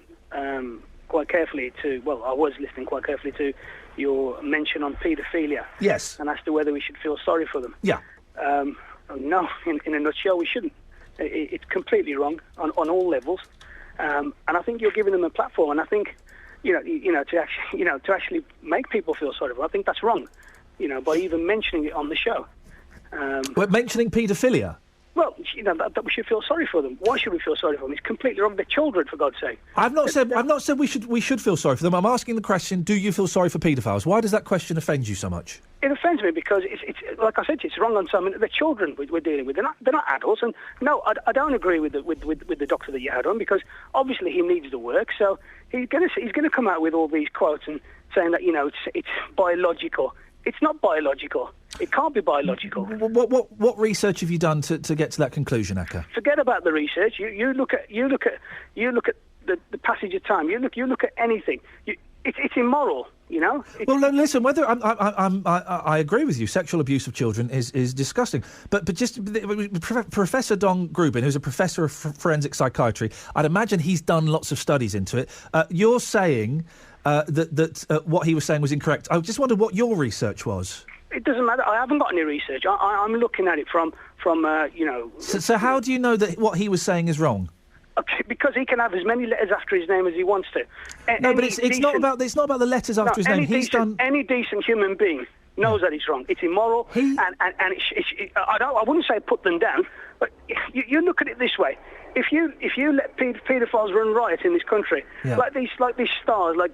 quite carefully to... Well, I was listening quite carefully to your mention on paedophilia. Yes. And as to whether we should feel sorry for them. Yeah. No, in a nutshell, we shouldn't. It's completely wrong on all levels. And I think you're giving them a platform. And I think, to actually make people feel sorry for them, I think that's wrong. By even mentioning it on the show. We're mentioning paedophilia? Well, that we should feel sorry for them. Why should we feel sorry for them? It's completely wrong. They're children, for God's sake. I've not said we should feel sorry for them. I'm asking the question: do you feel sorry for paedophiles? Why does that question offend you so much? It offends me because it's like I said, it's wrong on some. They're children we're dealing with. They're not adults. And no, I don't agree with the doctor that you had on, because obviously he needs the work. So he's gonna come out with all these quotes and saying that it's biological. It's not biological. It can't be biological. What research have you done to get to that conclusion, Akka? Forget about the research. You look at the passage of time. You look at anything. It's immoral. Well, listen. Whether I agree with you, sexual abuse of children is disgusting. But just Professor Don Grubin, who's a professor of forensic psychiatry, I'd imagine he's done lots of studies into it. You're saying that what he was saying was incorrect. I just wondered what your research was. It doesn't matter. I haven't got any research. I'm looking at it from. So how do you know that what he was saying is wrong? Okay, because he can have as many letters after his name as he wants to. But it's not about the letters after his name. Any decent human being knows that it's wrong. It's immoral, and I wouldn't say put them down, but you look at it this way: if you let paedophiles run riot in this country, like these stars, like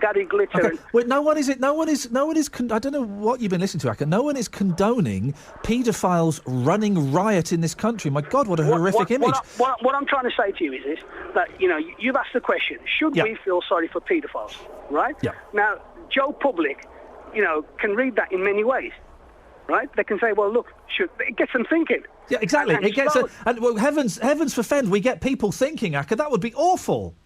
Gary Glitter. Okay. Well, no one is. I don't know what you've been listening to, Akka. No one is condoning paedophiles running riot in this country. My God, what a horrific image. What I'm trying to say to you is this: that you've asked the question: should we feel sorry for paedophiles? Right? Yeah. Now, Joe Public, can read that in many ways. Right? They can say, well, look, it gets them thinking. Yeah, exactly. Heavens forfend, we get people thinking, Akka. That would be awful.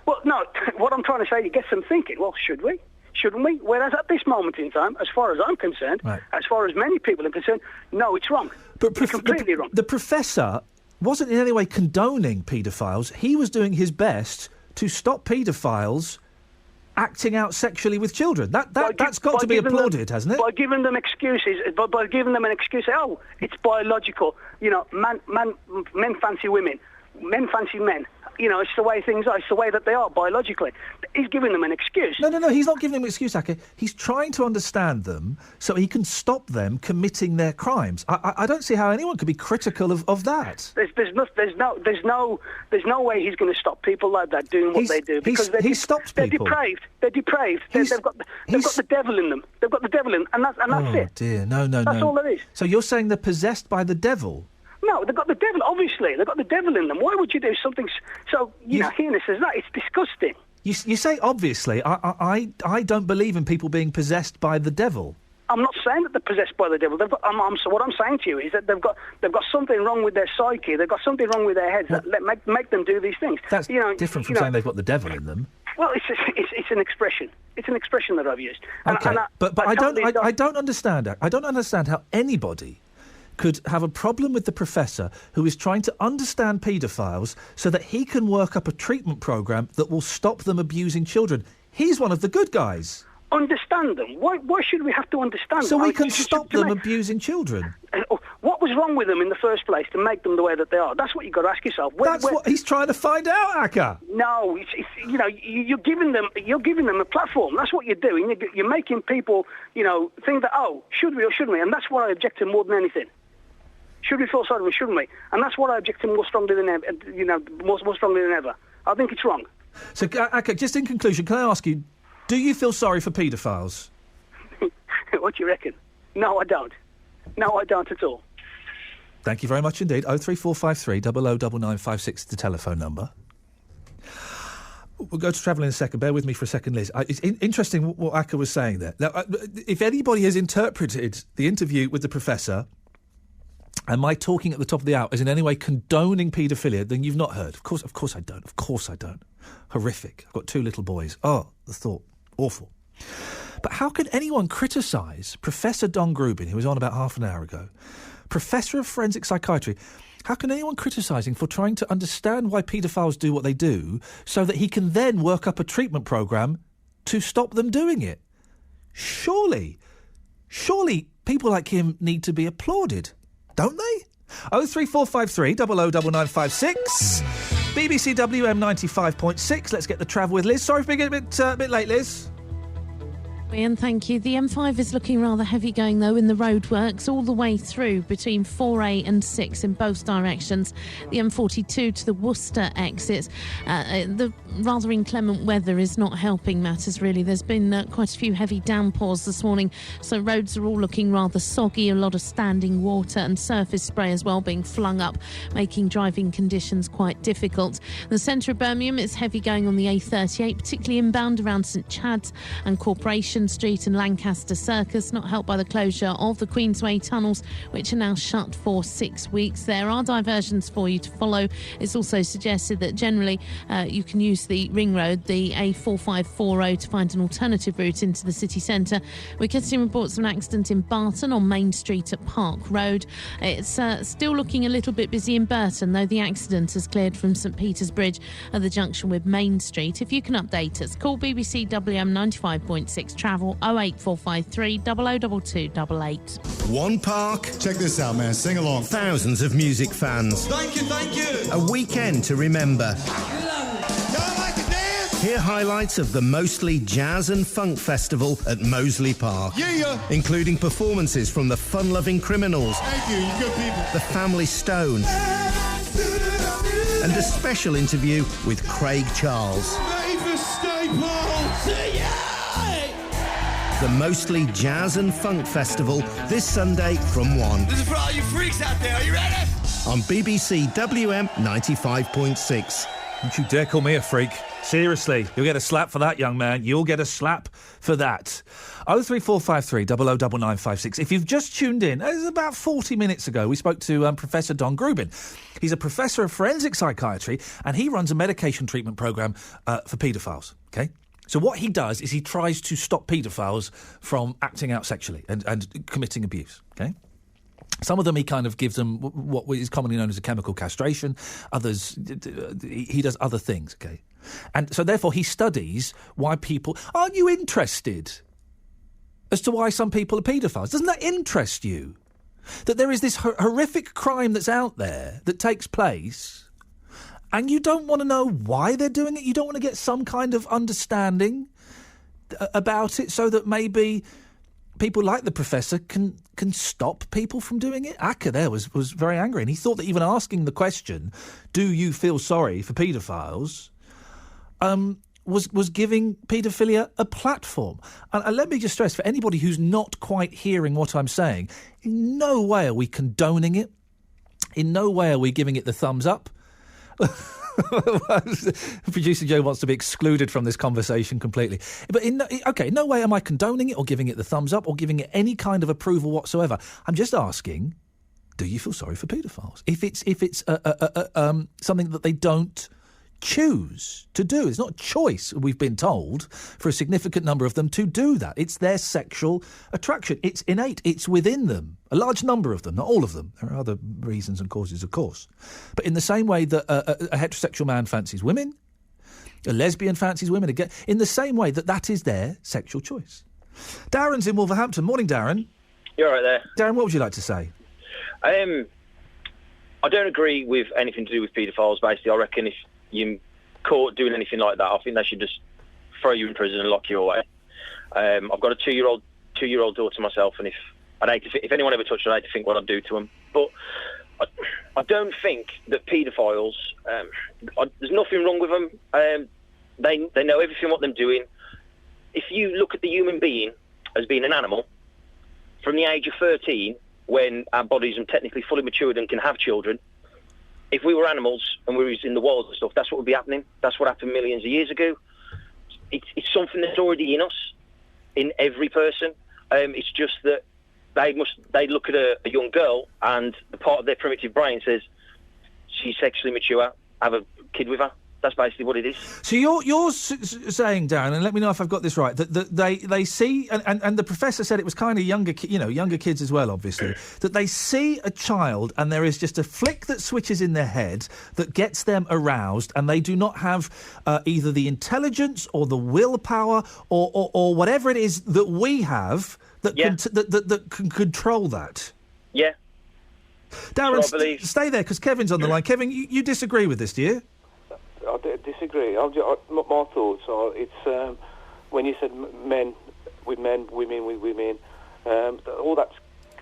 Well, no, what I'm trying to say, it gets them thinking, well, should we? Shouldn't we? Whereas at this moment in time, as far as I'm concerned, as far as many people are concerned, no, it's wrong. It's completely wrong. The professor wasn't in any way condoning paedophiles. He was doing his best to stop paedophiles acting out sexually with children. That's got to be applauded, hasn't it? By giving them excuses, by giving them an excuse, it's biological. Men fancy women. Men fancy men. It's the way things are. It's the way that they are biologically. He's giving them an excuse. No, he's not giving them an excuse, Aka. He's trying to understand them so he can stop them committing their crimes. I don't see how anyone could be critical of that. There's no way he's going to stop people like that doing what they do, because he stops people. They're depraved. They've got the devil in them. They've got the devil in, and that's it. Oh dear, no. That's all there is. So you're saying they're possessed by the devil? No, they've got the devil. Obviously, they've got the devil in them. Why would you do something so heinous as that? It's disgusting. You say obviously. I don't believe in people being possessed by the devil. I'm not saying that they're possessed by the devil. So what I'm saying to you is that they've got something wrong with their psyche. They've got something wrong with their heads that make them do these things. That's different from saying they've got the devil in them. Well, it's an expression. It's an expression that I've used. Okay, but I don't understand. I don't understand how anybody could have a problem with the professor who is trying to understand paedophiles so that he can work up a treatment programme that will stop them abusing children. He's one of the good guys. Understand them? Why should we have to understand them? So we can stop them abusing children. What was wrong with them in the first place to make them the way that they are? That's what you've got to ask yourself. That's what he's trying to find out, Aka. No, you're giving them a platform. That's what you're doing. You're making people, think that, should we or shouldn't we? And that's what I object to more than anything. Should we feel sorry for, shouldn't we? And that's what I object to more strongly than ever. More strongly than ever. I think it's wrong. So, Aka, just in conclusion, can I ask you, do you feel sorry for paedophiles? What do you reckon? No, I don't. No, I don't at all. Thank you very much indeed. 03453 009956 is the telephone number. We'll go to travel in a second. Bear with me for a second, Liz. It's interesting what Aka was saying there. Now, if anybody has interpreted the interview with the professor and my talking at the top of the hour as in any way condoning paedophilia, then you've not heard. Of course I don't. Of course I don't. Horrific. I've got 2 little boys. Oh, the thought. Awful. But how can anyone criticise Professor Don Grubin, who was on about half an hour ago, Professor of Forensic Psychiatry, how can anyone criticise him for trying to understand why paedophiles do what they do so that he can then work up a treatment programme to stop them doing it? Surely people like him need to be applauded, don't they? 03453 009956. BBC WM 95.6. Let's get the travel with Liz. Sorry for being a bit late, Liz. Iain, thank you. The M5 is looking rather heavy going, though, in the roadworks all the way through between 4A and 6 in both directions. The M42 to the Worcester exits. The rather inclement weather is not helping matters, really. There's been quite a few heavy downpours this morning, so roads are all looking rather soggy, a lot of standing water and surface spray as well being flung up, making driving conditions quite difficult. In the centre of Birmingham, it's heavy going on the A38, particularly inbound around St Chad's and Corporation Street and Lancaster Circus, not helped by the closure of the Queensway tunnels, which are now shut for 6 weeks. There are diversions for you to follow. It's also suggested that generally you can use the ring road, the A4540, to find an alternative route into the city centre. We're getting reports of an accident in Barton on Main Street at Park Road. It's still looking a little bit busy in Burton, though the accident has cleared from St Peter's Bridge at the junction with Main Street. If you can update us, call BBC WM 95.6 Travel 08453 002288. One park. Check this out, man. Sing along. Thousands of music fans. Thank you. A weekend to remember. Y'all like to dance? Hear highlights of the mostly jazz and funk festival at Moseley Park. Yeah. Including performances from the Fun-Loving Criminals. Thank you good people. The Family Stone. And a special interview with Craig Charles. Mavis Staples. The Mostly Jazz and Funk Festival this Sunday from 1. This is for all you freaks out there. Are you ready? On BBC WM 95.6. Don't you dare call me a freak. Seriously, you'll get a slap for that, young man. You'll get a slap for that. 03453 009956. If you've just tuned in, it was about 40 minutes ago, we spoke to Professor Don Grubin. He's a professor of forensic psychiatry, and he runs a medication treatment programme for paedophiles, OK? So what he does is he tries to stop paedophiles from acting out sexually and committing abuse, OK? Some of them he kind of gives them what is commonly known as a chemical castration. Others, he does other things, OK? And so therefore he studies why people... Aren't you interested as to why some people are paedophiles? Doesn't that interest you? That there is this horrific crime that's out there that takes place and you don't want to know why they're doing it. You don't want to get some kind of understanding about it so that maybe people like the professor can stop people from doing it. Acker there was very angry, and he thought that even asking the question, do you feel sorry for paedophiles, was giving paedophilia a platform. And let me just stress, for anybody who's not quite hearing what I'm saying, in no way are we condoning it. In no way are we giving it the thumbs up. Producer Joe wants to be excluded from this conversation completely. But in no way am I condoning it or giving it the thumbs up or giving it any kind of approval whatsoever. I'm just asking, do you feel sorry for paedophiles? If it's something that they don't choose to do. It's not a choice, we've been told, for a significant number of them to do that. It's their sexual attraction. It's innate. It's within them. A large number of them, not all of them. There are other reasons and causes, of course. But in the same way that a heterosexual man fancies women, a lesbian fancies women, again, in the same way that is their sexual choice. Darren's in Wolverhampton. Morning, Darren. You're right there. Darren, what would you like to say? I don't agree with anything to do with paedophiles, basically. I reckon if you're caught doing anything like that, I think they should just throw you in prison and lock you away. I've got a two-year-old daughter myself, and if anyone ever touched her, I'd hate to think what I'd do to them. But I don't think that paedophiles, there's nothing wrong with them. They know everything what they're doing. If you look at the human being as being an animal, from the age of 13, when our bodies are technically fully matured and can have children, if we were animals and we were in the wild and stuff, that's what would be happening. That's what happened millions of years ago. It's something that's already in us, in every person. It's just that they look at a young girl and the part of their primitive brain says, she's sexually mature, have a kid with her. That's basically what it is. So you're saying, Darren, and let me know if I've got this right, that they see, and the professor said it was kind of younger kids as well, obviously, that they see a child and there is just a flick that switches in their head that gets them aroused, and they do not have either the intelligence or the willpower or whatever it is that we have that can control that. Yeah. Darren, stay there because Kevin's on the line. Kevin, you disagree with this, do you? I disagree. My thoughts are it's when you said men with men, women with women, all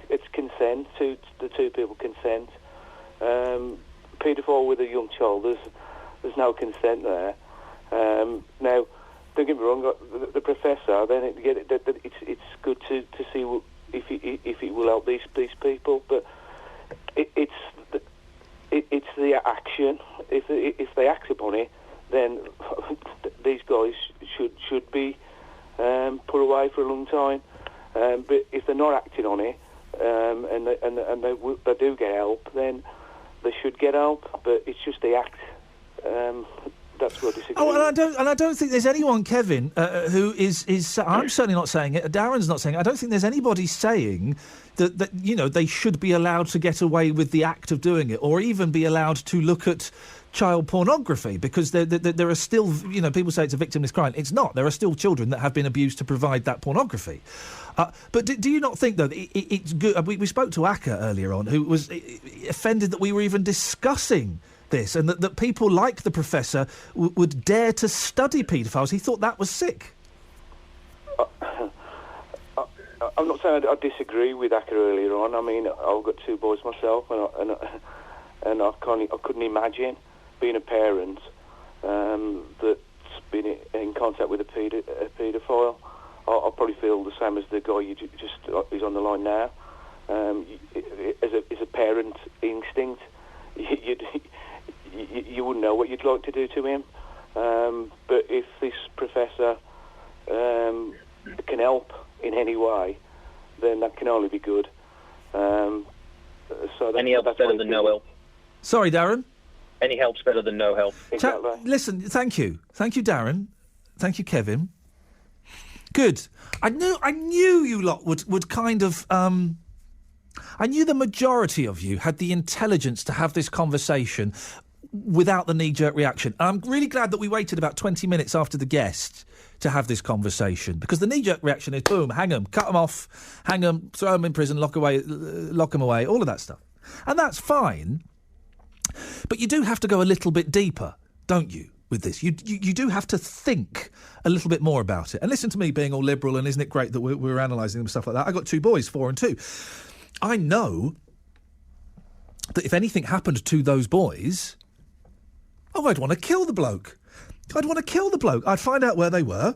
it's consent. The two people consent. Paedophile with a young child, there's no consent there. Now, don't get me wrong. The professor, then it's good to see if it will help these people, but it's the action. If they act upon it, then these guys should be put away for a long time. But if they're not acting on it, and they do get help, then they should get help. But it's just the act. That's what I disagree. Oh, and I don't think there's anyone, Kevin, who is. I'm certainly not saying it. Darren's not saying it. I don't think there's anybody saying that they should be allowed to get away with the act of doing it, or even be allowed to look at child pornography, because there are still, people say it's a victimless crime. It's not. There are still children that have been abused to provide that pornography. But do you not think, though, it's good? We spoke to Acker earlier on, who was offended that we were even discussing this, and that people like the professor would dare to study paedophiles. He thought that was sick. I'm not saying I disagree with Acker earlier on. I mean, I've got two boys myself, and I couldn't imagine being a parent that's been in contact with a paedophile. I'll probably feel the same as the guy you just is on the line now. As a parent instinct, you wouldn't know what you'd like to do to him. But if this professor can help in any way, then that can only be good. So any help's better than no help. Sorry, Darren? Any help's better than no help. Exactly. Listen, thank you. Thank you, Darren. Thank you, Kevin. Good. I knew you lot would kind of... I knew the majority of you had the intelligence to have this conversation without the knee-jerk reaction. I'm really glad that we waited about 20 minutes after the guest to have this conversation, because the knee-jerk reaction is, boom, hang them, cut them off, hang them, throw them in prison, lock them away, all of that stuff. And that's fine. But you do have to go a little bit deeper, don't you, with this? You do have to think a little bit more about it. And listen to me being all liberal, and isn't it great that we're analysing them and stuff like that? I got 2 boys, 4 and 2. I know that if anything happened to those boys, I'd want to kill the bloke. I'd find out where they were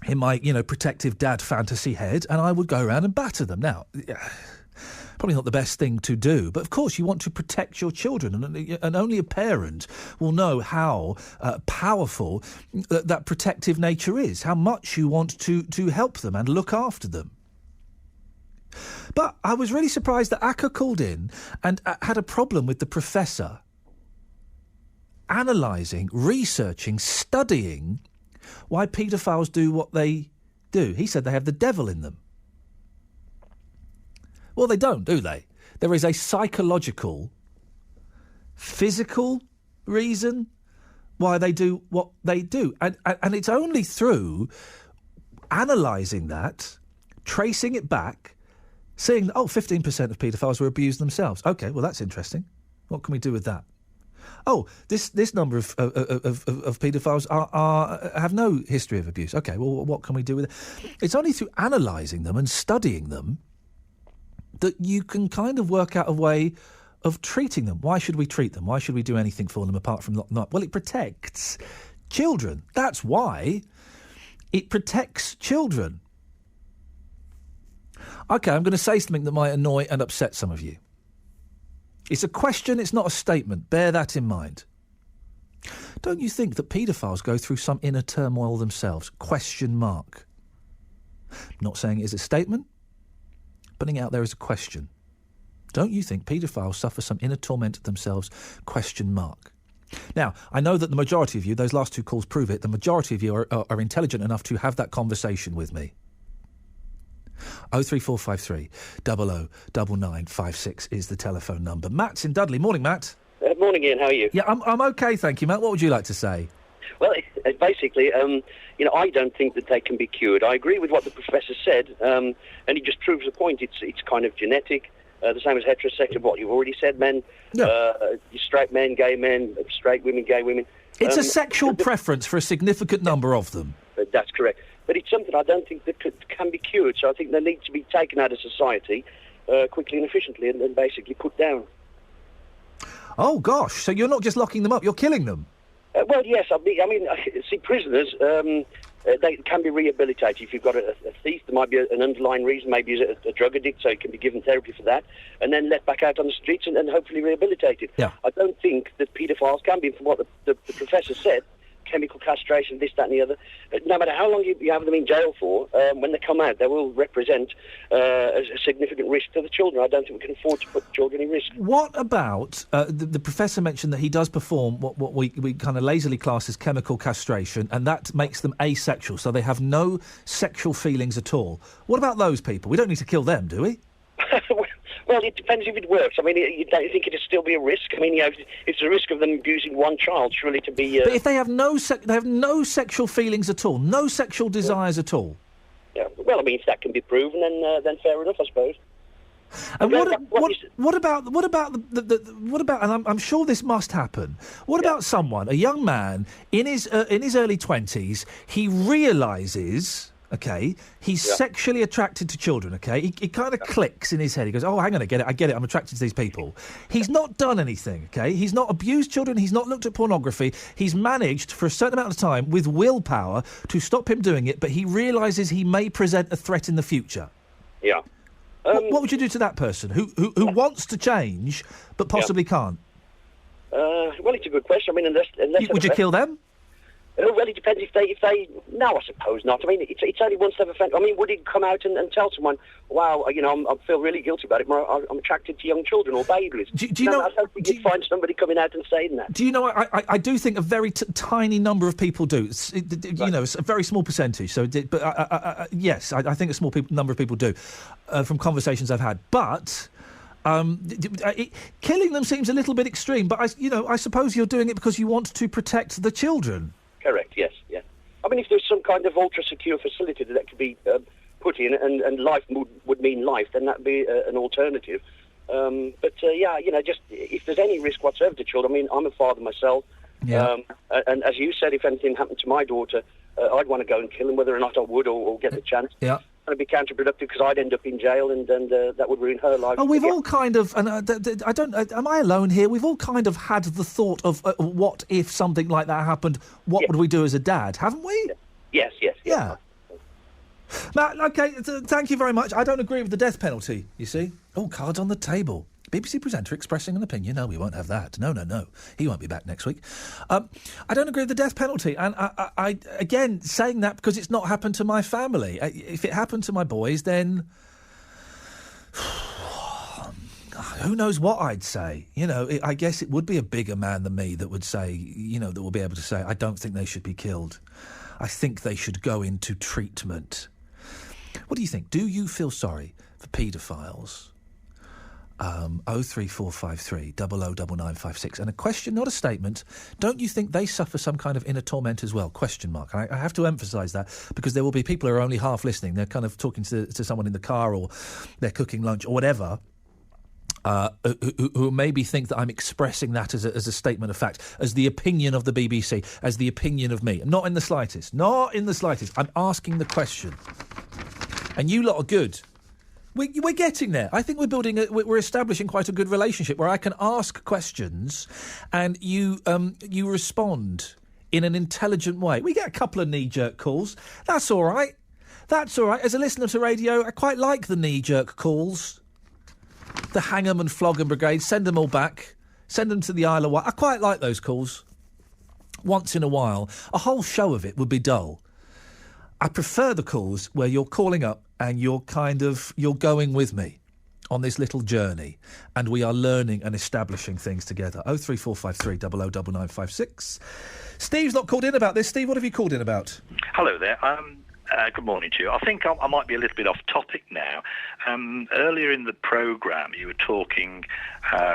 in my, protective dad fantasy head, and I would go around and batter them. Now, probably not the best thing to do, but of course you want to protect your children, and only a parent will know how powerful that protective nature is, how much you want to help them and look after them. But I was really surprised that Akka called in and had a problem with the professor analysing, researching, studying why paedophiles do what they do. He said they have the devil in them. Well, they don't, do they? There is a psychological, physical reason why they do what they do. And it's only through analysing that, tracing it back, seeing, 15% of paedophiles were abused themselves. OK, well, that's interesting. What can we do with that? This number of paedophiles have no history of abuse. OK, well, what can we do with it? It's only through analysing them and studying them that you can kind of work out a way of treating them. Why should we treat them? Why should we do anything for them apart from locking them up? Well, it protects children. That's why it protects children. OK, I'm going to say something that might annoy and upset some of you. It's a question, it's not a statement. Bear that in mind. Don't you think that paedophiles go through some inner turmoil themselves? Question mark. I'm not saying it is a statement. Putting it out there as a question. Don't you think paedophiles suffer some inner torment themselves? Question mark. Now, I know that the majority of you, those last 2 calls prove it, the majority of you are intelligent enough to have that conversation with me. 03453 00 9956 is the telephone number. Matt's in Dudley. Morning, Matt. Morning, Ian. How are you? Yeah, I'm OK, thank you, Matt. What would you like to say? Well, basically, I don't think that they can be cured. I agree with what the professor said, and he just proves the point. It's kind of genetic, the same as heterosexual. What you've already said, men, straight men, gay men, straight women, gay women. It's a sexual preference for a significant number of them. That's correct. But it's something I don't think that can be cured. So I think they need to be taken out of society quickly and efficiently, and basically put down. Oh gosh! So you're not just locking them up; you're killing them. Well, yes. I mean, see, prisoners, they can be rehabilitated. If you've got a thief, there might be an underlying reason, maybe he's a drug addict, so he can be given therapy for that, and then let back out on the streets and hopefully rehabilitated. Yeah. I don't think that paedophiles can be, from what the professor said, chemical castration, this, that and the other. No matter how long you have them in jail for, when they come out, they will represent a significant risk to the children. I don't think we can afford to put children in risk. What about, the professor mentioned that he does perform what we kind of lazily class as chemical castration, and that makes them asexual, so they have no sexual feelings at all. What about those people? We don't need to kill them, do we? Well, it depends if it works. I mean, you don't think it'd still be a risk? I mean, it's a risk of them abusing one child, surely, to be... But if they have no sexual feelings at all, no sexual desires at all. Yeah. Well, I mean, if that can be proven, then fair enough, I suppose. And what about? And I'm sure this must happen. What about someone, a young man in his early 20s? He realises. OK, he's sexually attracted to children, OK? He kind of clicks in his head. He goes, oh, hang on, I get it, I'm attracted to these people. He's not done anything, OK? He's not abused children, he's not looked at pornography. He's managed, for a certain amount of time, with willpower, to stop him doing it, but he realises he may present a threat in the future. Yeah. What would you do to that person who wants to change, but possibly can't? Well, it's a good question. I mean, unless would you kill them? Well, it depends if they... No, I suppose not. I mean, it's only once they've offended. I mean, would he come out and tell someone, wow, I feel really guilty about it, I'm attracted to young children or babies? Do you know... I don't think you'd find somebody coming out and saying that. Do you know, I do think a very tiny number of people do. You know, it's a very small percentage. So, yes, I think a small number of people do, from conversations I've had. But... killing them seems a little bit extreme, but I suppose you're doing it because you want to protect the children. Correct, yes, yeah. I mean, if there's some kind of ultra-secure facility that could be put in and life would mean life, then that would be an alternative. Just if there's any risk whatsoever to children, I mean, I'm a father myself, and as you said, if anything happened to my daughter, I'd want to go and kill him, whether or not I would or get the chance. Yeah. It'd be counterproductive because I'd end up in jail and that would ruin her life. Oh, we've all kind of, and I don't. Am I alone here? We've all kind of had the thought of what if something like that happened? What would we do as a dad? Haven't we? Yes. Yeah. Matt, okay, thank you very much. I don't agree with the death penalty, you see. Oh, cards on the table. BBC presenter expressing an opinion. No, we won't have that. No. He won't be back next week. I don't agree with the death penalty. And I again, saying that because it's not happened to my family. If it happened to my boys, then who knows what I'd say. You know, I guess it would be a bigger man than me that would say, you know, that will be able to say, I don't think they should be killed. I think they should go into treatment. What do you think? Do you feel sorry for paedophiles? 03453 009956. And a question, not a statement. Don't you think they suffer some kind of inner torment as well? Question mark. I have to emphasise that because there will be people who are only half listening. They're kind of talking to someone in the car or they're cooking lunch or whatever. Who maybe think that I'm expressing that as a statement of fact, as the opinion of the BBC, as the opinion of me. Not in the slightest. Not in the slightest. I'm asking the question. And you lot are good. We're getting there. I think we're establishing quite a good relationship where I can ask questions and you respond in an intelligent way. We get a couple of knee-jerk calls. That's all right. That's all right. As a listener to radio, I quite like the knee-jerk calls. The hang 'em and flog 'em brigade, send them all back. Send them to the Isle of Wight. I quite like those calls. Once in a while. A whole show of it would be dull. I prefer the calls where you're calling up and you're going with me on this little journey and we are learning and establishing things together. 03453 009956. Steve's not called in about this. Steve, what have you called in about? Hello there. Good morning to you. I think I might be a little bit off topic now. Earlier in the programme, you were talking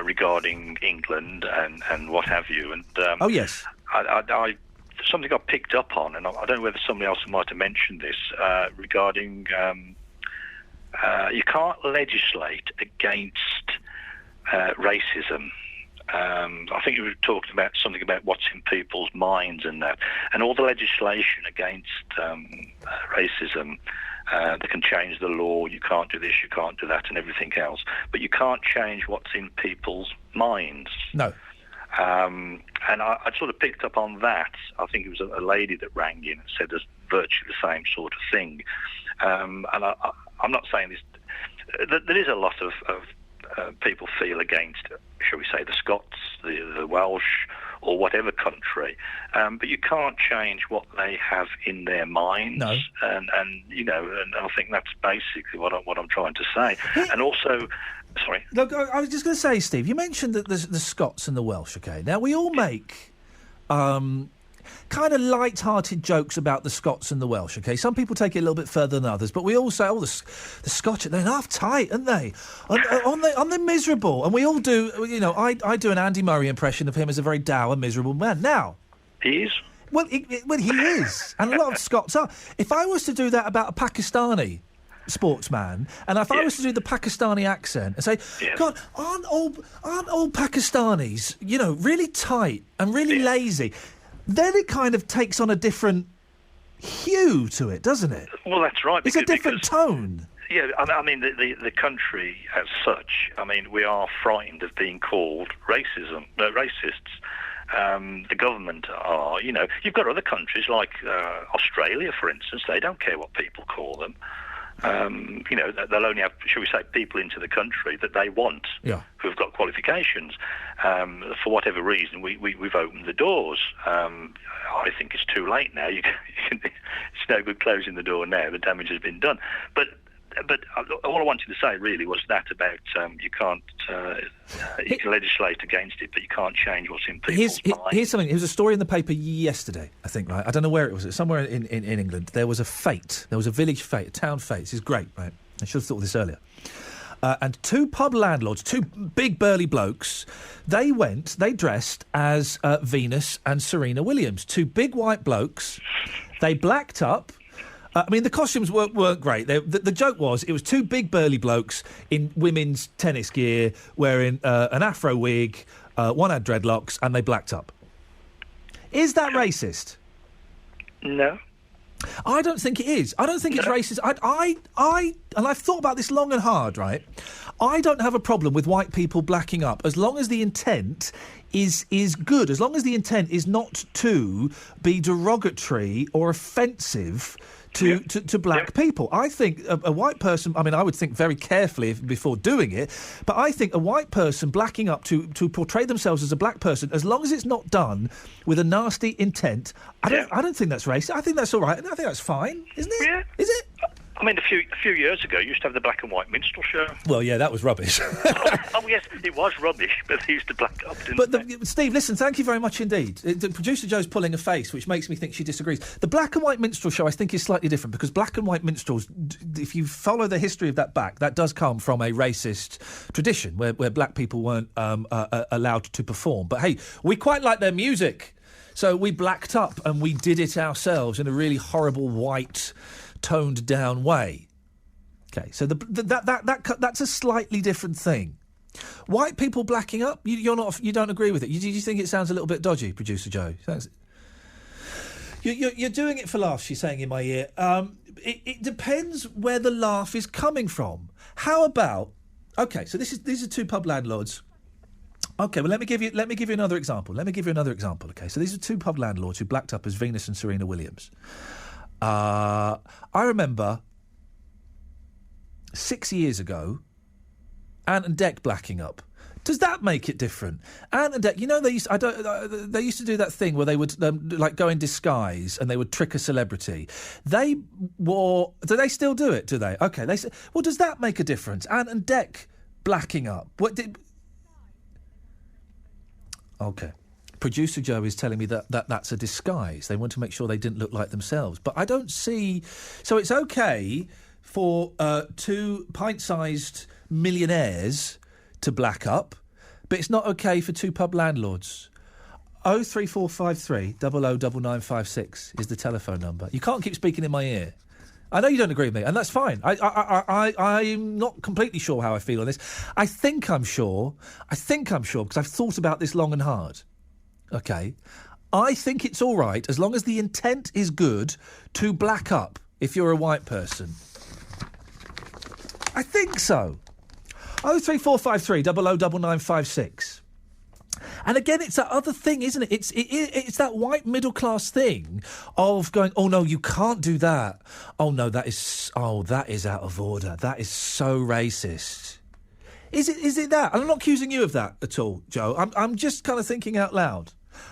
regarding England and what have you. And oh, yes. Something I picked up on, and I don't know whether somebody else might have mentioned this, regarding you can't legislate against racism. I think you were talking about something about what's in people's minds and that. And all the legislation against racism, they can change the law, you can't do this, you can't do that, and everything else. But you can't change what's in people's minds. No. And I sort of picked up on that. I think it was a lady that rang in and said there's virtually the same sort of thing. And I'm not saying this. There is a lot of people feel against, shall we say, the Scots, the Welsh, or whatever country. But you can't change what they have in their minds. No. And I think that's basically what I'm trying to say. And also... Sorry. Look, I was just going to say, Steve, you mentioned that the Scots and the Welsh, OK? Now, we all make kind of light-hearted jokes about the Scots and the Welsh, OK? Some people take it a little bit further than others, but we all say, oh, the Scotch, they're half tight, aren't they? Aren't they miserable? And we all do, you know, I do an Andy Murray impression of him as a very dour and miserable man. Now... He is? Well, he is. And a lot of Scots are. If I was to do that about a Pakistani... sportsman, and if I was to do the Pakistani accent and say, God, aren't all Pakistanis, you know, really tight and really lazy, then it kind of takes on a different hue to it, doesn't it? Well, that's right. It's a different tone. Yeah, I mean, the country as such, I mean, we are frightened of being called racists. The government are, you know, you've got other countries like Australia, for instance, they don't care what people call them. You know, they'll only have, shall we say, people into the country that they want, who've got qualifications. For whatever reason, we've opened the doors. I think it's too late now. It's no good closing the door now. The damage has been done. But all I wanted to say really was that about you can't you can legislate against it, but you can't change what's in people's minds. Here's something. There was a story in the paper yesterday, I think, right? I don't know where it was. Somewhere in England. There was a fete. There was a village fete, a town fete. This is great, right? I should have thought of this earlier. And two pub landlords, two big burly blokes, they dressed as Venus and Serena Williams. Two big white blokes. They blacked up. I mean, the costumes weren't great. The joke was it was two big burly blokes in women's tennis gear wearing an afro wig. One had dreadlocks, and they blacked up. Is that racist? No. I don't think it is. I don't think it's racist. And I've thought about this long and hard, right? I don't have a problem with white people blacking up as long as the intent is good, as long as the intent is not to be derogatory or offensive to black people. I think a white person, I mean, I would think very carefully before doing it, but I think a white person blacking up to portray themselves as a black person, as long as it's not done with a nasty intent, I don't think that's racist. I think that's all right, and I think that's fine, isn't it? Yeah. Is it? I mean, a few years ago, you used to have the black and white minstrel show. Well, yeah, that was rubbish. Oh, yes, it was rubbish, but they used to black up, didn't they? Steve, listen, thank you very much indeed. Producer Joe's pulling a face, which makes me think she disagrees. The black and white minstrel show, I think, is slightly different, because black and white minstrels, if you follow the history of that back, that does come from a racist tradition, where black people weren't allowed to perform. But, hey, we quite like their music. So we blacked up and we did it ourselves in a really horrible, white, toned-down way. Okay, so that's a slightly different thing. White people blacking up, you don't agree with it. You think it sounds a little bit dodgy, Producer Joe? You're doing it for laughs, she's saying in my ear. It depends where the laugh is coming from. How about... OK, so these are two pub landlords. OK, well, let me give you another example. OK, so these are two pub landlords who blacked up as Venus and Serena Williams. I remember 6 years ago, Ant and Dec blacking up. Does that make it different? Ant and Dec, you know, they used to do that thing where they would go in disguise and they would trick a celebrity. Do they still do it? Do they? Okay, well, does that make a difference? Ant and Dec blacking up. Okay. Producer Joe is telling me that's a disguise. They want to make sure they didn't look like themselves. But I don't see... So it's OK for two pint-sized millionaires to black up, but it's not OK for two pub landlords. 03453 009956 is the telephone number. You can't keep speaking in my ear. I know you don't agree with me, and that's fine. I'm not completely sure how I feel on this. I think I'm sure, because I've thought about this long and hard. OK? I think it's all right, as long as the intent is good, to black up if you're a white person. I think so. 03453 009956. And again, it's that other thing, isn't it? It's that white middle class thing of going, oh no, you can't do that. Oh no, that is out of order. That is so racist. Is it that? And I'm not accusing you of that at all, Joe. I'm just kind of thinking out loud.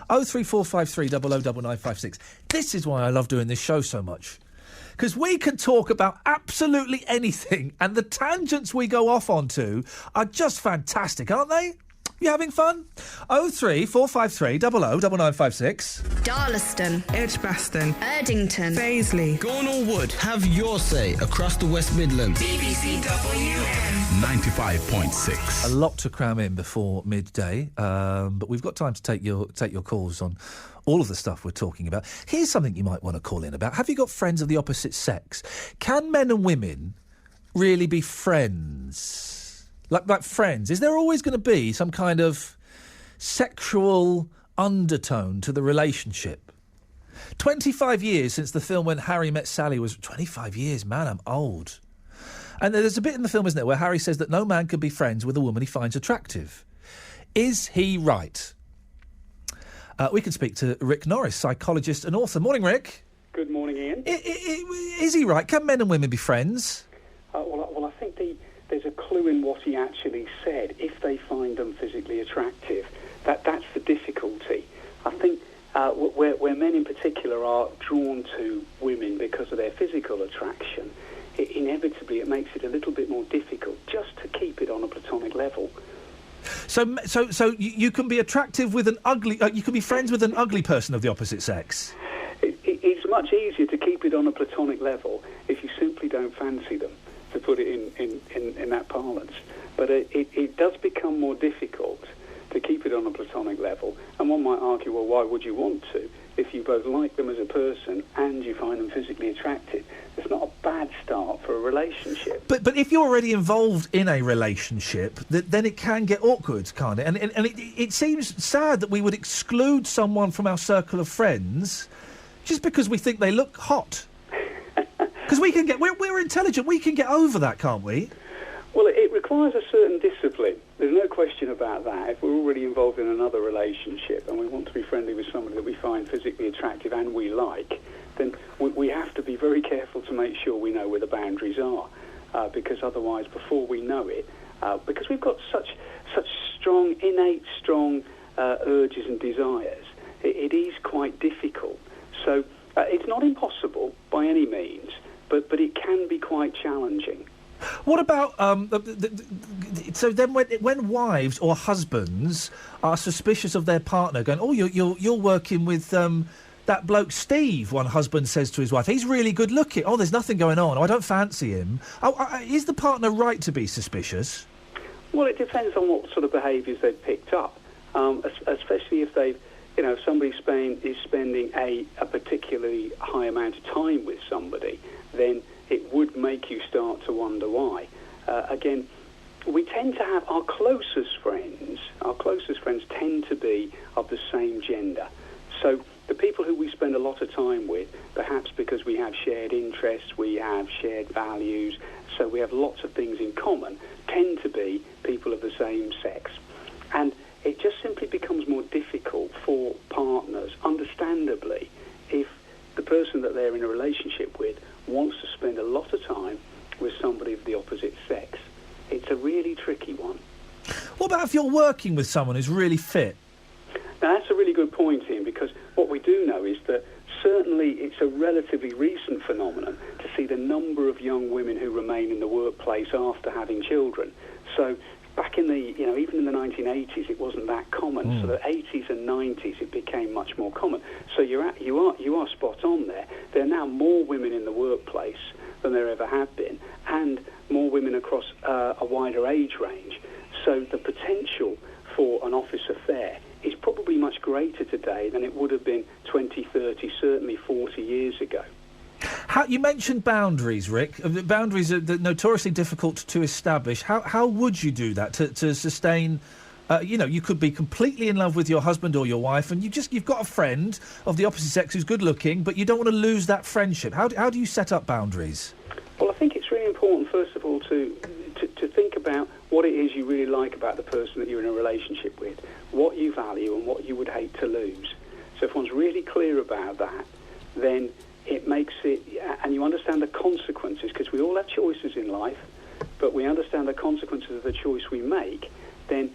03453 009956. This is why I love doing this show so much. Because we can talk about absolutely anything, and the tangents we go off onto are just fantastic, aren't they? You having fun? 03453 009956. Darlaston, Edgbaston, Erdington, Paisley, Gornal Wood. Have your say across the West Midlands. BBC WM 95.6. A lot to cram in before midday, but we've got time to take your calls on all of the stuff we're talking about. Here's something you might want to call in about. Have you got friends of the opposite sex? Can men and women really be friends? Like friends? Is there always going to be some kind of sexual undertone to the relationship? 25 years since the film When Harry Met Sally was... 25 years, man, I'm old. And there's a bit in the film, isn't there, where Harry says that no man can be friends with a woman he finds attractive. Is he right? We can speak to Rick Norris, psychologist and author. Morning, Rick. Good morning, Ian. Is he right? Can men and women be friends? Well, I think there's a clue in what he actually said. If they find them physically attractive, that's the difficulty. I think where men in particular are drawn to women because of their physical attraction, inevitably it makes it a little bit more difficult just to keep it on a platonic level. So you can be attractive with an ugly... you can be friends with an ugly person of the opposite sex? It's much easier to keep it on a platonic level if you simply don't fancy them, to put it in that parlance. But it does become more difficult to keep it on a platonic level. And one might argue, well, why would you want to? if you both like them as a person and you find them physically attractive, it's not a bad start for a relationship. But if you're already involved in a relationship, then it can get awkward, can't it? And it seems sad that we would exclude someone from our circle of friends just because we think they look hot. Because we're intelligent, we can get over that, can't we? Well, it requires a certain discipline. There's no question about that. If we're already involved in another relationship and we want to be friendly with somebody that we find physically attractive and we like, then we have to be very careful to make sure we know where the boundaries are, because otherwise, before we know it, because we've got such innate strong urges and desires, it is quite difficult. So it's not impossible by any means, but it can be quite challenging. What about so then when wives or husbands are suspicious of their partner, going, oh, you're working with that bloke Steve? One husband says to his wife, he's really good looking. Oh, there's nothing going on. Oh, I don't fancy him. Is the partner right to be suspicious? Well, it depends on what sort of behaviours they've picked up, especially if they've, if somebody is spending a particularly high amount of time with somebody, then it would make you start to wonder why. Again, we tend to have our closest friends tend to be of the same gender. So the people who we spend a lot of time with, perhaps because we have shared interests, we have shared values, so we have lots of things in common, tend to be people of the same sex. And it just simply becomes more difficult for partners, understandably, if the person that they're in a relationship with wants to spend a lot of time with somebody of the opposite sex. It's a really tricky one. What about if you're working with someone who's really fit? Now, that's a really good point, Ian, because what we do know is that certainly it's a relatively recent phenomenon to see the number of young women who remain in the workplace after having children. So back in the, even in the 1980s, it wasn't that common. So the 80s and 90s, it became much more common. So you are spot on there. There are now more women in the workplace than there ever have been, and more women across a wider age range. So the potential for an office affair is probably much greater today than it would have been 20, 30, certainly 40 years ago. You mentioned boundaries, Rick. Boundaries are notoriously difficult to establish. How would you do that to sustain? You could be completely in love with your husband or your wife, and you've got a friend of the opposite sex who's good looking, but you don't want to lose that friendship. How do you set up boundaries? Well, I think it's really important, first of all, to think about what it is you really like about the person that you're in a relationship with, what you value and what you would hate to lose. So if one's really clear about that, then it makes it, and you understand the consequences, because we all have choices in life, but we understand the consequences of the choice we make, then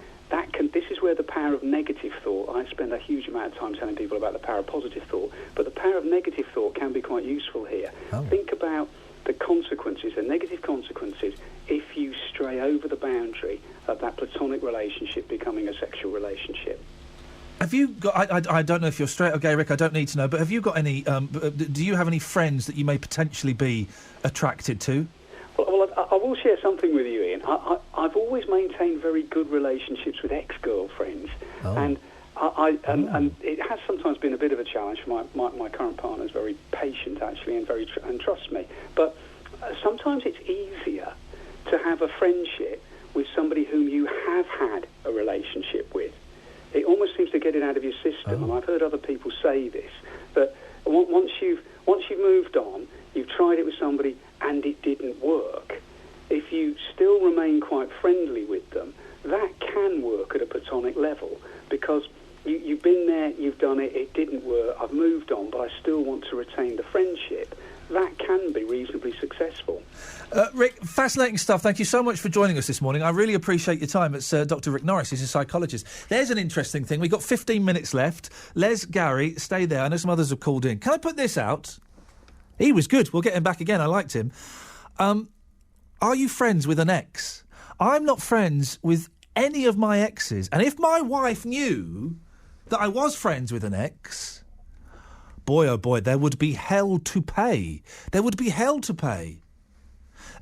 this is where the power of negative thought, I spend a huge amount of time telling people about the power of positive thought, but the power of negative thought can be quite useful here. Oh. Think about the consequences, the negative consequences, if you stray over the boundary of that platonic relationship becoming a sexual relationship. Have you got? I don't know if you're straight or gay, Rick. I don't need to know. But have you got any? Do you have any friends that you may potentially be attracted to? Well, I will share something with you, Ian. I've always maintained very good relationships with ex-girlfriends, and it has sometimes been a bit of a challenge. My current partner is very patient, actually, and trusts me. But sometimes it's easier to have a friendship with somebody whom you have had a relationship with. It almost seems to get it out of your system, and I've heard other people say this, that once you've moved on, you've tried it with somebody and it didn't work, if you still remain quite friendly with them, that can work at a platonic level, because you've been there, you've done it, it didn't work, I've moved on, but I still want to retain the friendship. That can be reasonably successful. Rick, fascinating stuff. Thank you so much for joining us this morning. I really appreciate your time. It's Dr. Rick Norris. He's a psychologist. There's an interesting thing. We've got 15 minutes left. Les, Gary, stay there. I know some others have called in. Can I put this out? He was good. We'll get him back again. I liked him. Are you friends with an ex? I'm not friends with any of my exes. And if my wife knew that I was friends with an ex, boy, oh boy, there would be hell to pay. There would be hell to pay.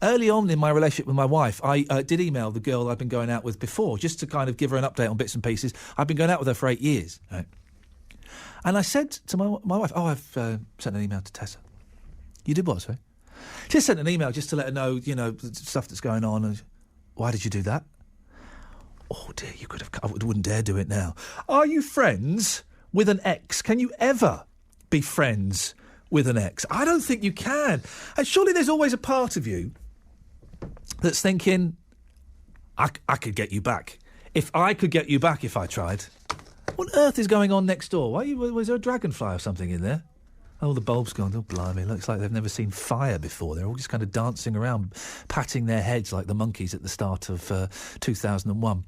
Early on in my relationship with my wife, I did email the girl I've been going out with before, just to kind of give her an update on bits and pieces. I've been going out with her for 8 years. Right? And I said to my wife, I've sent an email to Tessa. You did what, sorry? Just sent an email just to let her know, the stuff that's going on. And why did you do that? Oh, dear, you could have... I wouldn't dare do it now. Are you friends with an ex? Can you ever be friends with an ex? I don't think you can. And surely there's always a part of you that's thinking, I could get you back. If I could get you back if I tried. What on earth is going on next door? Was there a dragonfly or something in there? Oh, the bulb's gone. Oh, blimey. Looks like they've never seen fire before. They're all just kind of dancing around, patting their heads like the monkeys at the start of 2001.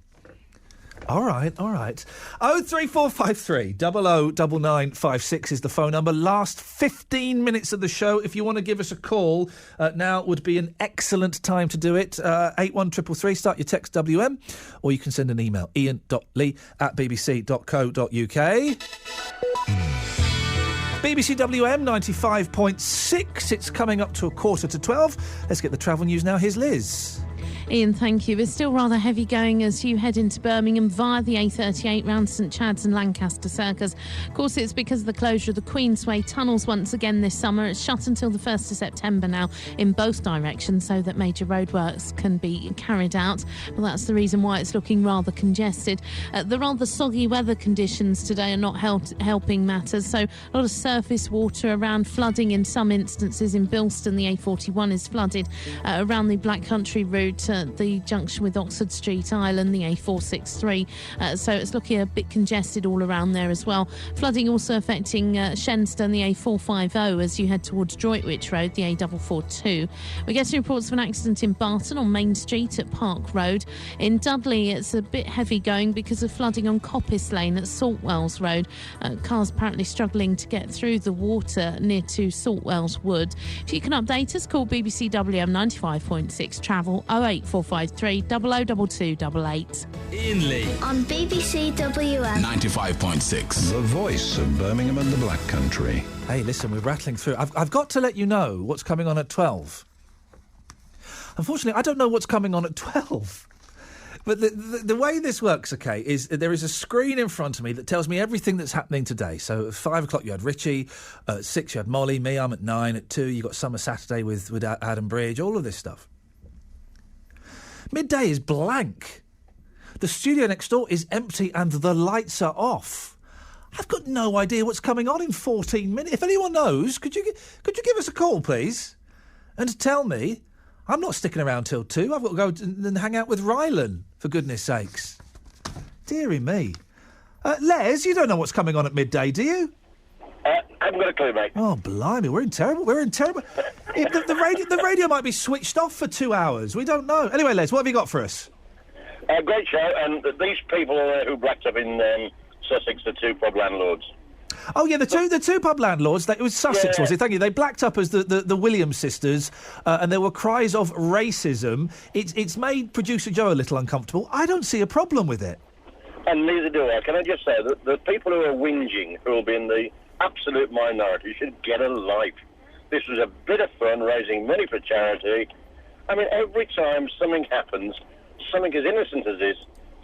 All right. 03453 009956 is the phone number. Last 15 minutes of the show. If you want to give us a call, now would be an excellent time to do it. 81333, start your text WM, or you can send an email, ian.lee@bbc.co.uk. BBC WM 95.6. It's coming up to 11:45. Let's get the travel news now. Here's Liz. Ian, thank you. It's still rather heavy going as you head into Birmingham via the A38 round St Chad's and Lancaster Circus. Of course, it's because of the closure of the Queensway tunnels once again this summer. It's shut until the 1st of September now in both directions so that major roadworks can be carried out. Well, that's the reason why it's looking rather congested. The rather soggy weather conditions today are not helping matters, so a lot of surface water around, flooding in some instances. In Bilston, the A41 is flooded around the Black Country route, the junction with Oxford Street, Island, the A463. So it's looking a bit congested all around there as well. Flooding also affecting Shenstone, the A450, as you head towards Droitwich Road, the A442. We're getting reports of an accident in Barton on Main Street at Park Road. In Dudley, it's a bit heavy going because of flooding on Coppice Lane at Saltwells Road. Cars apparently struggling to get through the water near to Saltwells Wood. If you can update us, call BBC WM 95.6 Travel 08453 002288. Iain Lee On BBC WM 95.6, the voice of Birmingham and the Black Country. Hey, listen, we're rattling through. I've got to let you know what's coming on at 12. Unfortunately, I don't know what's coming on at 12. But the way this works, OK, is there is a screen in front of me that tells me everything that's happening today. So at 5 o'clock you had Richie, at 6 you had Molly, me, I'm at 9, at 2 you got Summer Saturday with Adam Bridge, all of this stuff. Midday is blank. The studio next door is empty and the lights are off. I've got no idea what's coming on in 14 minutes. If anyone knows, could you give us a call, please? And tell me. I'm not sticking around till 2. I've got to go and hang out with Rylan, for goodness sakes. Dearie me. Les, you don't know what's coming on at midday, do you? I haven't got a clue, mate. Oh, blimey, we're in terrible. The radio might be switched off for 2 hours. We don't know. Anyway, Les, what have you got for us? Great show, and these people who blacked up in Sussex, the two pub landlords. Oh, yeah, the two pub landlords, it was Sussex, was it? Thank you. They blacked up as the Williams sisters, and there were cries of racism. It's made producer Joe a little uncomfortable. I don't see a problem with it. And neither do I. Can I just say that the people who are whinging, who will be in the absolute minority, should get a life. This was a bit of fun, raising money for charity. I mean, every time something happens, something as innocent as this,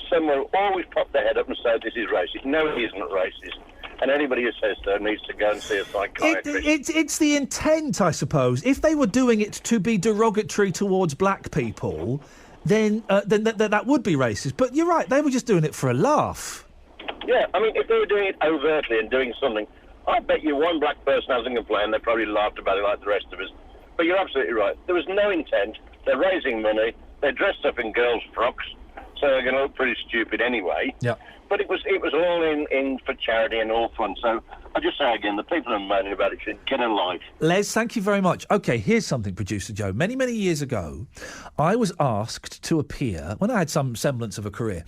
someone will always pop their head up and say, this is racist. No, it isn't racist. And anybody who says so needs to go and see a psychiatrist. It's the intent, I suppose. If they were doing it to be derogatory towards black people, then that would be racist. But you're right, they were just doing it for a laugh. Yeah, I mean, if they were doing it overtly and doing something, I bet you one black person hasn't complained. They probably laughed about it like the rest of us. But you're absolutely right. There was no intent. They're raising money. They're dressed up in girls' frocks, so they're going to look pretty stupid anyway. Yeah. But it was all in for charity and all fun. So I just say again, the people who are moaning about it should get a life. Les, thank you very much. OK, here's something, Producer Joe. Many, many years ago, I was asked to appear, when I had some semblance of a career,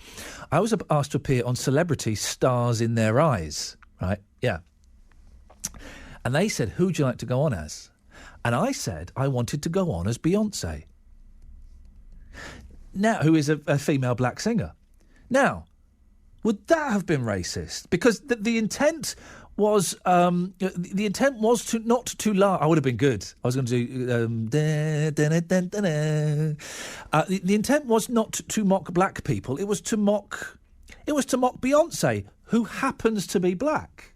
I was asked to appear on Celebrity Stars in Their Eyes, right? Yeah. And they said, who'd you like to go on as? And I said I wanted to go on as Beyoncé. Now, who is a female black singer. Now, would that have been racist? Because the intent was to not to laugh. I would have been good. I was going to do the intent was not to mock black people. It was to mock Beyoncé, who happens to be black.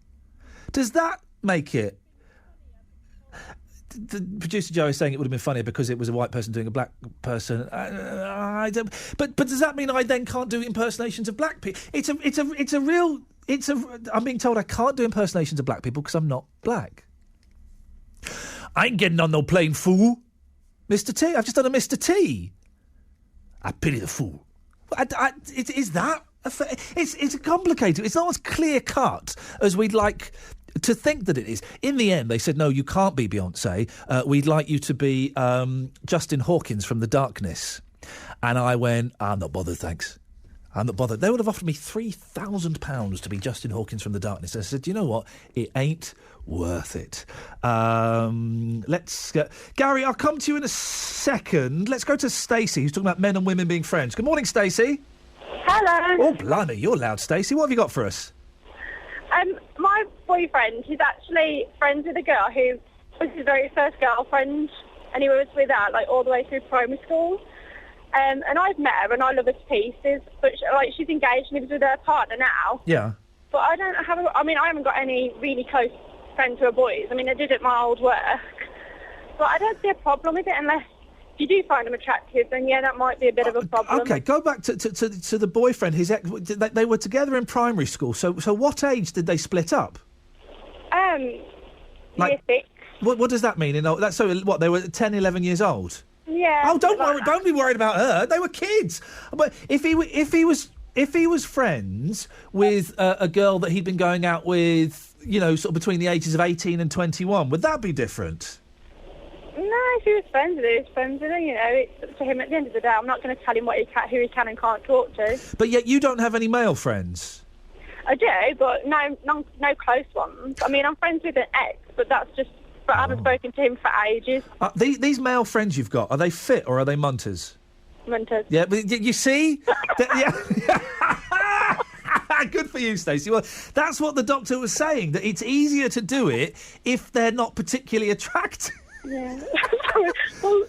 Does that make it... The producer Joe is saying it would have been funnier because it was a white person doing a black person. I don't. But does that mean I then can't do impersonations of black people? I'm being told I can't do impersonations of black people because I'm not black. I ain't getting on no plane, fool. Mr. T. I've just done a Mr. T. I pity the fool. Is that? It's complicated. It's not as clear cut as we'd like to think that it is. In the end, they said, no, you can't be Beyonce. We'd like you to be Justin Hawkins from The Darkness. And I went, I'm not bothered, thanks. I'm not bothered. They would have offered me £3,000 to be Justin Hawkins from The Darkness. I said, you know what? It ain't worth it. Let's go. Gary, I'll come to you in a second. Let's go to Stacey, who's talking about men and women being friends. Good morning, Stacey. Hello. Oh, blimey, you're loud, Stacey. What have you got for us? My boyfriend, he's actually friends with a girl who was his very first girlfriend, and he was with her like all the way through primary school. And I've met her, and I love her to pieces. But she's engaged and lives with her partner now. Yeah. But I haven't got any really close friends who are boys. I mean, I did at my old work, but I don't see a problem with it unless if you do find them attractive. Then yeah, that might be a bit of a problem. Okay, go back to the boyfriend. His ex. They were together in primary school. So what age did they split up? Year 6. What does that mean? That's so. What, they were 10, 11 years old. Yeah. Oh, don't be worried about her. They were kids. But if he was friends with a girl that he'd been going out with, sort of between the ages of 18 and 21, would that be different? No, if he was friends with her, he's friends with her. It's up to him at the end of the day. I'm not going to tell him who he can and can't talk to. But yet you don't have any male friends. I do, but no close ones. I mean, I'm friends with an ex, but that's just. But I haven't spoken to him for ages. These male friends you've got, are they fit or are they munters? Munters. Yeah, but you see? Good for you, Stacey. Well, that's what the doctor was saying, that it's easier to do it if they're not particularly attractive. Yeah. Well,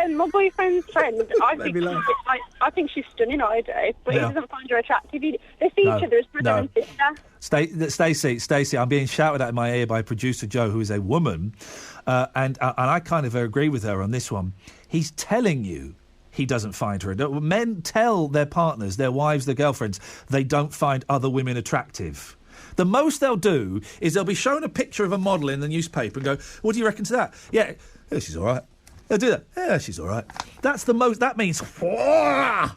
my boyfriend's friend, I think she's stunning, I do, but he doesn't find her attractive. They see each other as brother and sister. Stacey, I'm being shouted at in my ear by producer Joe, who is a woman, and I kind of agree with her on this one. He's telling you he doesn't find her. Men tell their partners, their wives, their girlfriends, they don't find other women attractive. The most they'll do is they'll be shown a picture of a model in the newspaper and go, what do you reckon to that? Yeah, she's all right. They'll do that. Yeah, she's all right. That's the most. That means. No,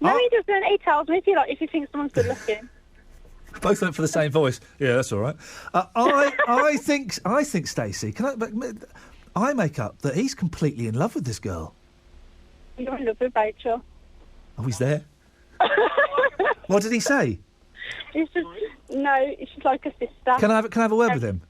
he doesn't. He tells me if he thinks someone's good looking. Both went for the same voice. Yeah, that's all right. I think Stacey. I make up that he's completely in love with this girl. You're in love with Rachel. Oh, he's there. What did he say? She's like a sister. Can I have a word with him?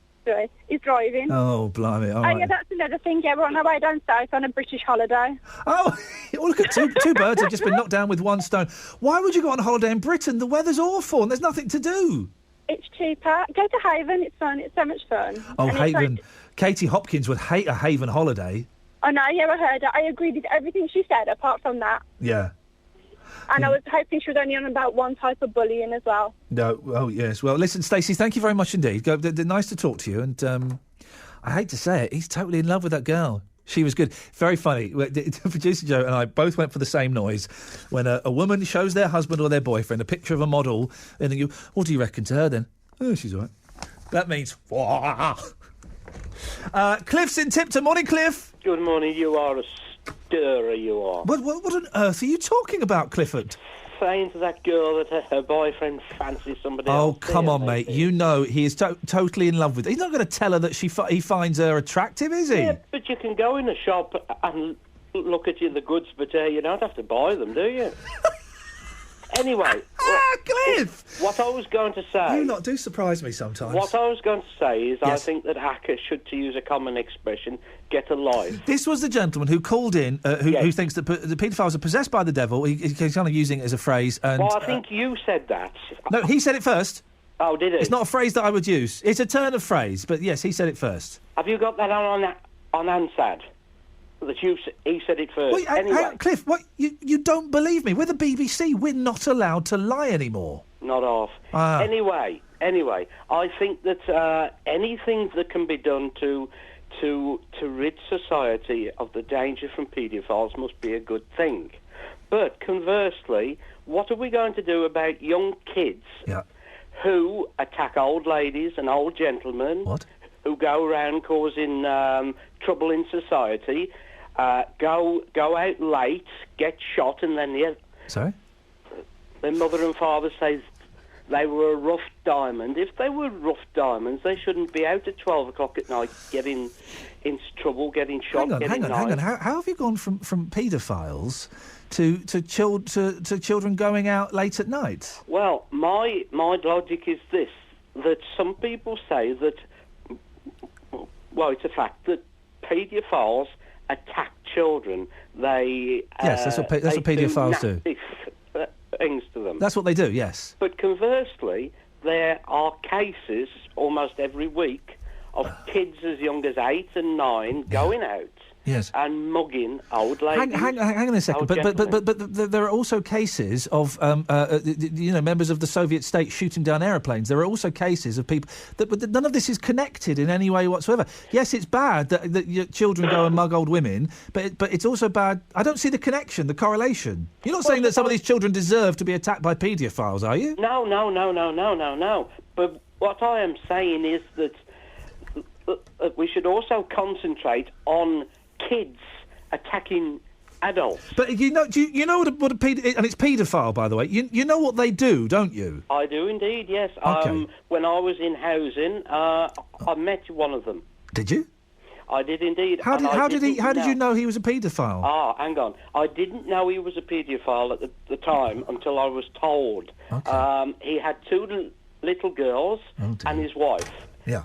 He's driving. Oh, blimey. All right. Yeah, that's another thing. Yeah, we're on our way down south on a British holiday. Oh, look at two birds have just been knocked down with one stone. Why would you go on a holiday in Britain? The weather's awful and there's nothing to do. It's cheaper. Go to Haven. It's fun. It's so much fun. Oh, Haven. Katie Hopkins would hate a Haven holiday. I know, yeah, I heard her. I agreed with everything she said, apart from that. Yeah. And I was hoping she was only on about one type of bullying as well. No, oh, yes. Well, listen, Stacey, thank you very much indeed. Nice to talk to you. And I hate to say it, he's totally in love with that girl. She was good. Very funny. Producer Joe and I both went for the same noise. When a woman shows their husband or their boyfriend a picture of a model, and then you, what do you reckon to her then? Oh, she's all right. That means... Cliff's in Tipton. Morning, Cliff. Good morning. You are a stirrer, you are. What on earth are you talking about, Clifford? Saying to that girl that her boyfriend fancies somebody else. Oh, come on, mate. You know he is totally in love with her. He's not going to tell her that he finds her attractive, is he? Yeah, but you can go in a shop and look at the goods, but you don't have to buy them, do you? Anyway, Cliff! What I was going to say... You lot do surprise me sometimes. What I was going to say is yes. I think that ACCA should, to use a common expression, get a life. This was the gentleman who called in, who thinks that the paedophiles are possessed by the devil. He's kind of using it as a phrase. And, well, I think you said that. No, he said it first. Oh, did he? It's not a phrase that I would use. It's a turn of phrase, but yes, he said it first. Have you got that on Ansad? That he said it first. Wait, anyway. Cliff, what? You don't believe me? We're the BBC. We're not allowed to lie anymore. Not off. Anyway, Anyway, I think that anything that can be done to rid society of the danger from paedophiles must be a good thing. But conversely, what are we going to do about young kids who attack old ladies and old gentlemen, who go around causing trouble in society, go out late, get shot, and then Sorry? Their mother and father says they were a rough diamond. If they were rough diamonds, they shouldn't be out at 12 o'clock at night getting into trouble, getting shot, Hang on. How have you gone from paedophiles to children going out late at night? Well, my logic is this, that some people say that, well, it's a fact that paedophiles attack children. They yes, that's what paedophiles do. Things to them. That's what they do, yes. But conversely, there are cases almost every week of kids as young as 8 and 9 going out and mugging old ladies. Hang on a second. But there are also cases of members of the Soviet state shooting down aeroplanes. There are also cases of people but none of this is connected in any way whatsoever. Yes, it's bad that your children go and mug old women, but it's also bad. I don't see the connection, the correlation. You're not saying that some of these children deserve to be attacked by paedophiles, are you? No. But what I am saying is that we should also concentrate on kids attacking adults. But you know what a and it's paedophile, by the way. You know what they do, don't you? I do indeed, yes. Okay. When I was in housing, I met one of them. Did you? I did indeed. How did you know he was a paedophile? Hang on. I didn't know he was a paedophile at the time until I was told. Okay. He had 2 little girls and his wife. Yeah.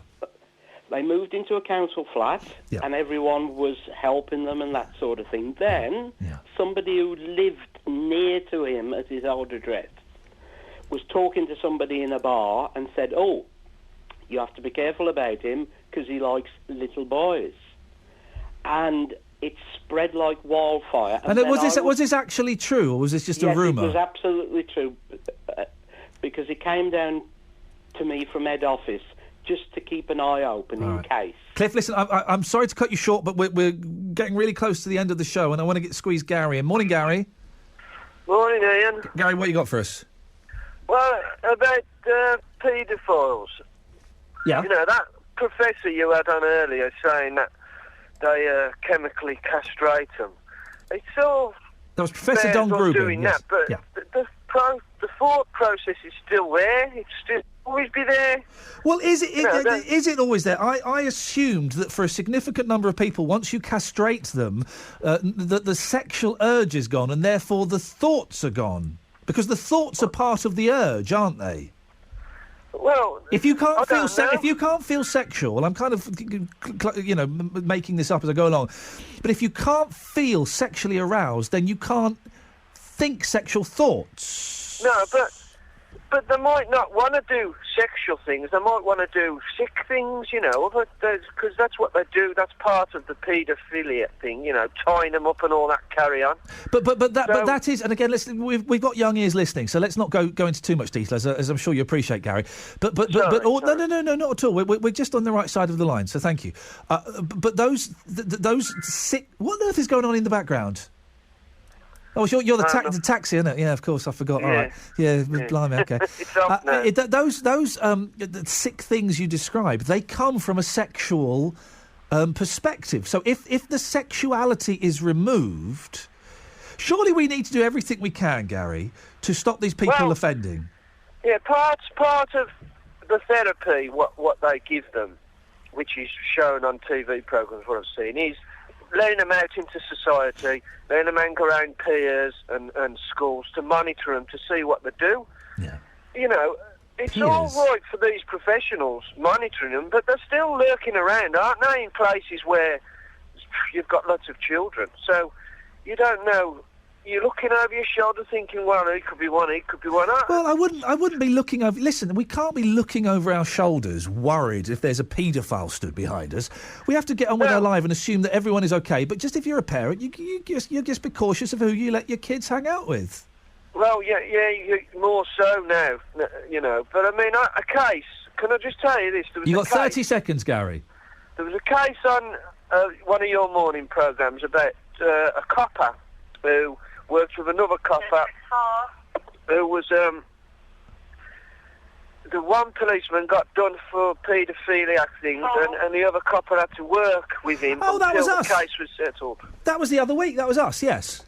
They moved into a council flat, and everyone was helping them and that sort of thing. Then, somebody who lived near to him at his old address was talking to somebody in a bar and said, "Oh, you have to be careful about him because he likes little boys." And it spread like wildfire. And was this actually true, or was this just a rumour? Yes, it was absolutely true, because it came down to me from head office, just to keep an eye open in case. Cliff, listen, I'm sorry to cut you short, but we're getting really close to the end of the show, and I want to squeeze Gary in. Morning, Gary. Morning, Ian. Gary, what you got for us? Well, about paedophiles. Yeah. You know, that professor you had on earlier saying that they chemically castrate them. It's all... That was Professor Don Grubin, doing yes. that, but the thought process is still there. It's still always be there. Well, is it always there? I assumed that for a significant number of people, once you castrate them, that the sexual urge is gone, and therefore the thoughts are gone, because the thoughts are part of the urge, aren't they? Well, if you can't feel sexual, I'm kind of, making this up as I go along, but if you can't feel sexually aroused, then you can't think sexual thoughts. No, but they might not want to do sexual things. They might want to do sick things, because that's what they do. That's part of the paedophilia thing, tying them up and all that carry on. But that is, and again, listen, we've got young ears listening, so let's not go into too much detail, as I'm sure you appreciate, Gary. No, not at all. We're just on the right side of the line, so thank you. But those sick. What on earth is going on in the background? Oh, you're the taxi, isn't it? Yeah, of course, I forgot. Yeah. All right. Yeah, blimey, okay. It's off now. Those the sick things you describe, they come from a sexual perspective. So if the sexuality is removed, surely we need to do everything we can, Gary, to stop these people offending. Yeah, part of the therapy, what they give them, which is shown on TV programmes, what I've seen, is letting them out into society, letting them hang around peers and schools to monitor them, to see what they do. Yeah. It's all right for these professionals monitoring them, but they're still lurking around, aren't they, in places where you've got lots of children. So you don't know. You're looking over your shoulder thinking, well, he could be one, he could be one. Well, I wouldn't be looking over... Listen, we can't be looking over our shoulders worried if there's a paedophile stood behind us. We have to get on with our life and assume that everyone is okay. But just if you're a parent, you just be cautious of who you let your kids hang out with. Well, yeah, more so now, you know. But, I mean, a case... Can I just tell you this? You got 30 seconds, Gary. There was a case on one of your morning programmes about a copper who worked with another copper who was... the one policeman got done for paedophiliac things, and the other copper had to work with him until the case was settled. That was the other week. That was us, yes.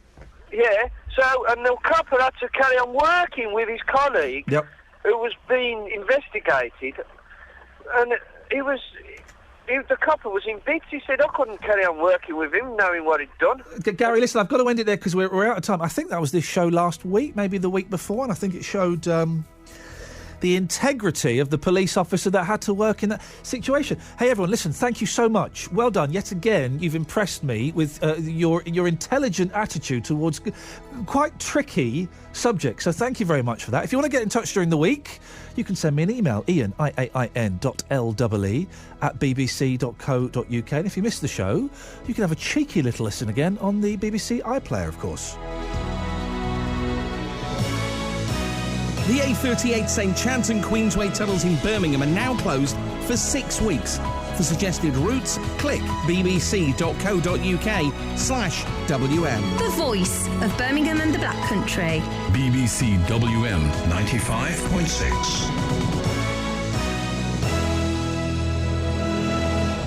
Yeah, so, and the copper had to carry on working with his colleague, who was being investigated, and the copper was in bits. He said, I couldn't carry on working with him, knowing what he'd done. Gary, listen, I've got to end it there because we're out of time. I think that was this show last week, maybe the week before, and I think it showed... the integrity of the police officer that had to work in that situation. Hey, everyone, listen, thank you so much. Well done. Yet again, you've impressed me with your intelligent attitude towards quite tricky subjects. So thank you very much for that. If you want to get in touch during the week, you can send me an email, Iain, iaiin.lle@bbc.co.uk. And if you missed the show, you can have a cheeky little listen again on the BBC iPlayer, of course. The A38 St Chad's Queensway tunnels in Birmingham are now closed for 6 weeks. For suggested routes, click bbc.co.uk/WM. The voice of Birmingham and the Black Country. BBC WM 95.6.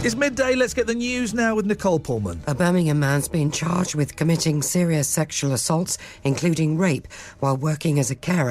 It's midday. Let's get the news now with Nicole Pullman. A Birmingham man's been charged with committing serious sexual assaults, including rape, while working as a carer.